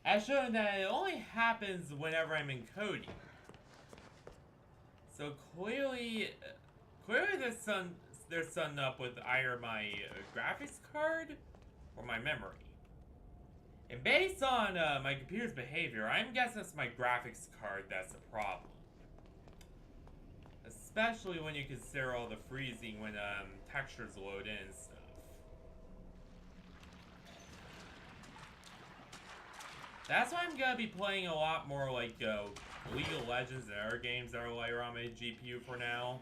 As shown that it only happens whenever I'm encoding. So clearly they're sunning up with either my graphics card or my memory. And based on my computer's behavior, I'm guessing it's my graphics card that's the problem. Especially when you consider all the freezing when textures load in and stuff. That's why I'm gonna be playing a lot more like League of Legends and other games that are later on my GPU for now.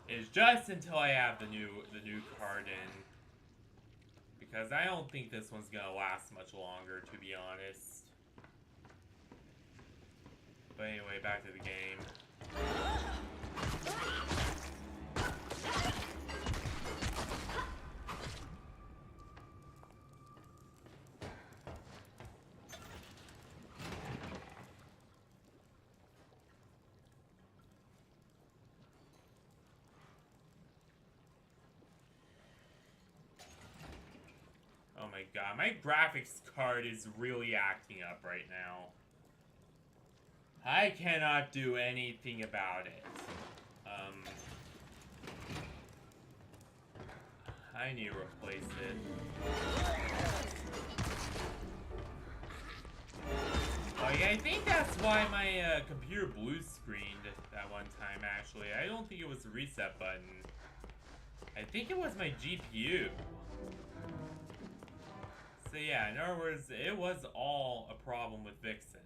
It's just until I have the new card in. Because I don't think this one's gonna last much longer, to be honest. But anyway, back to the game. Oh my god, my graphics card is really acting up right now. I cannot do anything about it. I need to replace it. Like, I think that's why my computer blue screened that one time, actually. I don't think it was the reset button. I think it was my GPU. So yeah, in other words, it was all a problem with Vixen.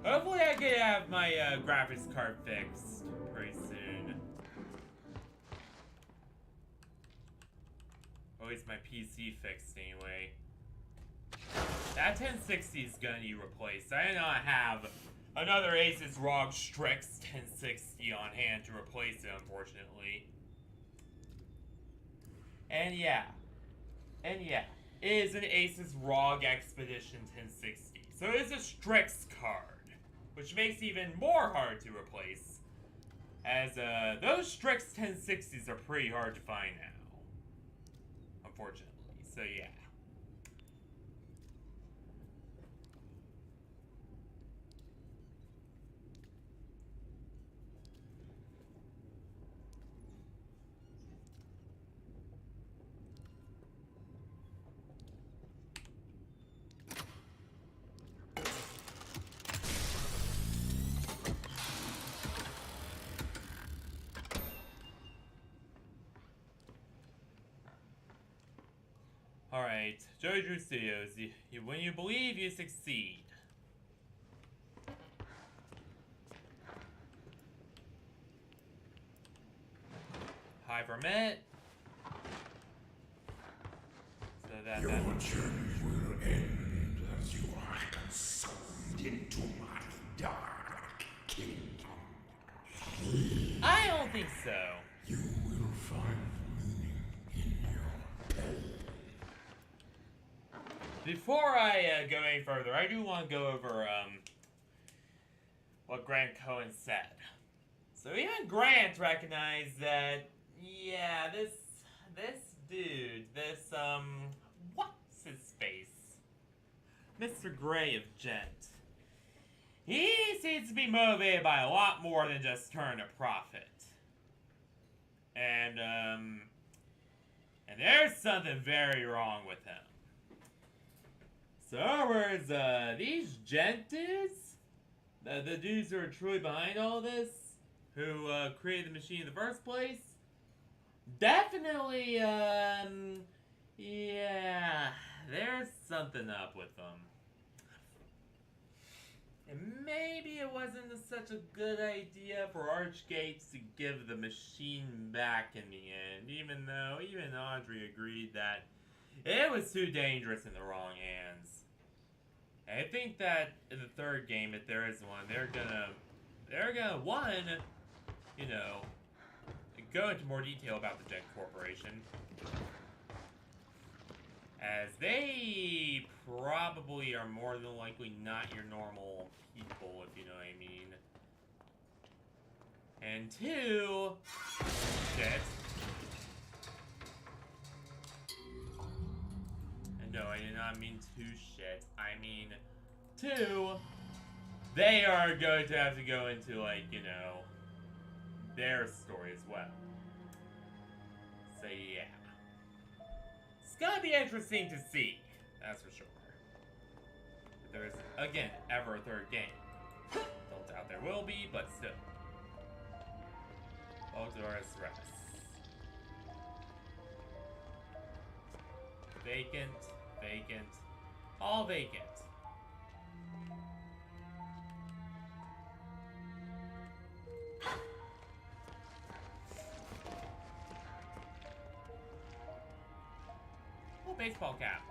Hopefully I can have my graphics card fixed pretty soon. Or at least my PC fixed anyway. That 1060 is gonna need replaced. I do not have another Asus ROG Strix 1060 on hand to replace it, unfortunately. And yeah. It is an Asus ROG Expedition 1060. So it is a Strix card. Which makes it even more hard to replace. As those Strix 1060s are pretty hard to find now. Unfortunately. So yeah. Alright, Joey Drew Studios, when you believe, you succeed. Hi for a minute. that. Your journey will end as you are consumed into my dark kingdom. I don't think so. You will find meaning in your pain. Before I go any further, I do want to go over what Grant Cohen said. So even Grant recognized that, yeah, this dude, what's his face? Mr. Gray of Gent. He seems to be motivated by a lot more than just turn a profit. And there's something very wrong with him. So in other words, these Gent dudes, the dudes who are truly behind all this, who created the machine in the first place, definitely, yeah, there's something up with them. And maybe it wasn't such a good idea for Archgates to give the machine back in the end, even though even Audrey agreed that it was too dangerous in the wrong hands. And I think that in the third game, if there is one, they're gonna one, you know, go into more detail about the Jet Corporation, as they probably are more than likely not your normal people, if you know what I mean. And two, shit. And no, I did not mean two shit. I mean two, they are going to have to go into, like, you know, their story as well. So yeah. It's gonna be interesting to see, that's for sure. If there is, again, ever a third game. Don't doubt there will be, but still. Odorous Rest. Vacant, vacant, all vacant. Oh, baseball cap.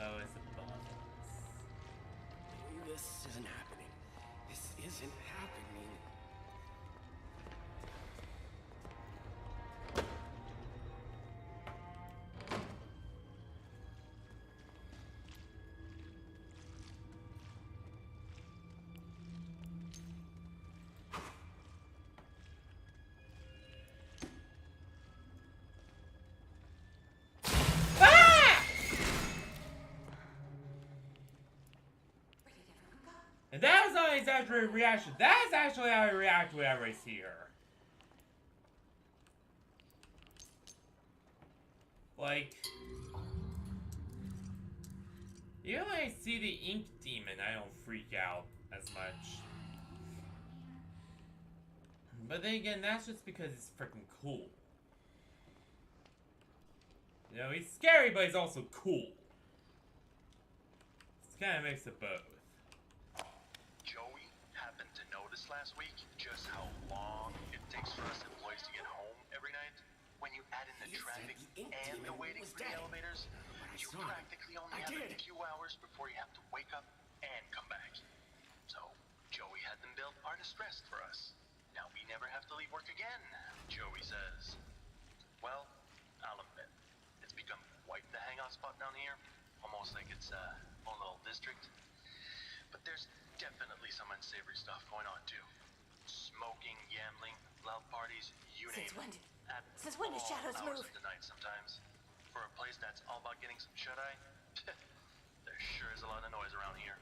Oh, it's a bus. This isn't happening. This isn't happening. And that was not an exaggerated reaction. That is actually how I react whenever I see her. Like, even when I see the Ink Demon, I don't freak out as much. But then again, that's just because he's freaking cool. You know, he's scary, but he's also cool. It's kind of a mix of both. Joey happened to notice last week just how long it takes for us employees to get home every night. When you add in the traffic and the waiting for the elevators, you practically only have a few hours before you have to wake up and come back. So, Joey had them build artist rest for us. Now we never have to leave work again, Joey says. Well, I'll admit, it's become quite the hangout spot down here. Almost like it's own little district. But there's definitely some unsavory stuff going on too. Smoking, gambling, loud parties, you name it. Since when do shadows move? Hours of the night sometimes. For a place that's all about getting some shut-eye, there sure is a lot of noise around here.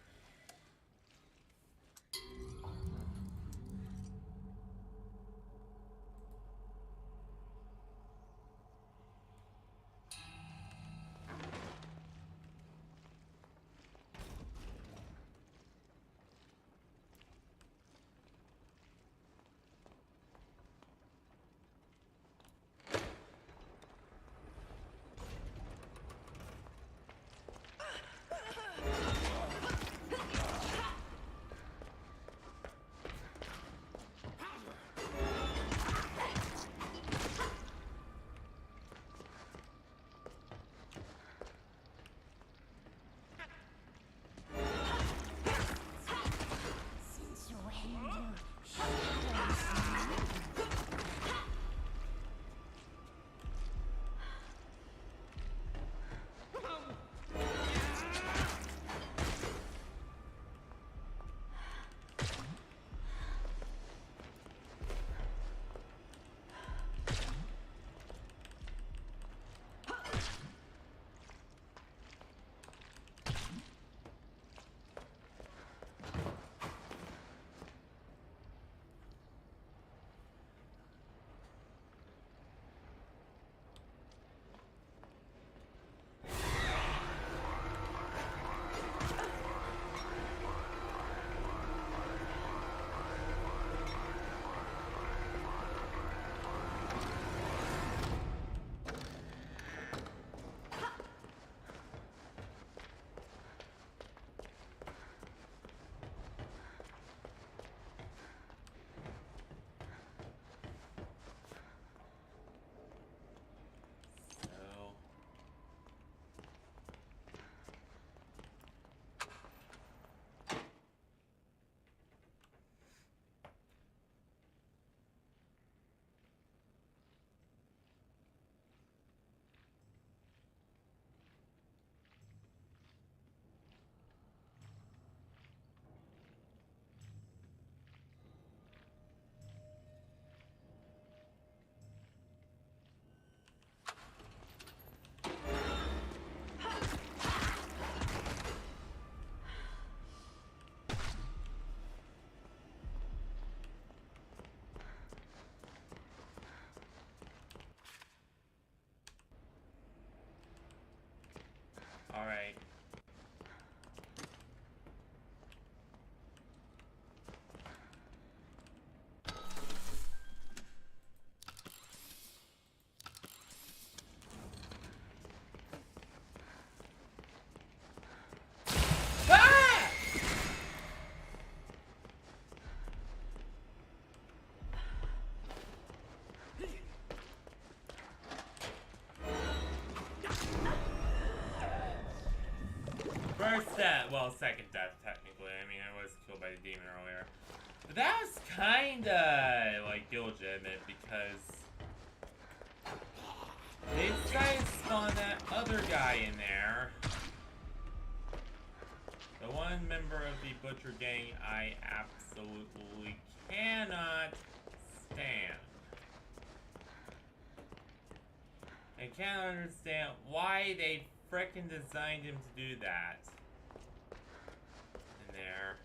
First death, well, second death, technically. I mean, I was killed by the demon earlier. But that was kinda, like, illegitimate because they decided to spawn that other guy in there. The one member of the Butcher Gang I absolutely cannot stand. I can't understand why they frickin' designed him to do that. In there.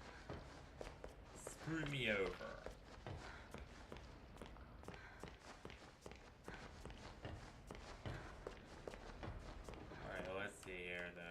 Screwed me over. Alright, let's see here though.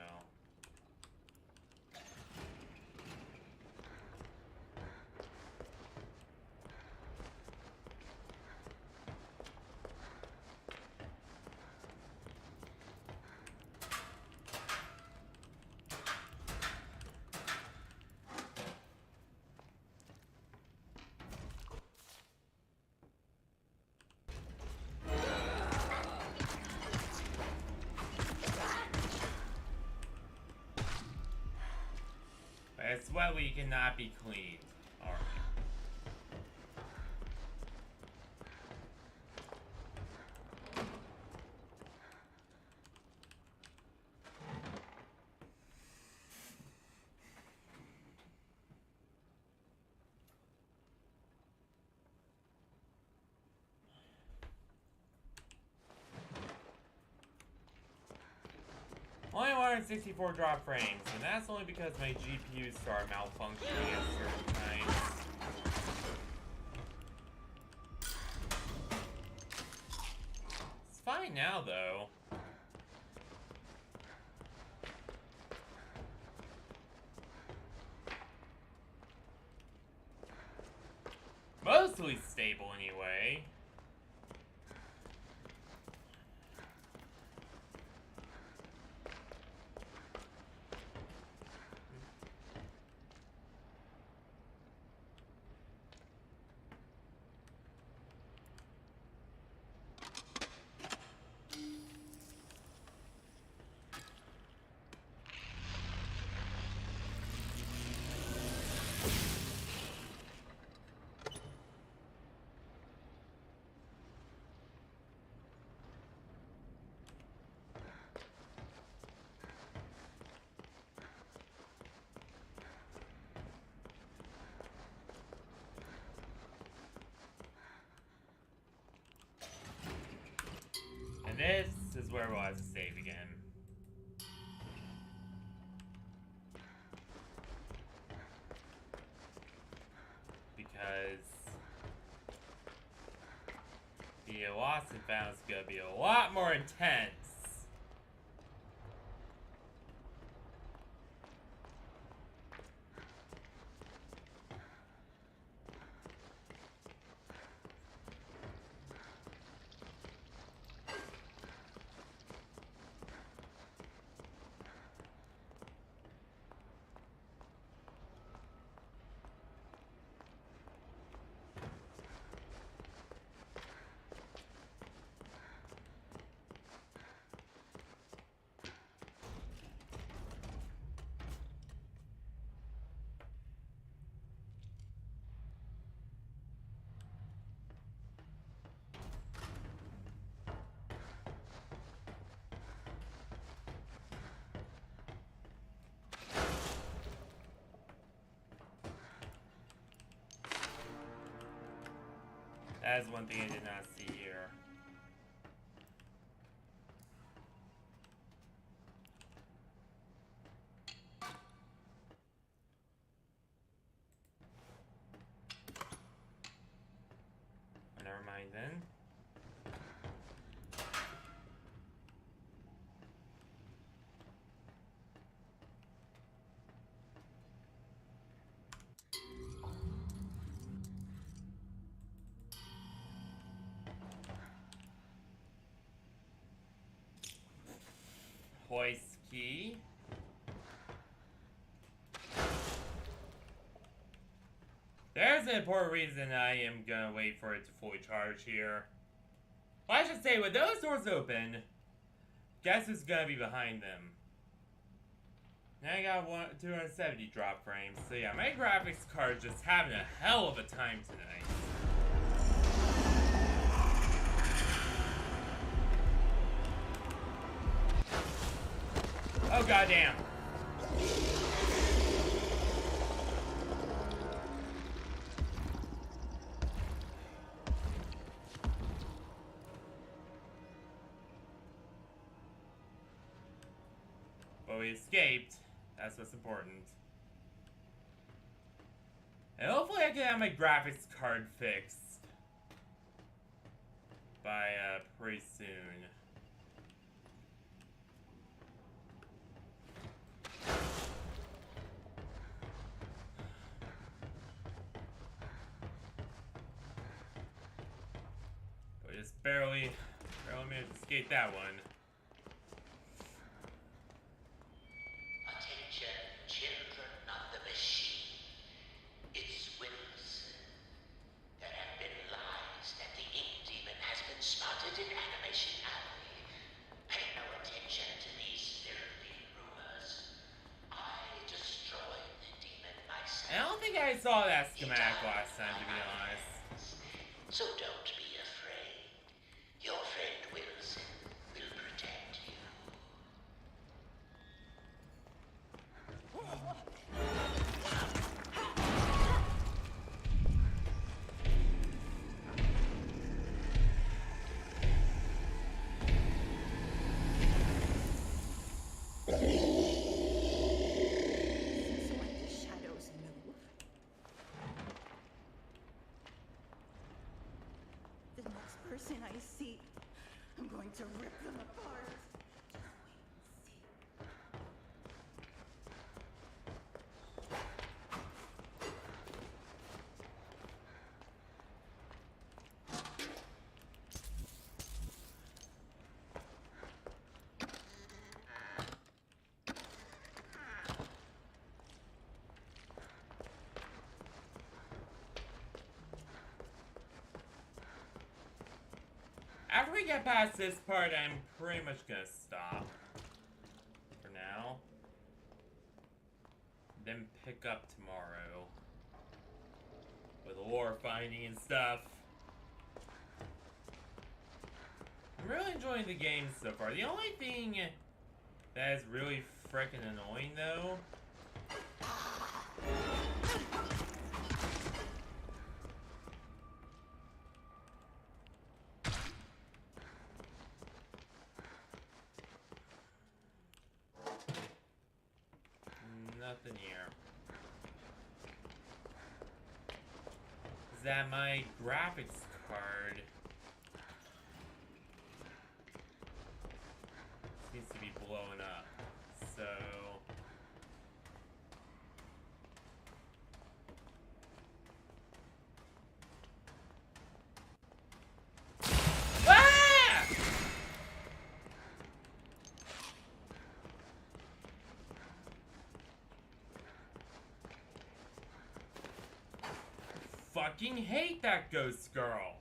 It's wet we cannot be cleaned. Alright. Only 164 drop frames, and that's only because my GPU started malfunctioning at certain times. It's fine now, though. Mostly stable, anyway. And this is where we'll have to save again. Because the lost and found is gonna be a lot more intense. That is one thing I did not see here. Never mind then. Hoist key. There's an important reason I am gonna wait for it to fully charge here. Well, I should say, with those doors open, guess who's gonna be behind them? Now I got 270 drop frames. So yeah, my graphics card just having a hell of a time tonight. Oh goddamn. But we escaped. That's what's important. And hopefully I can have my graphics card fixed by pretty soon. But we just barely managed to escape that one. I don't think I saw that schematic last time, to be honest. So don't be afraid. Your friend Wilson will protect you. Person I see, I'm going to rip them apart. After we get past this part, I'm pretty much gonna stop for now. Then pick up tomorrow with lore finding and stuff. I'm really enjoying the game so far. The only thing that is really freaking annoying though nothing here. Is that my graphics card seems to be blowing up. So fucking hate that ghost girl.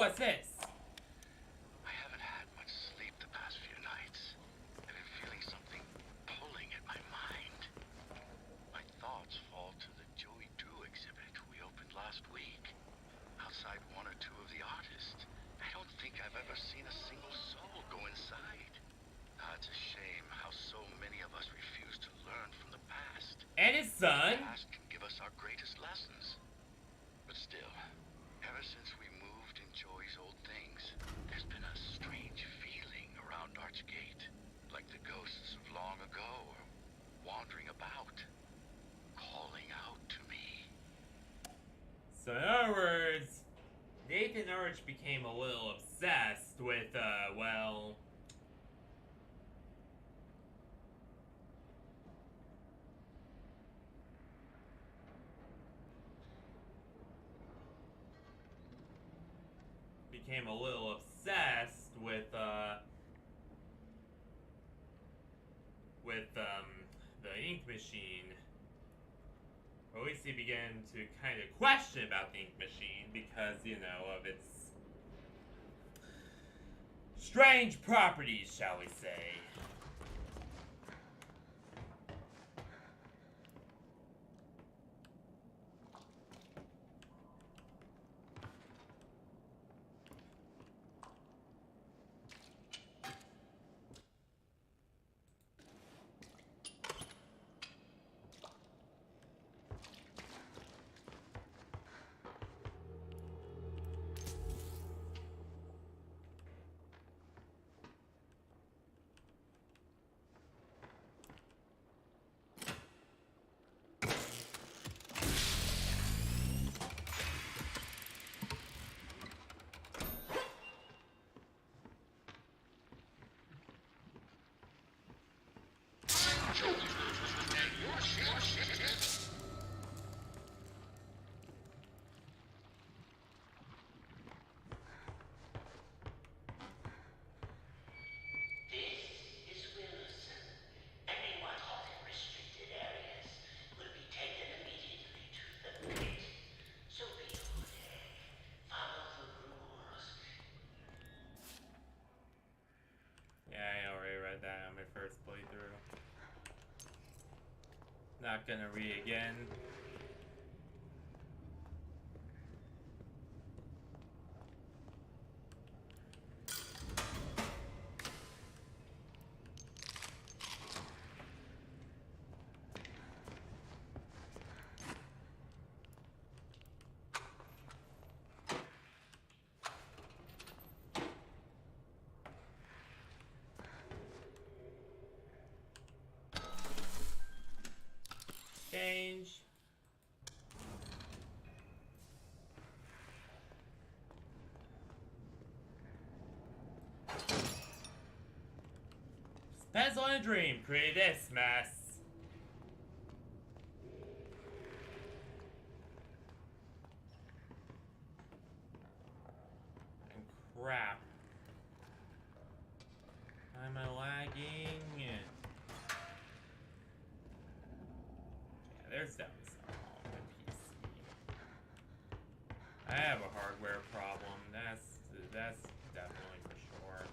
what's this? I haven't had much sleep the past few nights. I've been feeling something pulling at my mind. My thoughts fall to the Joey Drew exhibit we opened last week. Outside one or two of the artists. I don't think I've ever seen a single soul go inside. It's a shame how so many of us refuse to learn from the past. And his son. The past can give us our greatest lessons. But still, ever since we moved in Joey's old things, there's been a strange feeling around Archgate. Like the ghosts of long ago are wandering about, calling out to me. So in other words, Nathan Arch became a little obsessed with, well... became a little obsessed with the ink machine. Or at least he began to kind of question about the ink machine because, you know, of its strange properties, shall we say. That on my first playthrough. Not gonna read again. Change. Pencil and a dream created this mess. And crap. Am I lagging? Yeah, there's definitely something wrong with my PC. I have a hardware problem. That's definitely for sure.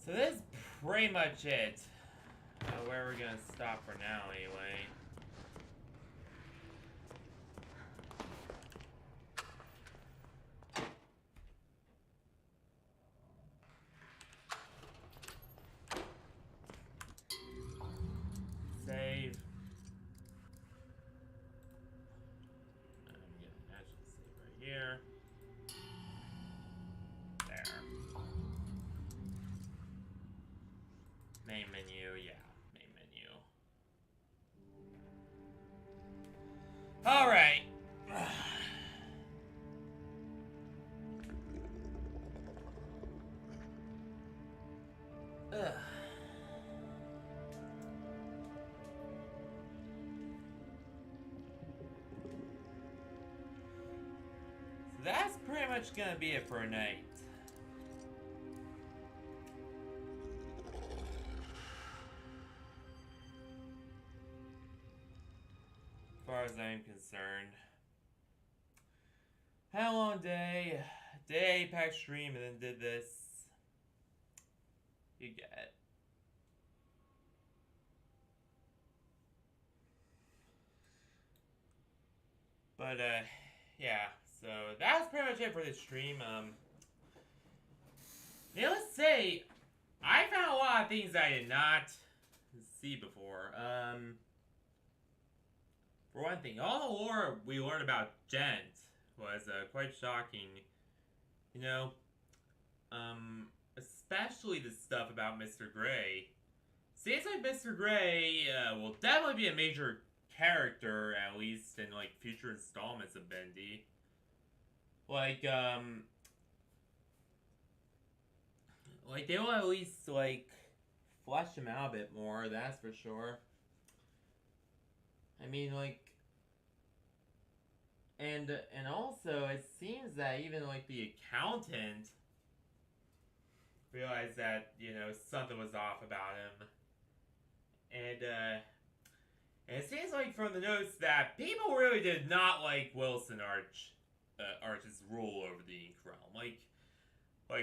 So this is pretty much it. Where we're gonna stop for now, anyway. Save. I'm gonna actually save right here. There. Main menu, yeah, main menu. that's pretty much gonna be it for tonight. As far as I'm concerned. Had a long day. Did Apex stream and then did this. You get it. But, yeah. So, that's pretty much it for this stream. Let's say, I found a lot of things I did not see before. For one thing, all the lore we learned about Gent was quite shocking. You know, especially the stuff about Mr. Gray. Seems like Mr. Gray will definitely be a major character, at least in like future installments of Bendy. Like they will at least like flesh him out a bit more, that's for sure. I mean, like, and also it seems that even like the accountant realized that, you know, something was off about him. And it seems like from the notes that people really did not like Wilson Arch's rule over the Ink Realm. Like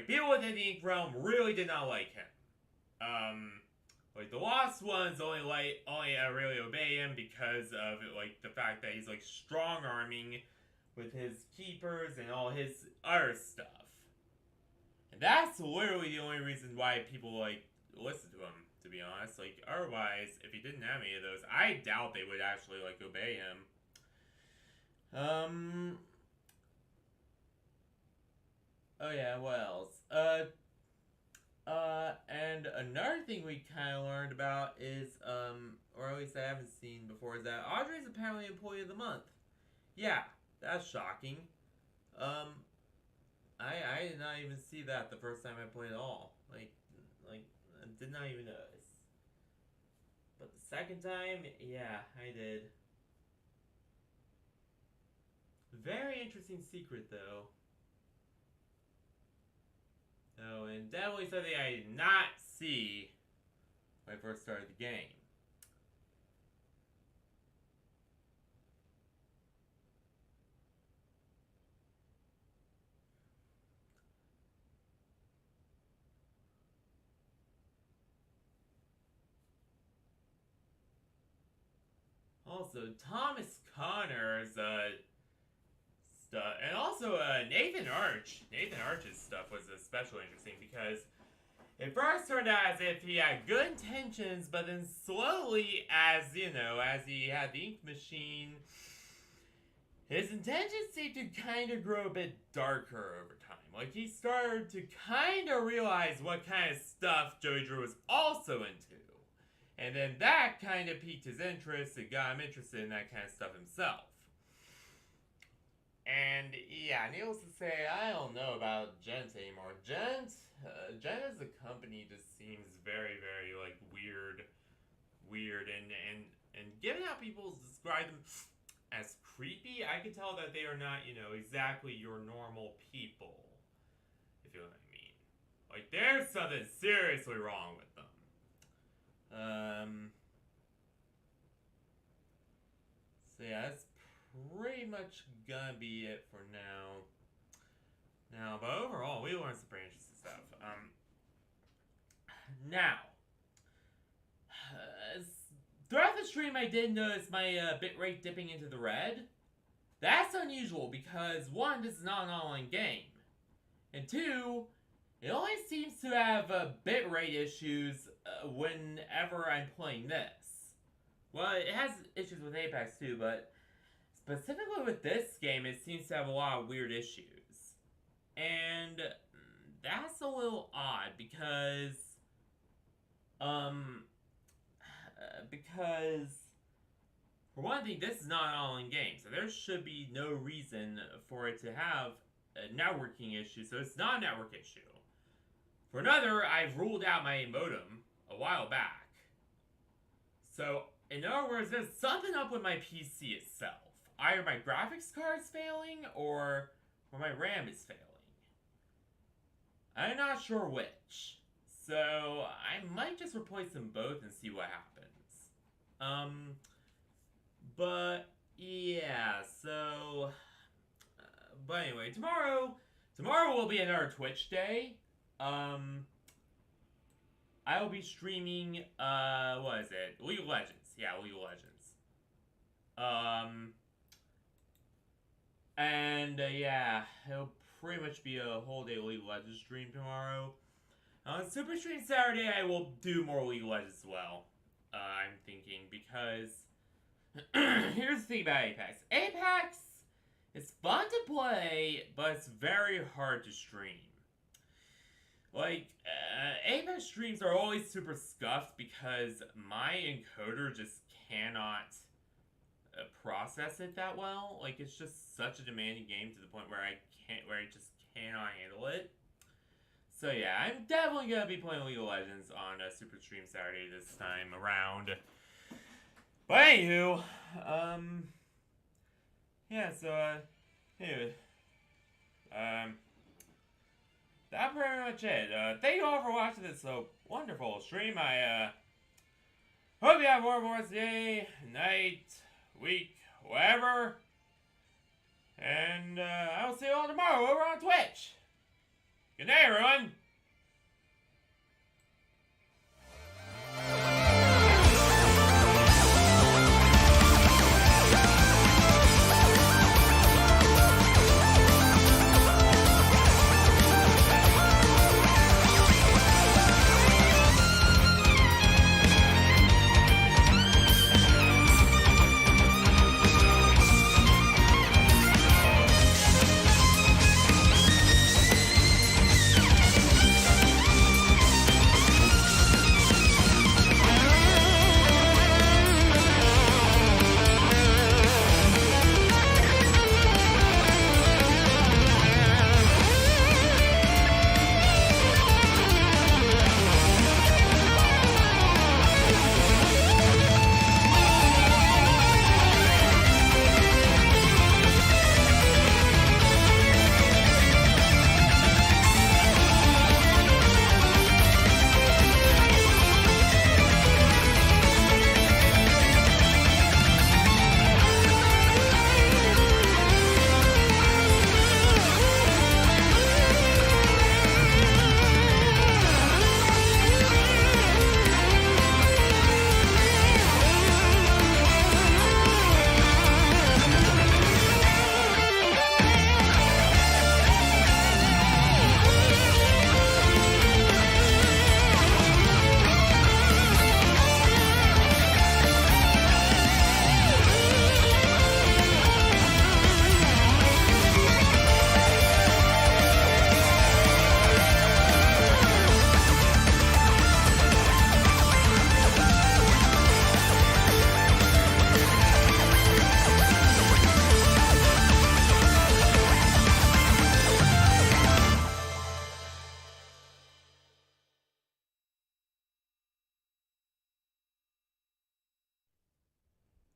people within the Ink Realm really did not like him. Like the Lost Ones only really obey him because of like the fact that he's like strong arming with his keepers and all his other stuff. And that's literally the only reason why people like listen to him, to be honest. Like otherwise, if he didn't have any of those, I doubt they would actually like obey him. Oh yeah, what else? And another thing we kind of learned about is, or at least I haven't seen before, is that Audrey's apparently Employee of the Month. Yeah, that's shocking. I did not even see that the first time I played at all. Like, I did not even notice. But the second time, yeah, I did. Very interesting secret, though. Oh, and definitely something I did not see when I first started the game. Also, Thomas Connor's stuff, and also Nathan Arch's stuff was especially interesting because it first turned out as if he had good intentions, but then slowly, as he had the ink machine, his intentions seemed to kind of grow a bit darker over time. Like, he started to kind of realize what kind of stuff Joey Drew was also into. And then that kind of piqued his interest and got him interested in that kind of stuff himself. And yeah, needless to say, I don't know about Gent anymore. Gent as a company just seems very, very like weird, and given how people describe them as creepy, I can tell that they are not, exactly your normal people, if you know what I mean. Like, there's something seriously wrong with them. So yeah, that's pretty much gonna be it for now. But overall, we learned some pretty interesting stuff. Now, throughout the stream, I did notice my bitrate dipping into the red. That's unusual because, one, this is not an online game. And two, it only seems to have bitrate issues whenever I'm playing this. Well, it has issues with Apex too, but specifically with this game, it seems to have a lot of weird issues. And that's a little odd because for one thing, this is not an online game, so there should be no reason for it to have a networking issue, so it's not a network issue. For another, I've ruled out my modem a while back. So, in other words, there's something up with my PC itself. Either my graphics card is failing, or or my RAM is failing. I'm not sure which. So I might just replace them both and see what happens. But yeah, so but anyway, tomorrow will be another Twitch day. I will be streaming what is it? League of Legends. Yeah, League of Legends. And yeah, it'll pretty much be a whole day League of Legends stream tomorrow. On Super Stream Saturday, I will do more League of Legends as well. I'm thinking, because here's the thing about Apex. Apex is fun to play, but it's very hard to stream. Like, Apex streams are always super scuffed because my encoder just cannot process it that well. Like, it's just such a demanding game to the point where I just cannot handle it. So yeah, I'm definitely gonna be playing League of Legends on Super Stream Saturday this time around. But anywho, yeah, so anyway, that's pretty much it. Thank you all for watching this wonderful stream. I hope you have a wonderful day, night, week, whatever. And I will see you all tomorrow over on Twitch. Good night, everyone.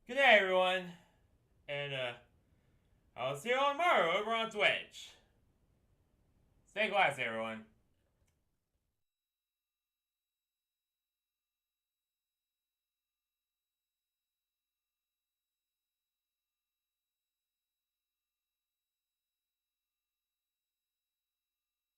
Good day, everyone, and I'll see you all tomorrow over on Twitch. Stay classy, everyone.